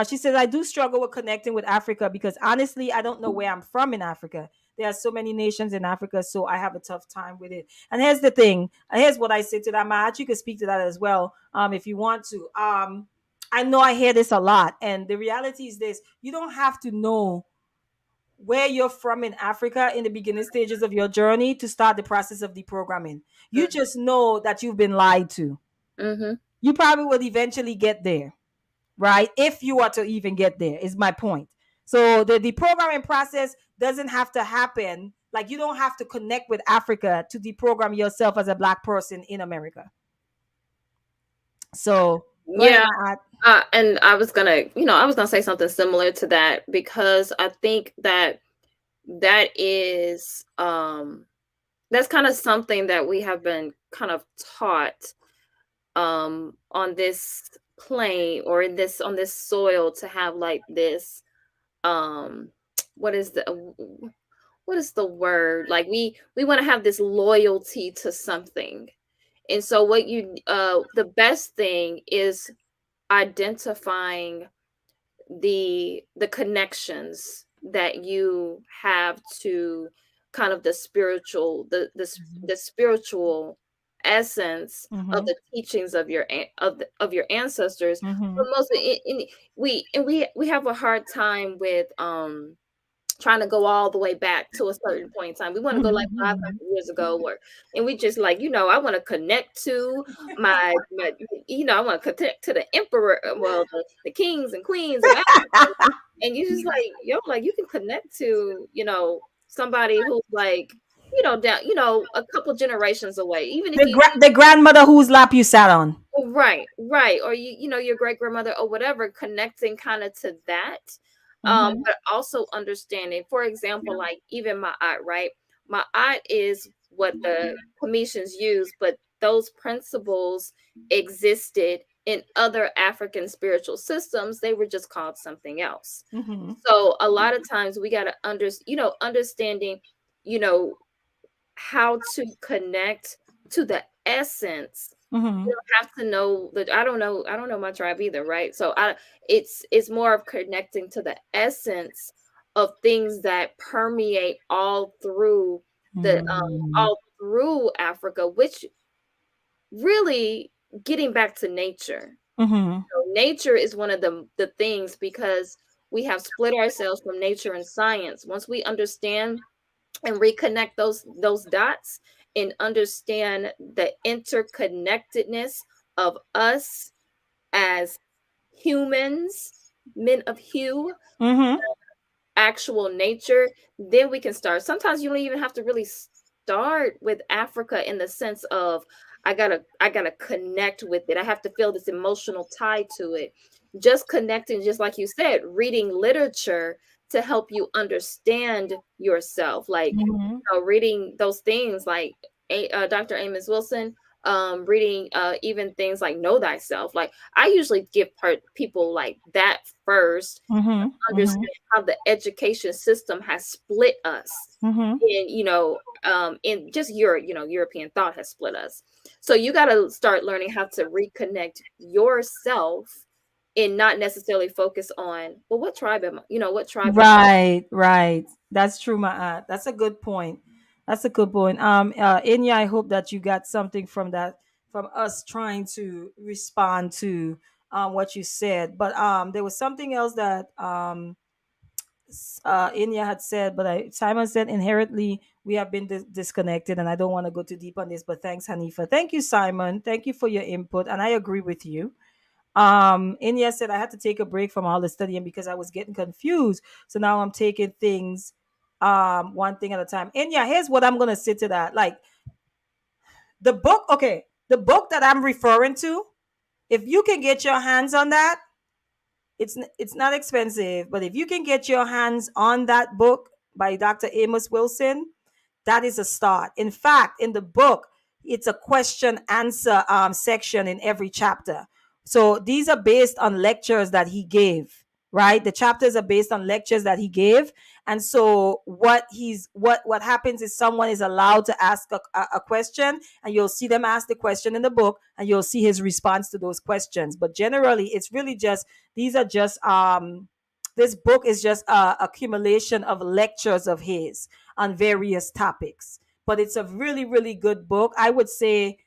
She says, I do struggle with connecting with Africa because honestly, I don't know where I'm from in Africa. There are so many nations in Africa, so I have a tough time with it. And here's the thing. Here's what I say to that, Matt. You can speak to that as well, if you want to. I know I hear this a lot, and the reality is this: you don't have to know where you're from in Africa in the beginning stages of your journey to start the process of deprogramming. You just know that you've been lied to. Mm-hmm. You probably will eventually get there, right? If you are to even get there, is my point. So the deprogramming process doesn't have to happen. Like, you don't have to connect with Africa to deprogram yourself as a Black person in America. So yeah. And I was gonna say something similar to that, because I think that is that's kind of something that we have been kind of taught on this plane, or on this soil, to have like this what is the word, like we want to have this loyalty to something. And so what the best thing is identifying the connections that you have to kind of the spiritual spiritual essence of the teachings of your ancestors. But mostly we have a hard time with trying to go all the way back to a certain point in time. We want to go like 500 years ago, and we just like, I want to connect to my I want to connect to the emperor, well, the kings and queens of Africa. And you just like, like you can connect to, somebody who's like, down, a couple generations away, even if the grandmother whose lap you sat on. Right. Or your great grandmother or whatever, connecting kind of to that. But also understanding, for example, like even my aunt, right? My aunt is what the Commissions use, but those principles existed in other African spiritual systems. They were just called something else. So a lot of times we got to understanding, how to connect to the essence. You don't have to know that. I don't know my tribe either, right? So it's more of connecting to the essence of things that permeate all through Africa, which really getting back to nature. Mm-hmm. So nature is one of the things, because we have split ourselves from nature and science. Once we understand and reconnect those dots and understand the interconnectedness of us as humans, men of hue, Mm-hmm. actual nature, then we can start. Sometimes you don't even have to really start with Africa in the sense of I gotta connect with it. I have to feel this emotional tie to it. Just connecting, just like you said, reading literature to help you understand yourself. Like, Mm-hmm. reading those things like Dr. Amos Wilson, reading even things like Know Thyself. Like, I usually give people like that first, Mm-hmm. Mm-hmm. understand how the education system has split us Mm-hmm. in, in just European thought has split us. So you got to start learning how to reconnect yourself and not necessarily focus on, well, what tribe am I, what tribe am Right, right. That's true, my aunt. That's a good point. That's a good point. Inya, I hope that you got something from that, from us trying to respond to what you said. But there was something else that Inya had said, but Simon said inherently we have been disconnected, and I don't want to go too deep on this. But thanks, Hanifa. Thank you, Simon. Thank you for your input, and I agree with you. Inya said I had to take a break from all the studying because I was getting confused. So now I'm taking things one thing at a time. Inya, here's what I'm gonna say to that. Like the book, okay, the book that I'm referring to, if you can get your hands on that, it's not expensive, but if you can get your hands on that book by Dr. Amos Wilson, that is a start. In fact, in the book, it's a question answer section in every chapter. So these are based on lectures that he gave, right? The chapters are based on lectures that he gave. And so what happens is someone is allowed to ask a question, and you'll see them ask the question in the book, and you'll see his response to those questions. But generally, it's really just these are just this book is just a accumulation of lectures of his on various topics. But it's a really, really good book. I would say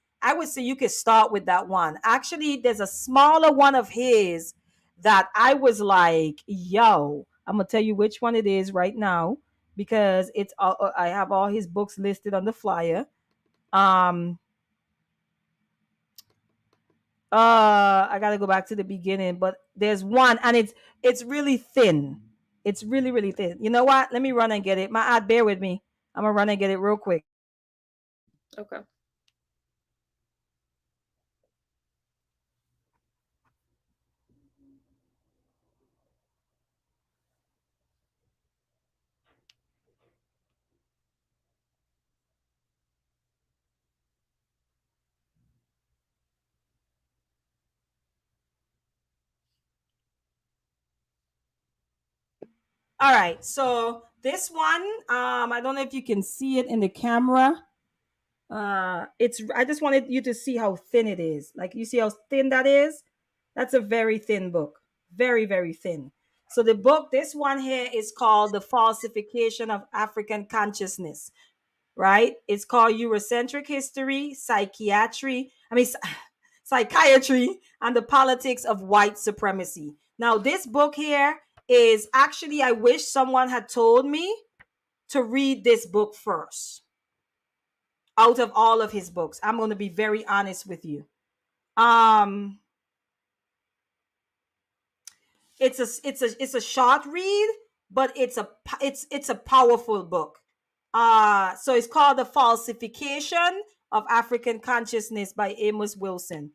you could start with that one. Actually, there's a smaller one of his that I was like, yo, I'm gonna tell you which one it is right now because I have all his books listed on the flyer. Um I gotta go back to the beginning, but there's one and it's really thin. It's really, really thin. You know what? Let me run and get it. My ad, bear with me. I'm gonna run and get it real quick. okay. All right. So this one, I don't know if you can see it in the camera. It's I just wanted you to see how thin it is. Like you see how thin that is? That's a very thin book. Very, very thin. So the book, this one here is called The Falsification of African Consciousness, right? It's called Eurocentric History, Psychiatry, and the Politics of White Supremacy. Now, this book here is actually, I wish someone had told me to read this book first out of all of his books. I'm going to be very honest with you. Um, it's a short read, but it's a powerful book. So it's called The Falsification of African Consciousness by Amos Wilson.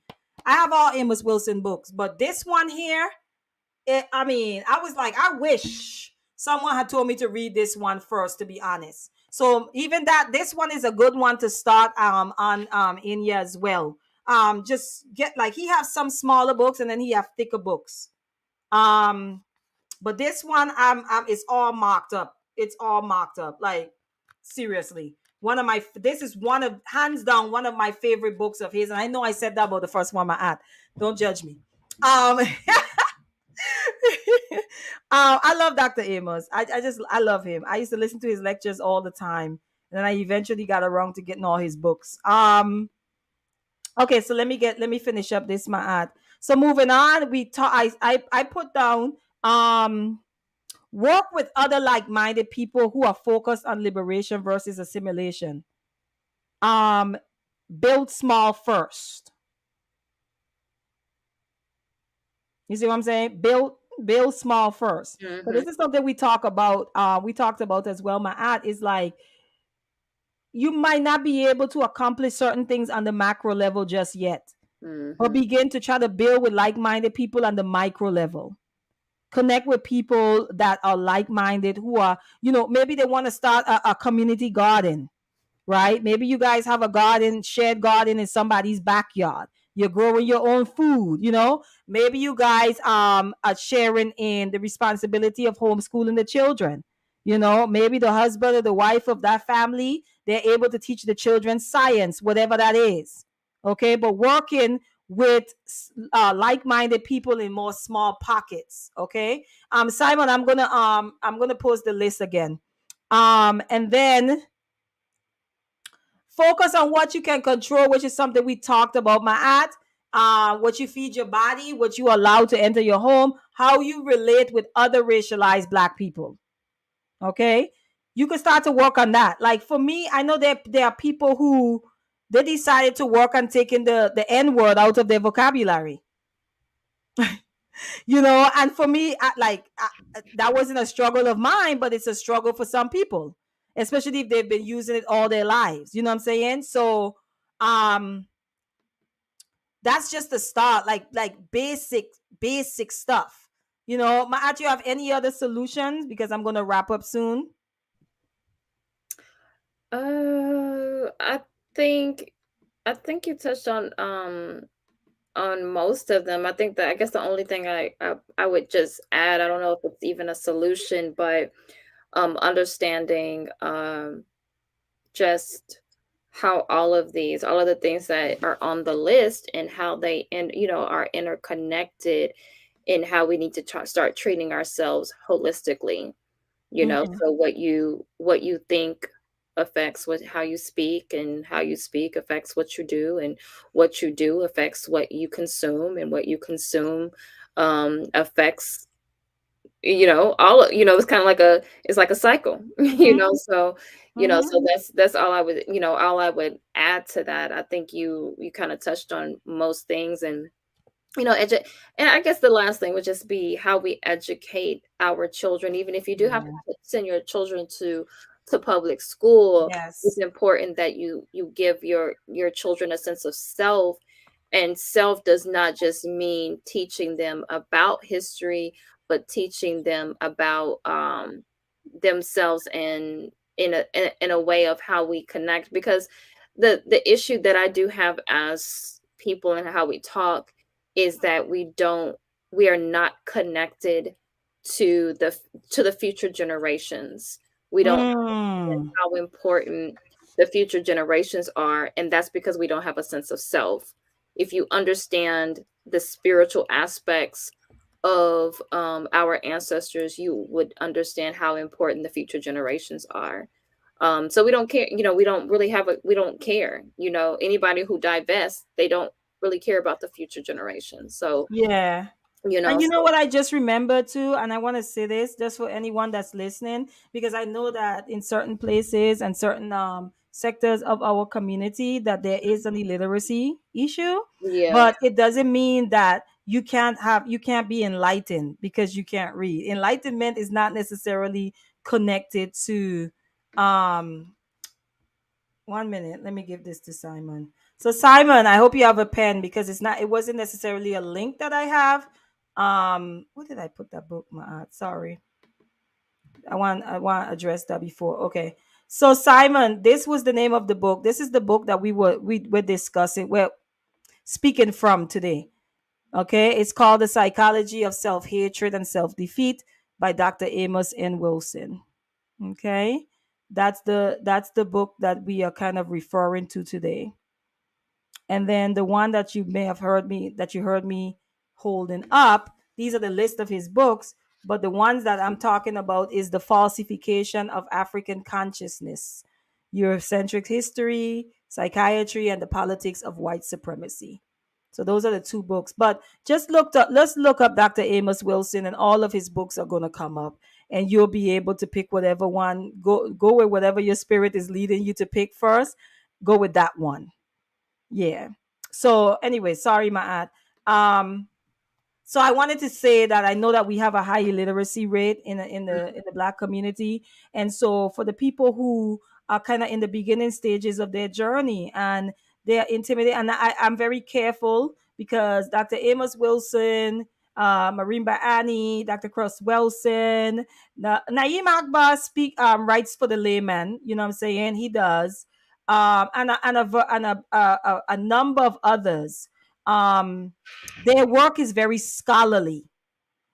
I have all Amos Wilson books, but this one here, I was like, I wish someone had told me to read this one first, to be honest. So even that, this one is a good one to start on Inya as well. Just get like he have some smaller books and then he have thicker books. Um, but this one, it's all marked up. It's all marked up. Like seriously, this is one of hands down one of my favorite books of his. And I know I said that about the first one, my aunt. Don't judge me. I love Dr. Amos. I love him. I used to listen to his lectures all the time, and then I eventually got around to getting all his books. Okay, so let me finish up this, my aunt. So moving on, we talk. I put down work with other like-minded people who are focused on liberation versus assimilation. Um, build small first. You see what I'm saying? Build small first. So Mhm. this is something we talk about. We talked about as well. My ad is like you might not be able to accomplish certain things on the macro level just yet, but Mhm. begin to try to build with like-minded people on the micro level. Connect with people that are like-minded who are, maybe they want to start a community garden, right? Maybe you guys have a garden, shared garden in somebody's backyard. You're growing your own food. Maybe you guys are sharing in the responsibility of homeschooling the children. Maybe the husband or the wife of that family, they're able to teach the children science, whatever that is. Okay, but working with like-minded people in more small pockets. Okay, Simon, I'm gonna post the list again, and then focus on what you can control, which is something we talked about, my at. What you feed your body, what you allow to enter your home, how you relate with other racialized Black people. Okay, you can start to work on that. Like for me, I know that there are people who they decided to work on taking the N word out of their vocabulary. And for me, that wasn't a struggle of mine, but it's a struggle for some people, especially if they've been using it all their lives. You know what I'm saying? So um that's just the start, like basic stuff. Maat, you have any other solutions, because I'm gonna wrap up soon. I think I think you touched on most of them. I think that I guess the only thing I would just add, I don't know if it's even a solution, but understanding just how all of the things that are on the list and how they and are interconnected in how we need to start treating ourselves holistically. Hmm. So what you think affects what how you speak, and how you speak affects what you do, and what you do affects what you consume, and what you consume affects it's kind of like a cycle. Hmm. So Hmm. that's all I would add to that. I think you kind of touched on most things. And and I guess the last thing would just be how we educate our children. Even if you do have to Yeah. send your children to public school, it's Yes. important that you give your children a sense of self. And self does not just mean teaching them about history, but teaching them about themselves, and in a way of how we connect. Because the issue that I do have as people and how we talk is that we are not connected to the future generations. We don't understand Mm. how important the future generations are, and that's because we don't have a sense of self. If you understand the spiritual aspects of our ancestors, you would understand how important the future generations are. So we don't care, we don't really we don't care. Anybody who divests, they don't really care about the future generations. So, Yeah. you know, And you know so what I just remembered too, and I want to say this just for anyone that's listening, because I know that in certain places and certain sectors of our community that there is an illiteracy issue, yeah. but it doesn't mean that you can't be enlightened because you can't read. Enlightenment is not necessarily connected to um 1 minute. Let me give this to Simon. So Simon, I hope you have a pen, because it wasn't necessarily a link that I have. What did I put that book, my sorry. I want to address that before. Okay. So Simon, this was the name of the book. This is the book that we were discussing. We're speaking from today. Okay. It's called The Psychology of Self-Hatred and Self-Defeat by Dr. Amos N. Wilson. Okay. That's the book that we are kind of referring to today. And then the one that you heard me holding up, these are the list of his books, but the ones that I'm talking about is The Falsification of African Consciousness, Eurocentric History, Psychiatry, and the Politics of White Supremacy. So those are the two books. But just look up, let's look up Dr. Amos Wilson, and all of his books are going to come up, and you'll be able to pick whatever one. Go with whatever your spirit is leading you to pick first. Go with that one. Yeah. So anyway, sorry, Maat. So I wanted to say that I know that we have a high illiteracy rate in the Black community, and so for the people who are kind of in the beginning stages of their journey and they're intimidated, and I'm very careful because Dr. Amos Wilson, Marimba Annie, Dr. Cross Wilson, Naeem Akbar writes for the layman. You know what I'm saying? He does, and a number of others. Um, their work is very scholarly.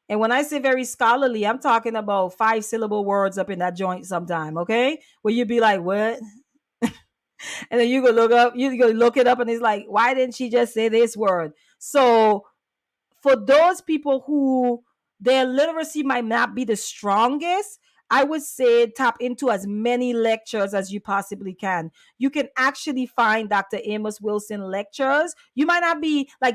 And when I say very scholarly, I'm talking about 5 syllable words up in that joint sometime, okay? Where you'd be like, what? And then you go look it up, and it's like, why didn't she just say this word? So for those people who their literacy might not be the strongest, I would say tap into as many lectures as you possibly can. You can actually find Dr. Amos Wilson lectures. You might not be like,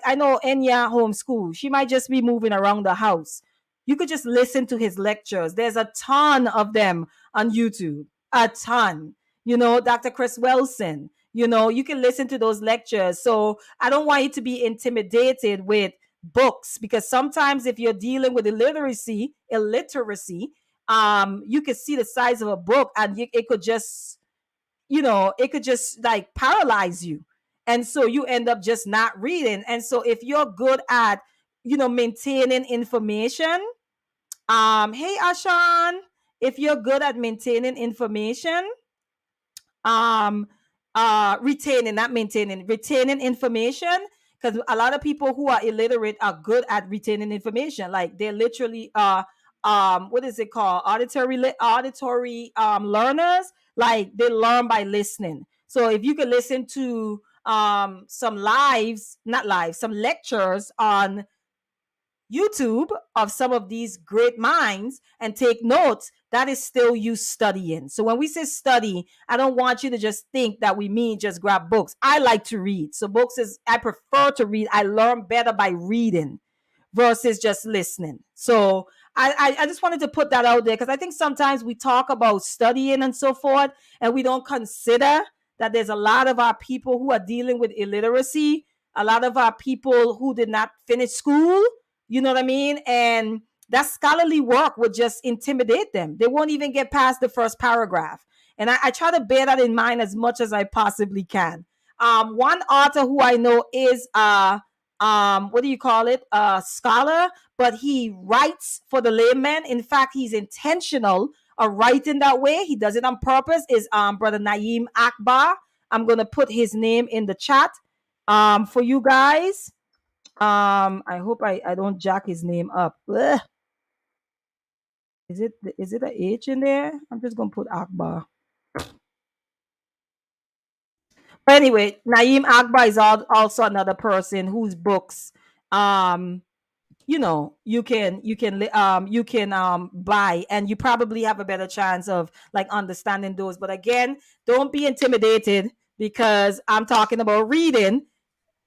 I know Enya homeschool. She might just be moving around the house. You could just listen to his lectures. There's a ton of them on YouTube. A ton. Dr. Chris Wilson. You can listen to those lectures. So I don't want you to be intimidated with books, because sometimes if you're dealing with illiteracy, you could see the size of a book, and it could just, like paralyze you, and so you end up just not reading. And so if you're good at maintaining information, hey Ashan, if you're good at maintaining information, um retaining, not maintaining, retaining information, because a lot of people who are illiterate are good at retaining information. Like they're literally what is it called, auditory learners. Like they learn by listening. So if you could listen to some lives not lives some lectures on YouTube of some of these great minds and take notes, that is still you studying. So when we say study, I don't want you to just think that we mean just grab books. I like to read. So I prefer to read. I learn better by reading versus just listening. So I just wanted to put that out there, because I think sometimes we talk about studying and so forth, and we don't consider that there's a lot of our people who are dealing with illiteracy, a lot of our people who did not finish school, you know what I mean? And that scholarly work would just intimidate them. They won't even get past the first paragraph. And I try to bear that in mind as much as I possibly can. One author who I know is what do you call it? A scholar, but he writes for the layman. In fact, he's intentional of writing that way. He does it on purpose. Is Brother Naeem Akbar. I'm gonna put his name in the chat for you guys. I hope I don't jack his name up. Ugh. Is it a H in there? I'm just gonna put Akbar. But anyway, Naeem Akbar is also another person whose books you can buy, and you probably have a better chance of like understanding those. But again, don't be intimidated, because I'm talking about reading.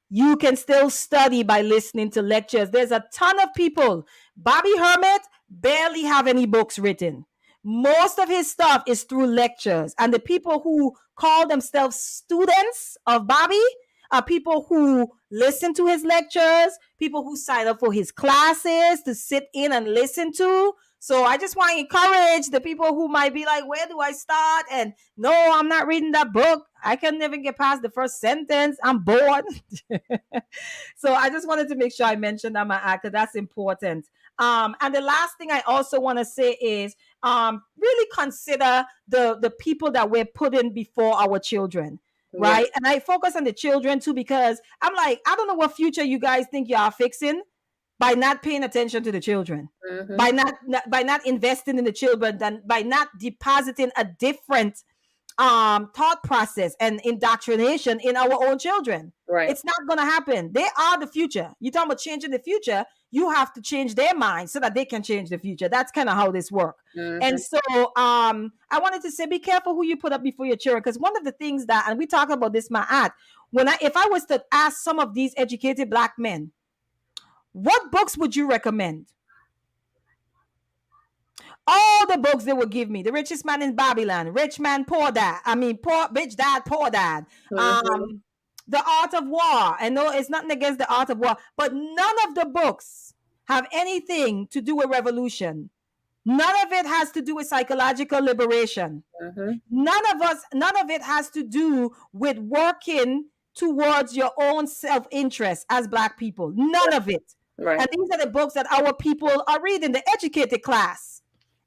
You can still study by listening to lectures. There's a ton of people. Bobby Hermit barely have any books written. Most of his stuff is through lectures. And the people who call themselves students of Bobby are people who listen to his lectures, people who sign up for his classes to sit in and listen to. So I just want to encourage the people who might be like, where do I start? And no, I'm not reading that book. I can never get past the first sentence. I'm bored. So I just wanted to make sure I mentioned that, because that's important. And the last thing I also want to say is really consider the people that we're putting before our children. Right. And I focus on the children too, because I'm like, I don't know what future you guys think you are fixing by not paying attention to the children, by not investing in the children, by not depositing a different thought process and indoctrination in our own children. Right. It's not going to happen. They are the future. You're talking about changing the future. You have to change their mind so that they can change the future. That's kind of how this works. And so I wanted to say, be careful who you put up before your children, because one of the things that, and we talk about this, Ma'at, if I was to ask some of these educated Black men, what books would you recommend? All the books they would give me: The Richest Man in Babylon, Rich Man Poor Dad, Poor Rich Dad Poor Dad, Mm-hmm. The Art of War. I know it's nothing against the Art of War, but none of the books have anything to do with revolution. None of it has to do with psychological liberation. Mm-hmm. None of it has to do with working towards your own self-interest as Black people. None of it. Right. And these are the books that our people are reading, the educated class.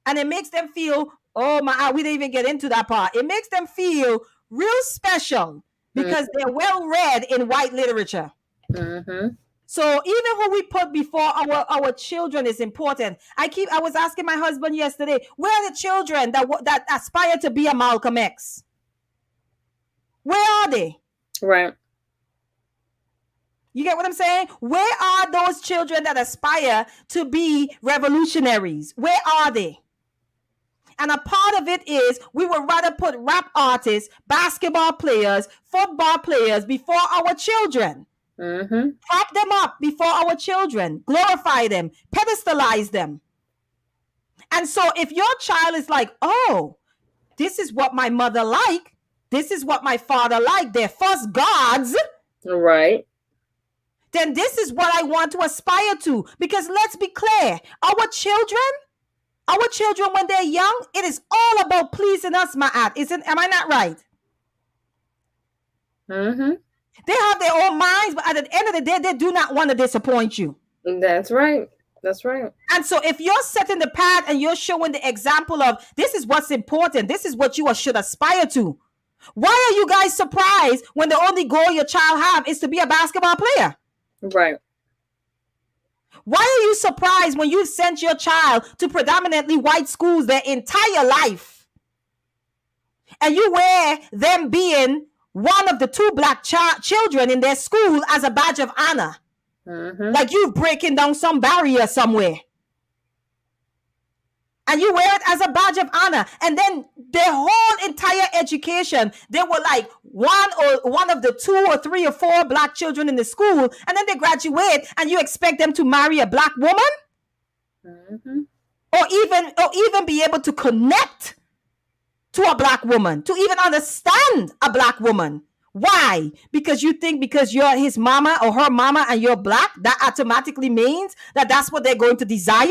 And it makes them feel, oh my, we didn't even get into that part. It makes them feel real special because they're well read in white literature. Mm-hmm. So even who we put before our children is important. I was asking my husband yesterday, where are the children that aspire to be a Malcolm X? Where are they? Right. You get what I'm saying? Where are those children that aspire to be revolutionaries? Where are they? And a part of it is we would rather put rap artists, basketball players, football players before our children. Mm-hmm. Prop them up before our children. Glorify them. Pedestalize them. And so if your child is like, oh, this is what my mother liked, this is what my father liked, they're false gods. Right. Then this is what I want to aspire to. Because let's be clear, our children, when they're young, it is all about pleasing us, Ma'at. Am I not right? Mm-hmm. They have their own minds, but at the end of the day, they do not want to disappoint you. That's right. That's right. And so if you're setting the path and you're showing the example of this is what's important, this is what you should aspire to. Why are you guys surprised when the only goal your child have is to be a basketball player? Right. Why are you surprised when you sent your child to predominantly white schools their entire life? And you wear them being one of the two Black children in their school as a badge of honor. Mm-hmm. Like you're breaking down some barrier somewhere. And you wear it as a badge of honor. And then their whole entire education, they were like one of the 2 or 3 or 4 Black children in the school. And then they graduate and you expect them to marry a Black woman? Mm-hmm. Or even be able to connect to a Black woman, to even understand a Black woman. Why? Because you think because you're his mama or her mama and you're Black, that automatically means that that's what they're going to desire?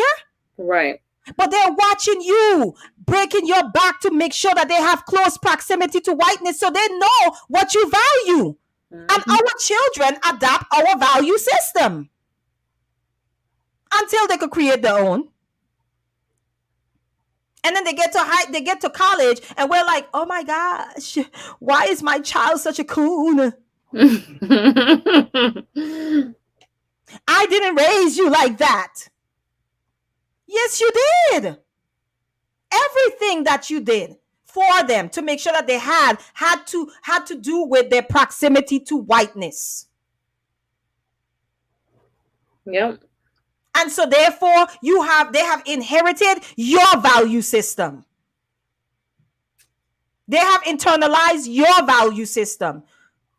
Right. But they're watching you, breaking your back to make sure that they have close proximity to whiteness so they know what you value. Mm-hmm. And our children adopt our value system until they could create their own. And then they get to college and we're like, oh my gosh, why is my child such a coon? I didn't raise you like that. Yes, you did. Everything that you did for them to make sure that they had to do with their proximity to whiteness. Yep. And so therefore they have inherited your value system. They have internalized your value system.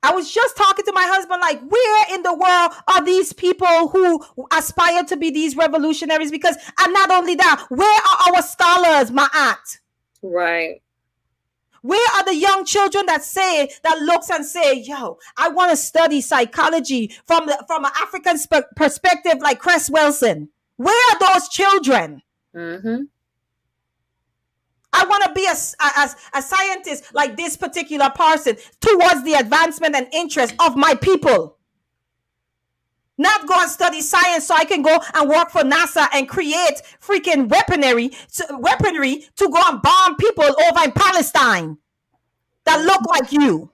I was just talking to my husband, like, where in the world are these people who aspire to be these revolutionaries? Because, and not only that, where are our scholars, Ma'at? Right. Where are the young children that looks and say, yo, I want to study psychology from an African perspective like Cress Wilson? Where are those children? Mm-hmm. I want to be a scientist like this particular person towards the advancement and interest of my people. Not go and study science so I can go and work for NASA and create freaking weaponry to go and bomb people over in Palestine that look like you.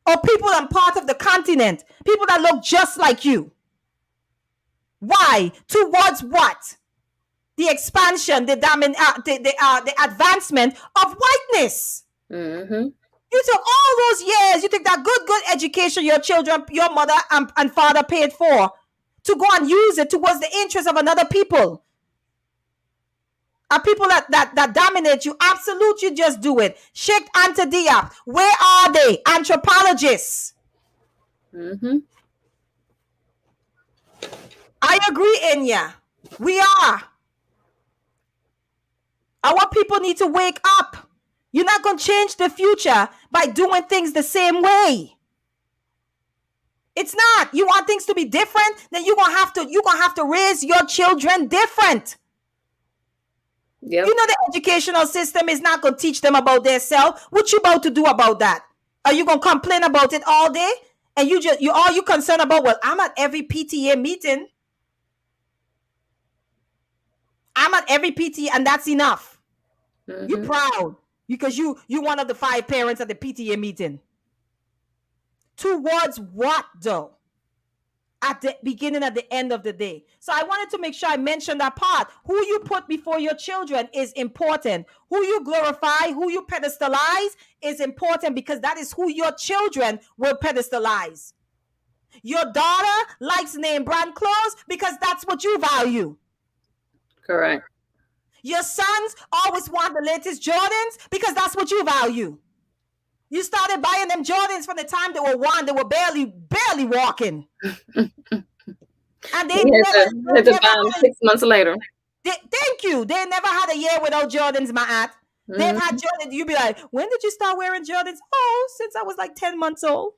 Or people on part of the continent, people that look just like you. Why? Towards what? The expansion, the advancement of whiteness. Mm-hmm. You took all those years, you took that good education your children, your mother and father paid for to go and use it towards the interest of another people. are people that dominate you. Absolute, you just do it. Sheikh Anta Diop, where are they? Anthropologists. Mm-hmm. I agree, Enya. We are. Our people need to wake up. You're not going to change the future by doing things the same way. It's not. You want things to be different, then you're gonna have to raise your children different. Yep. You know the educational system is not gonna teach them about their self. What you about to do about that? Are you gonna complain about it all day? And you concerned about, well, I'm at every PTA meeting. I'm at every PTA, and that's enough. Mm-hmm. You're proud because you one of the 5 parents at the PTA meeting. Towards what though? At the beginning, at the end of the day. So I wanted to make sure I mentioned that part. Who you put before your children is important. Who you glorify, who you pedestalize is important, because that is who your children will pedestalize. Your daughter likes name brand clothes because that's what you value. Correct. Your sons always want the latest Jordans because that's what you value. You started buying them Jordans from the time they were 1. They were barely walking. And they had to buy them 6 months later. Thank you. They never had a year without Jordans, my aunt. They've had Jordans. You'd be like, when did you start wearing Jordans? Oh, since I was like 10 months old.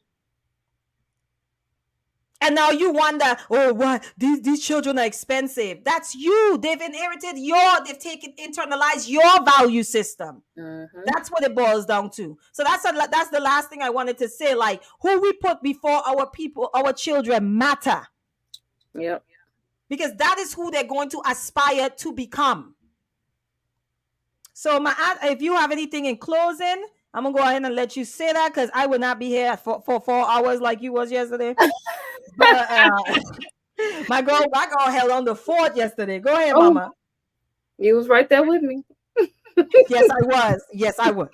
And now you wonder, oh, why these children are expensive. That's you. They've inherited internalized your value system. Mm-hmm. That's what it boils down to. So that's the last thing I wanted to say. Like, who we put before our people, our children matter. Yep. Because that is who they're going to aspire to become. So, my aunt, if you have anything in closing, I'm gonna go ahead and let you say that, because I will not be here for 4 hours like you was yesterday. But my girl held on the fort yesterday. Go ahead, Mama. You was right there with me. Yes, I was.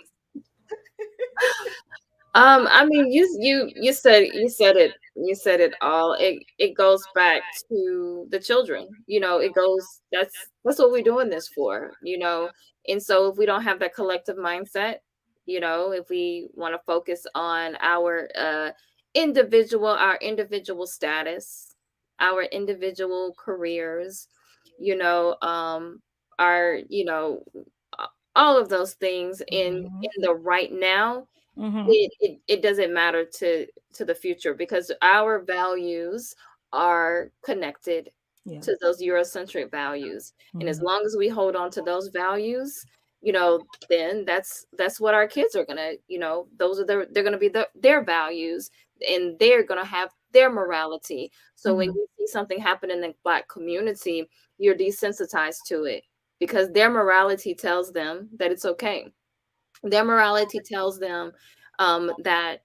I mean, you said it all. It goes back to the children. That's what we're doing this for. And so if we don't have that collective mindset, if we want to focus on our individual status, our individual careers, our all of those things in the right now. It doesn't matter to the future, because our values are connected to those Eurocentric values. And as long as we hold on to those values, then that's what our kids are gonna, they're gonna be their values, and they're gonna have their morality. So when you see something happen in the Black community, you're desensitized to it, because their morality tells them that it's okay. Their morality tells them that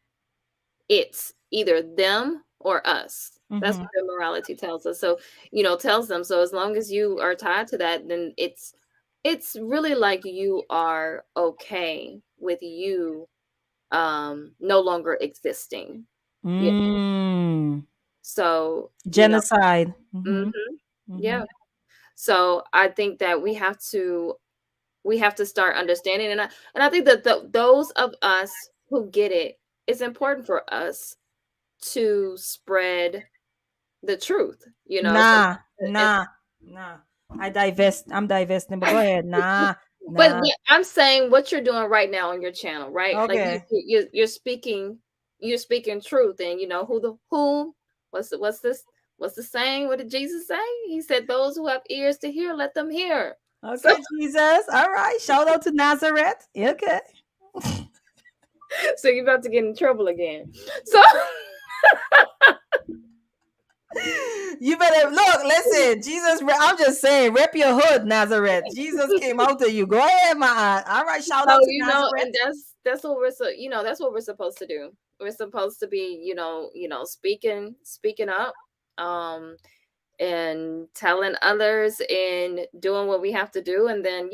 it's either them or us. That's what their morality tells us. So, tells them. So as long as you are tied to that, then it's really like you are okay with you no longer existing. So genocide. Yeah. So I think that we have to start understanding, and I think that those of us who get it, it's important for us to spread the truth. Nah. I'm divesting, but go ahead. Nah. But I'm saying what you're doing right now on your channel, right? Okay. Like you're speaking truth, and what's the saying? What did Jesus say? He said, "Those who have ears to hear, let them hear." Okay, Jesus. All right. Shout out to Nazareth. Okay. So you're about to get in trouble again. So you better listen, Jesus. I'm just saying, rep your hood, Nazareth. Jesus came out to you. Go ahead, my aunt. All right, shout out to Nazareth. And that's what that's what we're supposed to do. We're supposed to be, speaking up, and telling others and doing what we have to do. And then,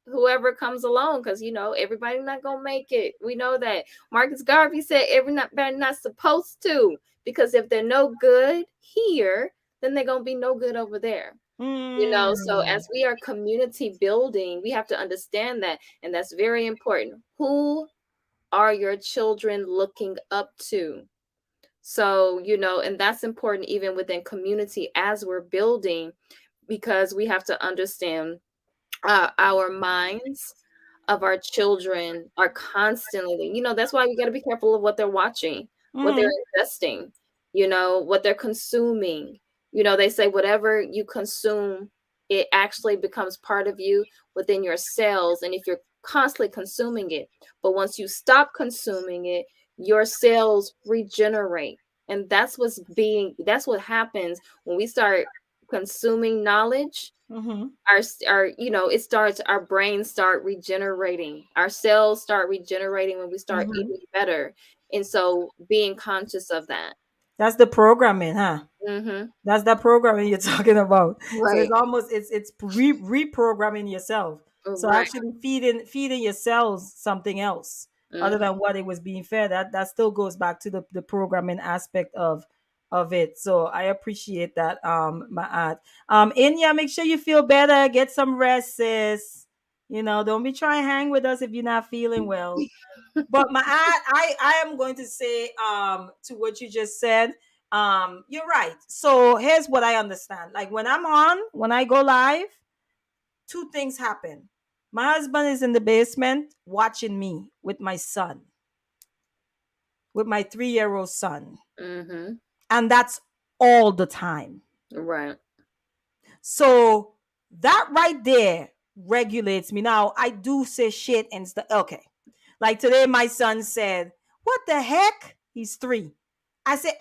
whoever comes along, because, everybody's not going to make it. We know that. Marcus Garvey said everybody not supposed to, because if they're no good here, then they're going to be no good over there. So Mm. as we are community building, we have to understand that, and that's very important. Who are your children looking up to? So, and that's important even within community as we're building, because we have to understand our minds of our children are constantly, that's why we got to be careful of what they're watching, what they're Mm-hmm. ingesting, what they're consuming. They say whatever you consume, it actually becomes part of you within your cells. And if you're constantly consuming it, but once you stop consuming it, your cells regenerate. And that's what happens when we start consuming knowledge. Mm-hmm. It starts, our brains start regenerating, our cells start regenerating when we start Mm-hmm. eating better. And so being conscious of that. That's the programming, huh? Mm-hmm. That's the programming you're talking about. So it's Right. almost it's reprogramming yourself. So Right. actually feeding your cells something else other Mm-hmm. than what it was being fed. That still goes back to the programming aspect of it. So I appreciate that, Maat. Inya, make sure you feel better. Get some rest, sis. Don't be trying to hang with us if you're not feeling well. But I am going to say to what you just said. You're right. So here's what I understand. Like when I go live, two things happen. My husband is in the basement watching me with my son, with my 3-year-old son. Mm-hmm. And that's all the time. Right. So that right there regulates me. Now I do say shit and stuff. Okay. Like today, my son said, "What the heck?" He's 3. I said,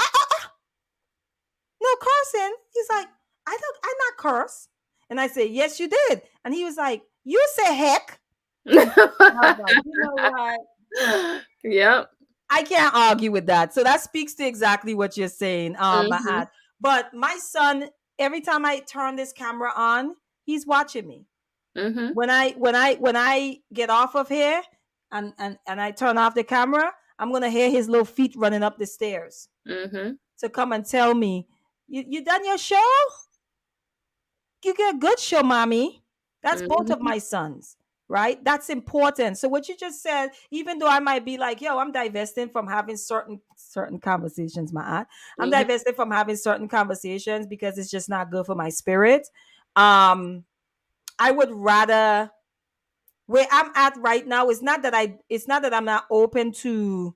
"No cursing." He's like, I'm not curse." And I said, "Yes, you did." And he was like, "You say heck." And I was like, you know what? Yep. I can't argue with that. So that speaks to exactly what you're saying, Mm-hmm. Maat. But my son, every time I turn this camera on, he's watching me. Mm-hmm. When I get off of here and I turn off the camera, I'm gonna hear his little feet running up the stairs Mm-hmm. to come and tell me, you done your show? You get a good show, mommy. That's both of Mm-hmm. my sons, right? That's important. So what you just said, even though I might be like, yo, I'm divesting from having certain conversations, my aunt. I'm Mm-hmm. divesting from having certain conversations because it's just not good for my spirit. Um, I would rather, where I'm at right now, it's not that I'm not open to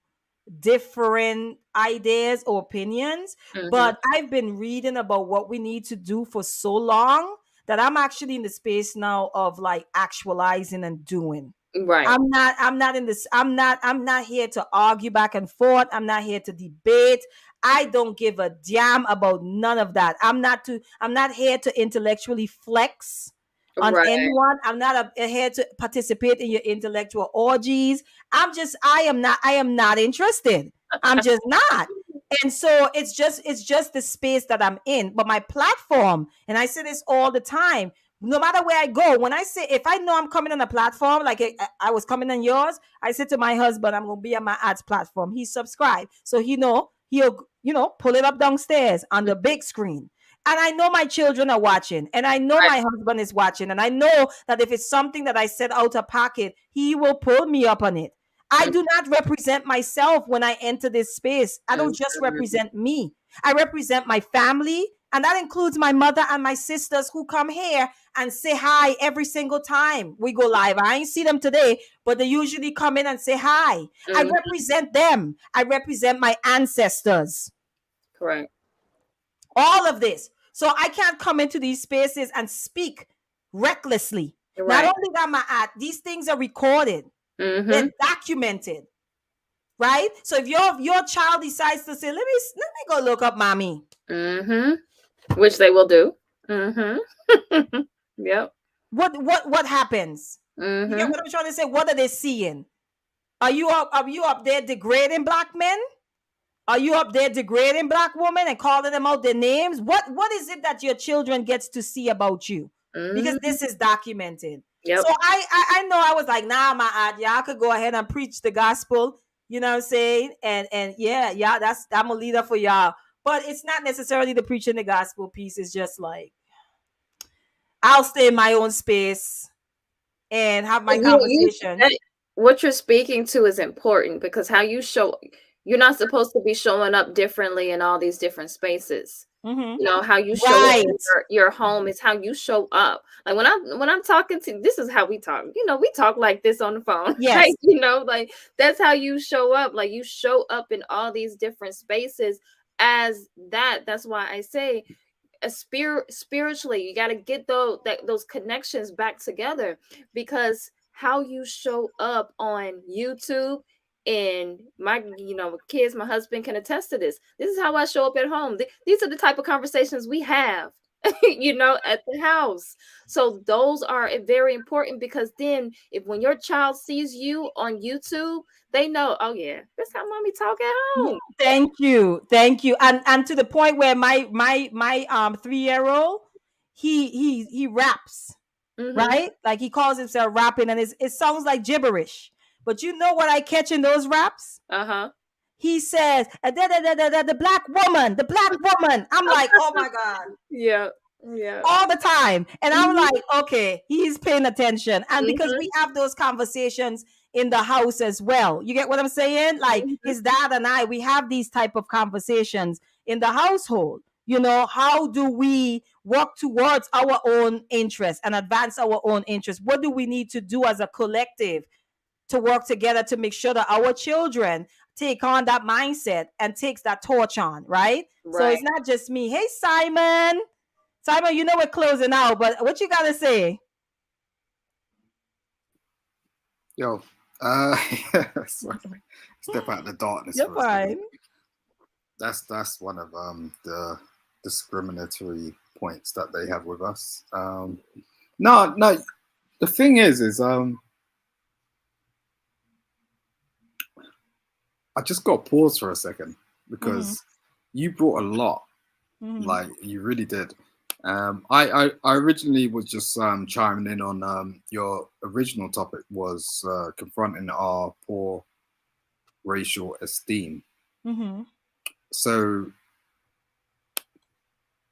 different ideas or opinions, Mm-hmm. but I've been reading about what we need to do for so long that I'm actually in the space now of like actualizing and doing. Right. I'm not here to argue back and forth. I'm not here to debate. I don't give a damn about none of that. I'm not here to intellectually flex on Right. anyone. I'm not here to participate in your intellectual orgies. I am not interested. I'm just not. And so it's just the space that I'm in. But my platform, and I say this all the time, no matter where I go, when I say, if I know I'm coming on a platform, like I was coming on yours, I said to my husband, I'm going to be on my ads platform. He's subscribed. So he'll, pull it up downstairs on the big screen. And I know my children are watching, and I know Right. my husband is watching, and I know that if it's something that I set out of pocket, he will pull me up on it. I do not represent myself when I enter this space. I don't just Mm-hmm. represent me. I represent my family, and that includes my mother and my sisters who come here and say hi every single time we go live. I ain't see them today, but they usually come in and say hi. I Mm-hmm. represent them. I represent my ancestors. Correct. All of this. So I can't come into these spaces and speak recklessly. Not Right. only that, these things are recorded, they're Mm-hmm. documented, right? So if your child decides to say, let me go look up mommy. Mm-hmm. Which they will do. Mm-hmm. Yep. What happens? You get Mm-hmm. what I'm trying to say? What are they seeing? Are you up there degrading black men? Are you up there degrading black women and calling them out their names? What is it that your children gets to see about you? Because Mm-hmm. this is documented. So Yep. I know I was like, nah, my aunt, y'all could go ahead and preach the gospel. You know what I'm saying? And yeah, I'm a leader for y'all. But it's not necessarily the preaching the gospel piece. It's just like I'll stay in my own space and have my conversation. What you're speaking to is important because how you show, you're not supposed to be showing up differently in all these different spaces. Mm-hmm. You know, how you show up Right. in your home is how you show up. Like when I'm talking to, this is how we talk. You know, we talk like this on the phone, Yes. right? You know, like that's how you show up. Like you show up in all these different spaces as that. That's why I say spiritually, you got to get those connections back together, because how you show up on YouTube, and my kids, my husband can attest to this. This is how I show up at home. These are the type of conversations we have at the house. So those are very important, because then if when your child sees you on YouTube, they know, oh yeah, that's how mommy talk at home. Thank you. And to the point where my 3-year-old, he raps, right? Like he calls himself rapping, and it sounds like gibberish. But you know what I catch in those raps? He says, the black woman, the black woman. I'm like, oh my God. Yeah. All the time. And I'm like, okay, he's paying attention. And because we have those conversations in the house as well. You get what I'm saying? Like his dad and I, we have these type of conversations in the household. You know, how do we work towards our own interests and advance our own interests? What do we need to do as a collective to work together to make sure that our children take on that mindset and takes that torch on, right? So it's not just me. Hey, Simon, you know we're closing out, but what you gotta say? Yo, sorry. Step out of the darkness. You're fine. That's one of the discriminatory points that they have with us. No. The thing is I just got to pause for a second, because you brought a lot. Like you really did. I originally was just chiming in on your original topic was confronting our poor racial esteem. So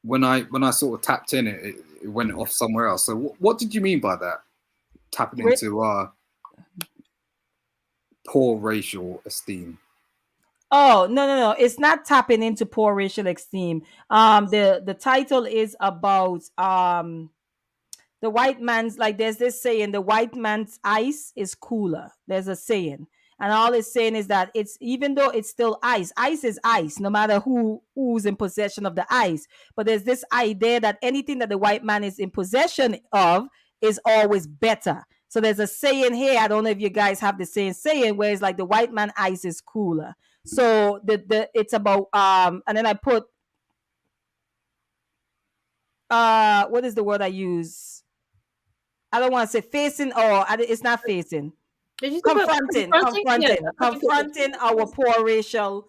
when I sort of tapped in, it went off somewhere else. So what did you mean by that? Tapping into our poor racial esteem. Oh, no. It's not tapping into poor racial esteem. The title is about the white man's, like there's this saying, the white man's ice is cooler. There's a saying. And all it's saying is that it's, even though it's still ice is ice, no matter who's in possession of the ice. But there's this idea that anything that the white man is in possession of is always better. So there's a saying here. I don't know if you guys have the same saying, where it's like the white man ice is cooler. So it's about and then I put what is the word I use? I don't want to say facing, or it's not facing. Confronting our poor racial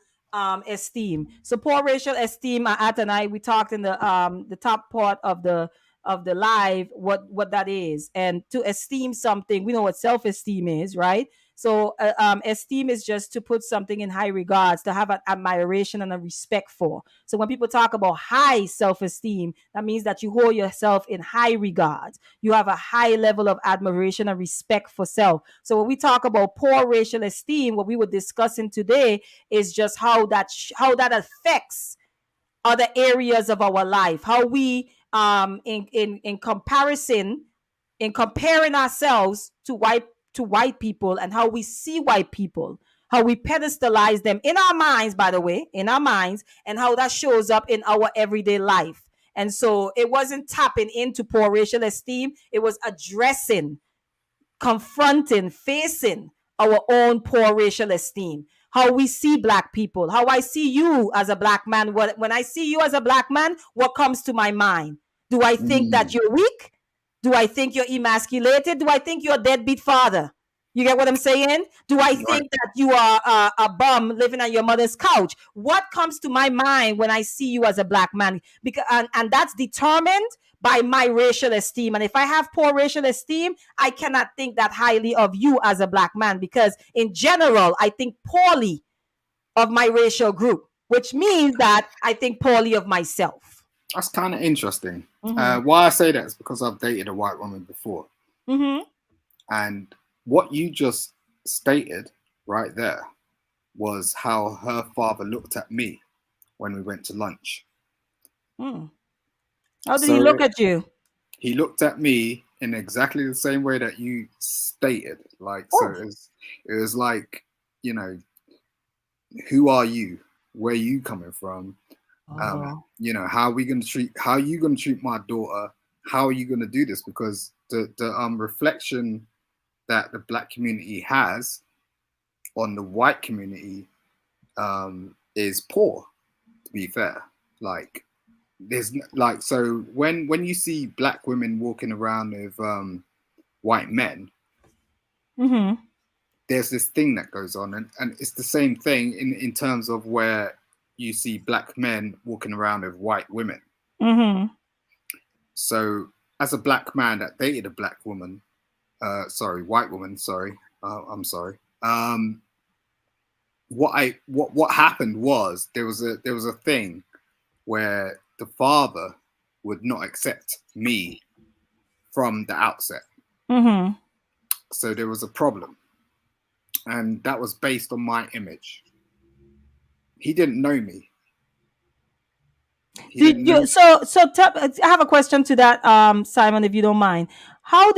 esteem. So poor racial esteem, At and I, we talked in the top part of the live what that is. And to esteem something, we know what self-esteem is, right? So esteem is just to put something in high regards, to have an admiration and a respect for. So when people talk about high self-esteem, that means that you hold yourself in high regard. You have a high level of admiration and respect for self. So when we talk about poor racial esteem, what we were discussing today is just how that affects other areas of our life. How we in comparison, in comparing ourselves to white people, and how we see white people, how we pedestalize them in our minds, by the way, in our minds, and how that shows up in our everyday life. And so it wasn't tapping into poor racial esteem. It was addressing, confronting, facing our own poor racial esteem. How we see black people, how I see you as a black man. When I see you as a black man, what comes to my mind? Do I think that you're weak? Do I think you're emasculated? Do I think you're a deadbeat father? You get what I'm saying? Do I think that you are a bum living on your mother's couch? What comes to my mind when I see you as a black man? Because and that's determined by my racial esteem. And if I have poor racial esteem, I cannot think that highly of you as a black man, because in general, I think poorly of my racial group, which means that I think poorly of myself. That's kind of interesting. Mm-hmm. Why I say that is because I've dated a white woman before. Mm-hmm. And what you just stated right there was how her father looked at me when we went to lunch. Mm. How did he So look at you? he looked at me in exactly the same way that you stated. Like, so Oh. it was like, you know, who are you? Where are you coming from? Oh. You know, how are you gonna treat my daughter? How are you gonna do this? Because the reflection that the black community has on the white community is poor, to be fair. Like like, so when you see black women walking around with white men, Mm-hmm. there's this thing that goes on, and it's the same thing in terms of where you see black men walking around with white women. Mm-hmm. So as a black man that dated a black woman, white woman, I'm sorry. What happened was there was a thing where the father would not accept me from the outset. Mm-hmm. So there was a problem, and that was based on my image. He didn't know me. He Did didn't know. you I have a question to that, Simon, if you don't mind. How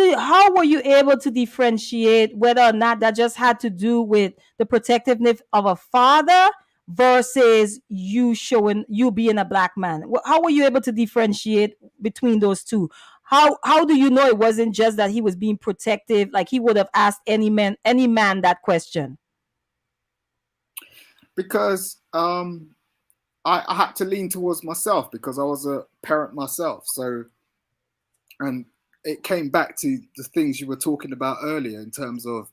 were you able to differentiate whether or not that just had to do with the protectiveness of a father versus you being a black man? How were you able to differentiate between those two? How do you know it wasn't just that he was being protective, like he would have asked any man that question? Because I had to lean towards myself because I was a parent myself. So, and it came back to the things you were talking about earlier in terms of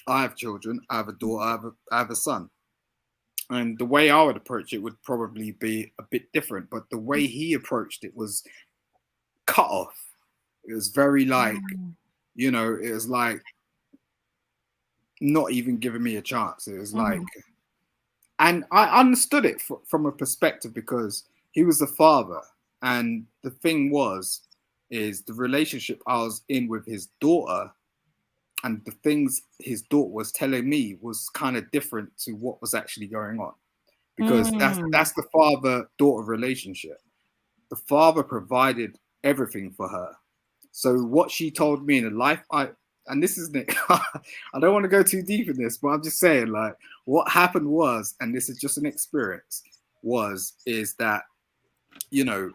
I have children, I have a daughter, I have a son. And the way I would approach it would probably be a bit different. But the way he approached it was cut off. It was very like, you know, it was like not even giving me a chance. It was like, and I understood it from a perspective because he was the father. And the thing is the relationship I was in with his daughter and the things his daughter was telling me was kind of different to what was actually going on. Because that's the father-daughter relationship. The father provided everything for her. So what she told me in her life, and this isn't I don't want to go too deep in this, but I'm just saying, like, what happened was, and this is just an experience, is that, you know,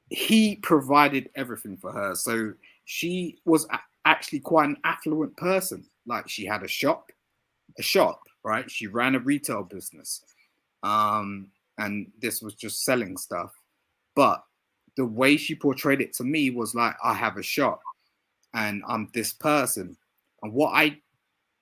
he provided everything for her. So she was actually quite an affluent person. Like, she had a shop, right? She ran a retail business. And this was just selling stuff. But the way she portrayed it to me was like, I have a shop and I'm this person. And what I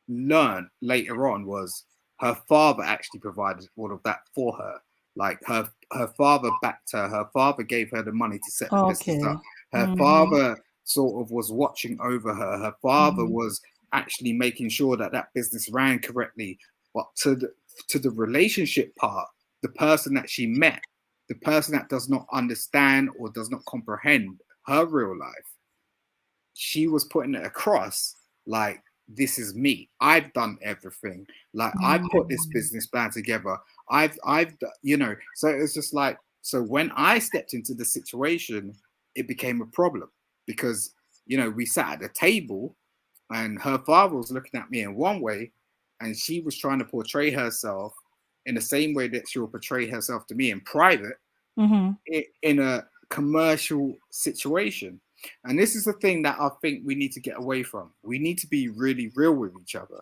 learned later on was her father actually provided all of that for her. Like her father backed her. Her father gave her the money to set the business Okay. up. Her father sort of was watching over her. Her father was actually making sure that that business ran correctly. But to the relationship part, the person that she met, the person that does not understand or does not comprehend her real life, she was putting it across like, this is me. I've done everything. Like, I put this business plan together. I've you know, so it's just like, so when I stepped into the situation, it became a problem because, you know, we sat at the table and her father was looking at me in one way and she was trying to portray herself in the same way that she will portray herself to me in private, in a commercial situation. And this is the thing that I think we need to get away from. We need to be really real with each other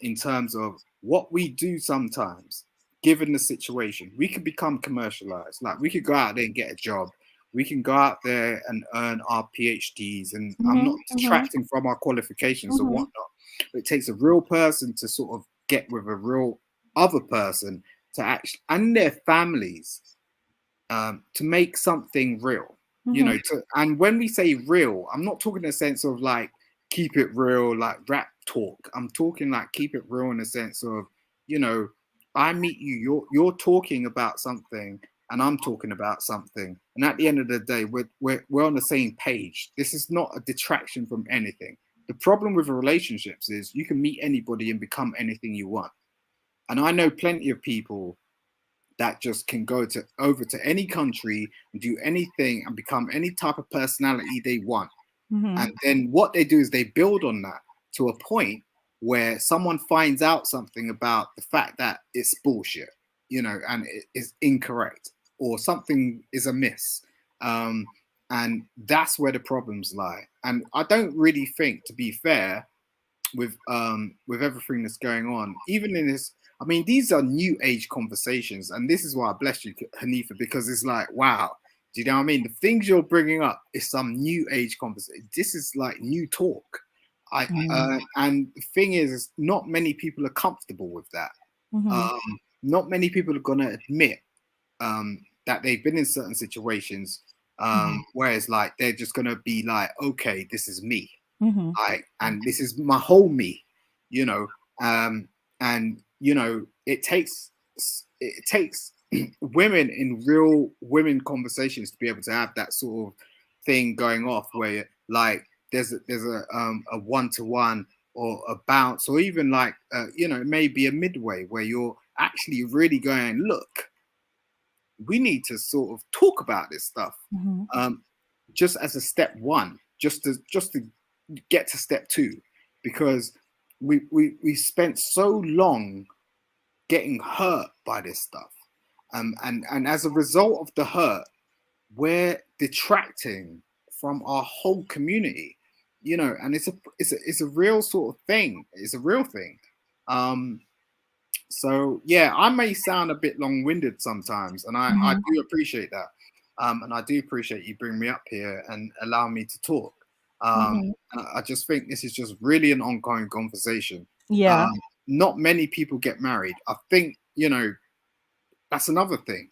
in terms of what we do sometimes, given the situation. We can become commercialized. Like, we could go out there and get a job. We can go out there and earn our PhDs. And I'm not detracting from our qualifications or whatnot. But it takes a real person to sort of get with a real other person to actually, and their families, to make something real. You know, and when we say real, I'm not talking in a sense of like keep it real, like rap talk. I'm talking like keep it real in a sense of, you know, I meet you, you're talking about something and I'm talking about something, and at the end of the day, we're on the same page. This is not a detraction from anything. The problem with relationships is you can meet anybody and become anything you want. And I know plenty of people that just can go to over to any country and do anything and become any type of personality they want. And then what they do is they build on that to a point where someone finds out something about the fact that it's bullshit, and it is incorrect, or something is amiss. And that's where the problems lie. And I don't really think, to be fair, with everything that's going on, even in this, I mean, these are new age conversations, and this is why I bless you, Hanifa, because it's like, wow, do you know what I mean? The things you're bringing up is some new age conversation. This is like new talk. And the thing is, not many people are comfortable with that. Not many people are going to admit that they've been in certain situations where it's like they're just going to be like, okay, this is me, and this is my whole me, and it takes women in real women conversations to be able to have that sort of thing going off where like there's a one-to-one or a bounce, or even like maybe a midway where you're actually really going, look, we need to sort of talk about this stuff, just as a step one, just to get to step two, because we spent so long getting hurt by this stuff, and as a result of the hurt, we're detracting from our whole community, and it's a real sort of thing. It's a real thing. So yeah, I may sound a bit long-winded sometimes, and I do appreciate that. And I do appreciate you bringing me up here and allowing me to talk. And I just think this is just really an ongoing conversation. Yeah. Not many people get married. I think, that's another thing.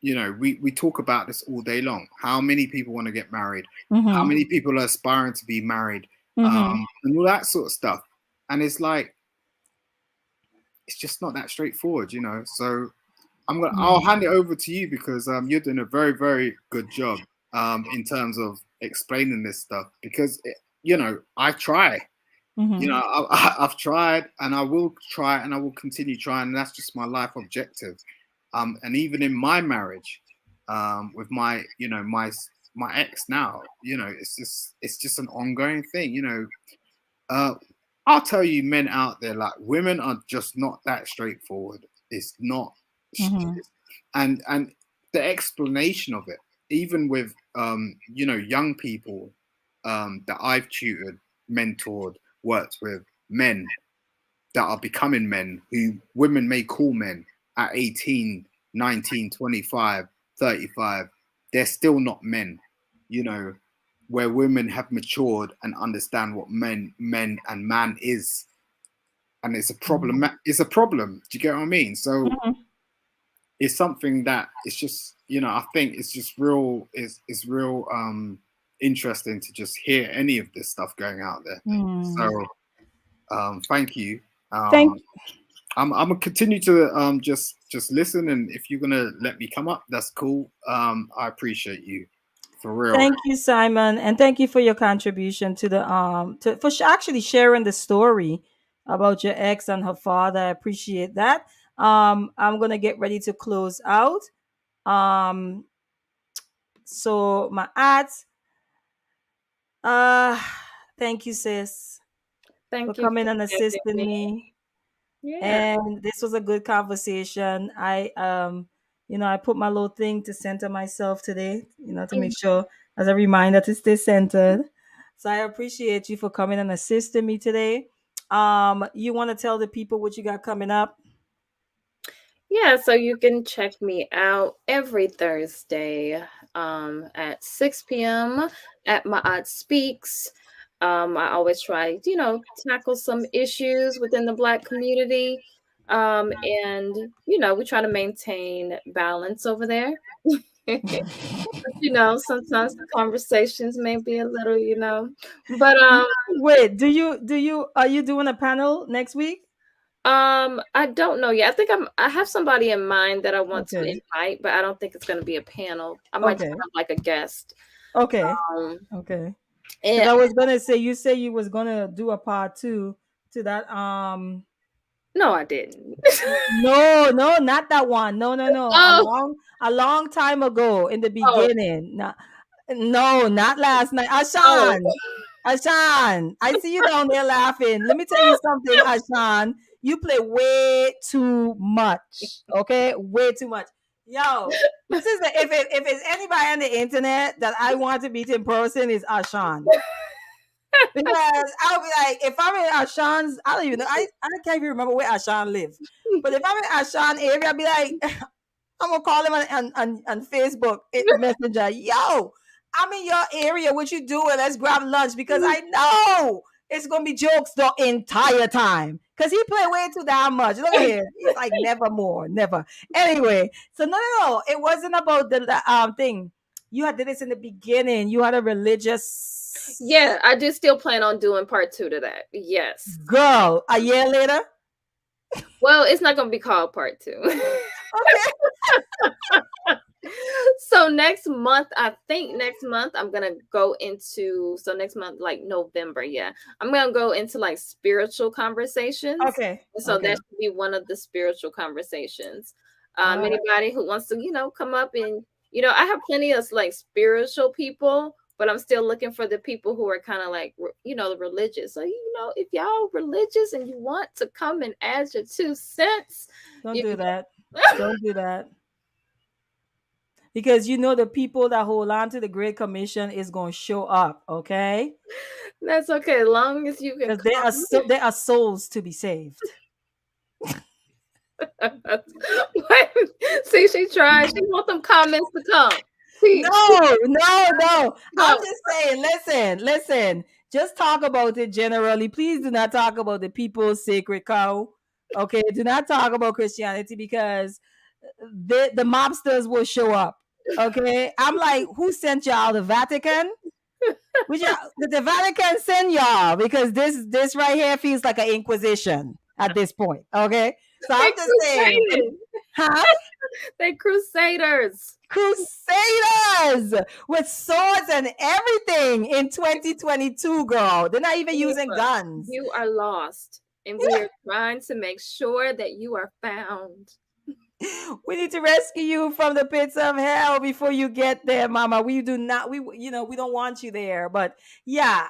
We talk about this all day long. How many people want to get married? How many people are aspiring to be married? And all that sort of stuff. And it's like, it's just not that straightforward, So I'll hand it over to you, because you're doing a very, very good job in terms of explaining this stuff, because I try. I've tried, and I will try, and I will continue trying. And that's just my life objective. And even in my marriage, with my ex now, it's just an ongoing thing. I'll tell you, men out there, like, women are just not that straightforward. It's not, and the explanation of it, even with young people that I've tutored, mentored, worked with, men that are becoming men, who women may call men at 18, 19, 25, 35, they're still not men, where women have matured and understand what men and man is. And it's a problem. It's a problem. Do you get what I mean? So it's something that it's just, I think it's just real, it's real interesting to just hear any of this stuff going out there. So thank you. I'm gonna continue to just listen, and if you're gonna let me come up, that's cool. I appreciate you, for real. Thank you, Simon, and thank you for your contribution to the actually sharing the story about your ex and her father. I appreciate that. I'm gonna get ready to close out. So my ads. Thank you, sis, Thank for you coming for and assisting having me. Yeah. And this was a good conversation. I put my little thing to center myself today, to make sure, as a reminder, to stay centered. So I appreciate you for coming and assisting me today. You want to tell the people what you got coming up? Yeah, so you can check me out every Thursday at 6 p.m. at My Aunt Speaks. I always try, tackle some issues within the Black community. And, we try to maintain balance over there. Sometimes the conversations may be a little, but Wait, are you doing a panel next week? I don't know yet. I think I have somebody in mind that I want to Okay. invite, but I don't think it's going to be a panel. I might just Okay. have like a guest. Okay. Um, Okay. Because and I was gonna say, you say you was gonna do a part 2 to that. no, I didn't. No, no, not that one. No, no, no. Oh, A long time ago in the oh, beginning. No, no, not last night. oh. Ashan, I see you down there laughing. Let me tell you something, Ashan. You play way too much. Okay, way too much. Yo, this is if it's anybody on the internet that I want to meet in person is Ashan. Because I'll be like, if I'm in Ashan's, I don't even know. I can't even remember where Ashan lives. But if I'm in Ashan area, I'll be like, I'm gonna call him on Facebook Messenger. Yo, I'm in your area. What you doing? Let's grab lunch because I know it's gonna be jokes the entire time. Cause he played way too damn much. Look at him. He's like never more, never. Anyway, so no. It wasn't about the thing. You had did this in the beginning. You had a religious Yeah, I do still plan on doing part 2 to that. Yes. girl. A year later. Well, it's not going to be called part 2. Okay. So next month, I think next month I'm gonna go into next month, like November, yeah. I'm gonna go into like spiritual conversations. Okay. So Okay. that should be one of the spiritual conversations. All right. Anybody who wants to, come up and I have plenty of like spiritual people, but I'm still looking for the people who are kind of like the religious. So if y'all religious and you want to come and add your 2 cents, Don't do that. Don't do that. Because the people that hold on to the Great Commission is going to show up, okay? That's okay, as long as you can Because there are souls to be saved. See, she tried. She wants them comments to come. No. I'm just saying, listen. Just talk about it generally. Please do not talk about the people's sacred cow. Okay? Do not talk about Christianity because the mobsters will show up. Okay? I'm like, who sent y'all? The Vatican? Did the Vatican send y'all? Because this right here feels like an inquisition at this point. Okay? So I'm just saying. Huh? They crusaders. Crusaders with swords and everything in 2022, girl. They're not even using guns. You are lost. And we are trying to make sure that you are found. We need to rescue you from the pits of hell before you get there, mama. We do not we don't want you there. But yeah,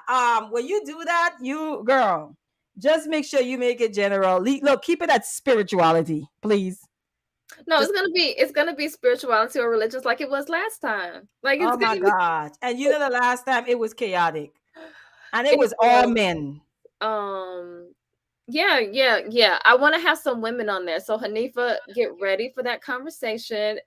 when you do that, you girl, just make sure you make it general. Look, keep it at spirituality, please. No, it's gonna be spirituality or religious like it was last time. Like it's oh my gosh. And the last time it was chaotic. And it was all men. Yeah. I want to have some women on there. So Hanifa, get ready for that conversation.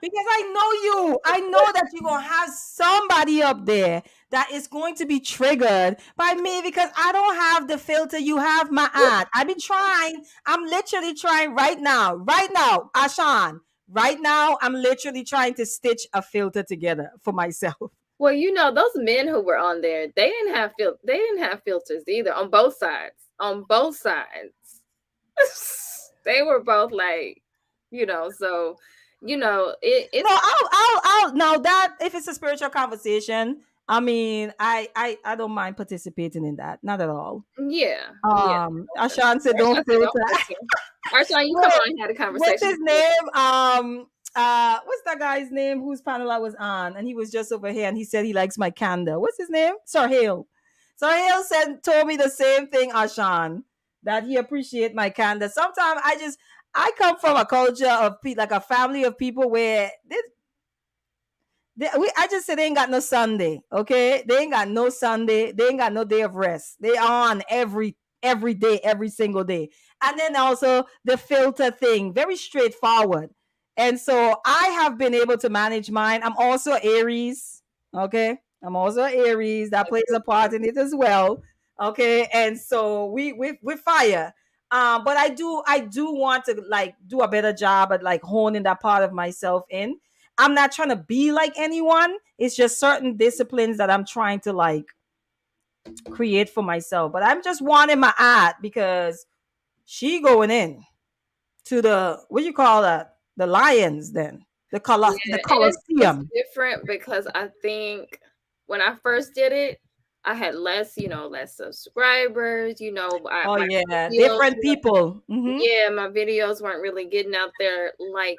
Because I know that you're going to have somebody up there that is going to be triggered by me because I don't have the filter you have, my aunt. I've been trying. I'm literally trying right now, Ashan. Right now, I'm literally trying to stitch a filter together for myself. Well, those men who were on there, they didn't have filters either on both sides. On both sides. They were both like, so it's I'll now that if it's a spiritual conversation, I mean, I don't mind participating in that. Not at all. Yeah. Ashan said don't filter. Arshawn, you come on and had a conversation. What's his name? What's that guy's name whose panel I was on? And he was just over here and he said he likes my candor. What's his name? Sahil. Sahil told me the same thing, Ashan, that he appreciate my candor. Sometimes I come from a culture of like a family of people where I just say they ain't got no Sunday, okay? They ain't got no Sunday. They ain't got no day of rest. They on every day, every single day. And then also the filter thing, very straightforward. And so I have been able to manage mine. I'm also Aries, okay? I'm also Aries. That plays a part in it as well, okay? And so we fire. But I do want to like do a better job at like honing that part of myself in. I'm not trying to be like anyone. It's just certain disciplines that I'm trying to like create for myself. But I'm just wanting my art because she going in to the, what you call that? The Lions then. The Yeah, and it's Coliseum. different because I think when I first did it, I had less, less subscribers. Oh My yeah, videos, different people. yeah, my videos weren't really getting out there like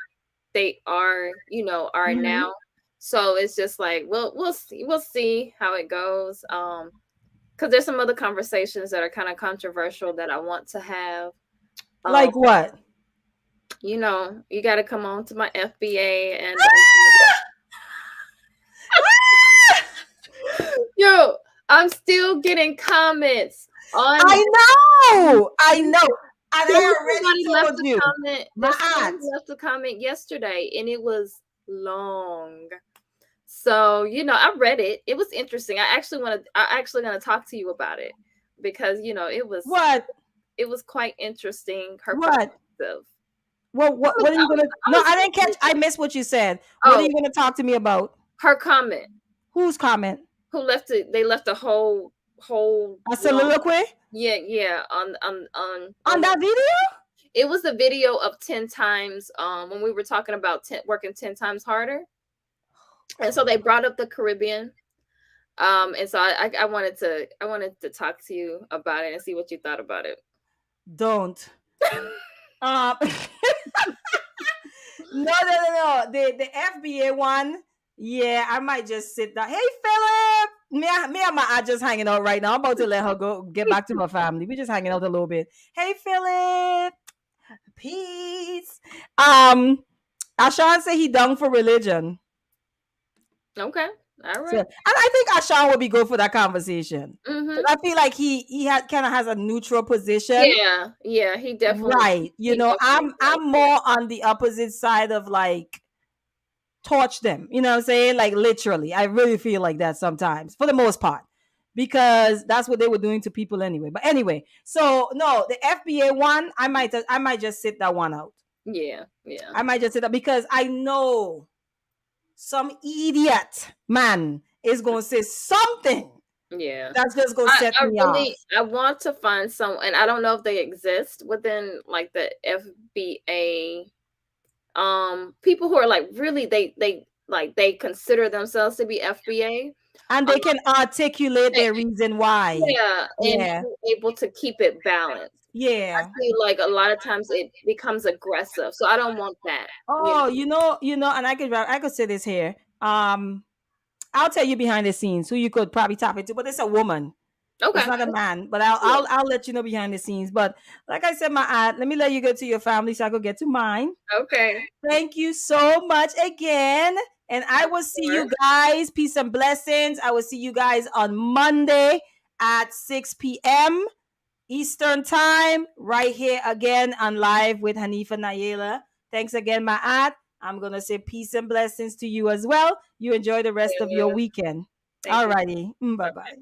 they are Mhm. now. So it's just like, we'll see how it goes. Because there's some other conversations that are kind of controversial that I want to have. Um, Like what? you got to come on to my FBA and yo, I'm still getting comments on. I know. I know. And There I was already somebody left told a you. comment. My There's somebody aunt. who left a comment yesterday, and it was long. So I read it. It was interesting. I actually gonna talk to you about it because What? it was quite interesting. Her What? perspective. What are you gonna? I No, was I didn't catch. I missed what you said. What are Oh, you gonna talk to me about? her comment. Whose comment? Who left it? They left a whole A long. soliloquy Yeah. on that video? It was a video of 10 times when we were talking about working 10 times harder. And so they brought up the Caribbean. And so I wanted to talk to you about it and see what you thought about it. Don't. Um. No. The FBA one. Yeah, I might just sit down. Hey, Philip. Me and my aunt just hanging out right now. I'm about to let her go get back to her family. We're just hanging out a little bit. Hey, Philip. Peace. Ashan said he down for religion. Okay. All So, right. and I think Ashan would be good for that conversation. Mm-hmm. I feel like he kind of has a neutral position. Yeah, he definitely. Right. I'm more on the opposite side of like torch them. You know what I'm saying? Like literally. I really feel like that sometimes, for the most part. Because that's what they were doing to people anyway. But anyway, so no, the FBA one, I might just sit that one out. Yeah. I might just sit that because I know some idiot man is gonna say something. Yeah. That's just gonna set me off. I want to find some, and I don't know if they exist within like the FBA. People who are like really they consider themselves to be FBA. And they can articulate their reason why. Yeah, and be able to keep it balanced. Yeah. I feel like a lot of times it becomes aggressive, so I don't want that. Oh, and I could say this here. I'll tell you behind the scenes who you could probably tap into, but it's a woman. Okay. It's not a man, but I'll let you know behind the scenes. But like I said, my aunt, let me let you go to your family so I could get to mine. Okay. Thank you so much again. And I will see you guys. Peace and blessings. I will see you guys on Monday at 6 p.m. Eastern time, right here again on Live with Hanifa Nayela. Thanks again, my aunt. I'm going to say peace and blessings to you as well. You enjoy the rest of your weekend. All righty. Bye-bye.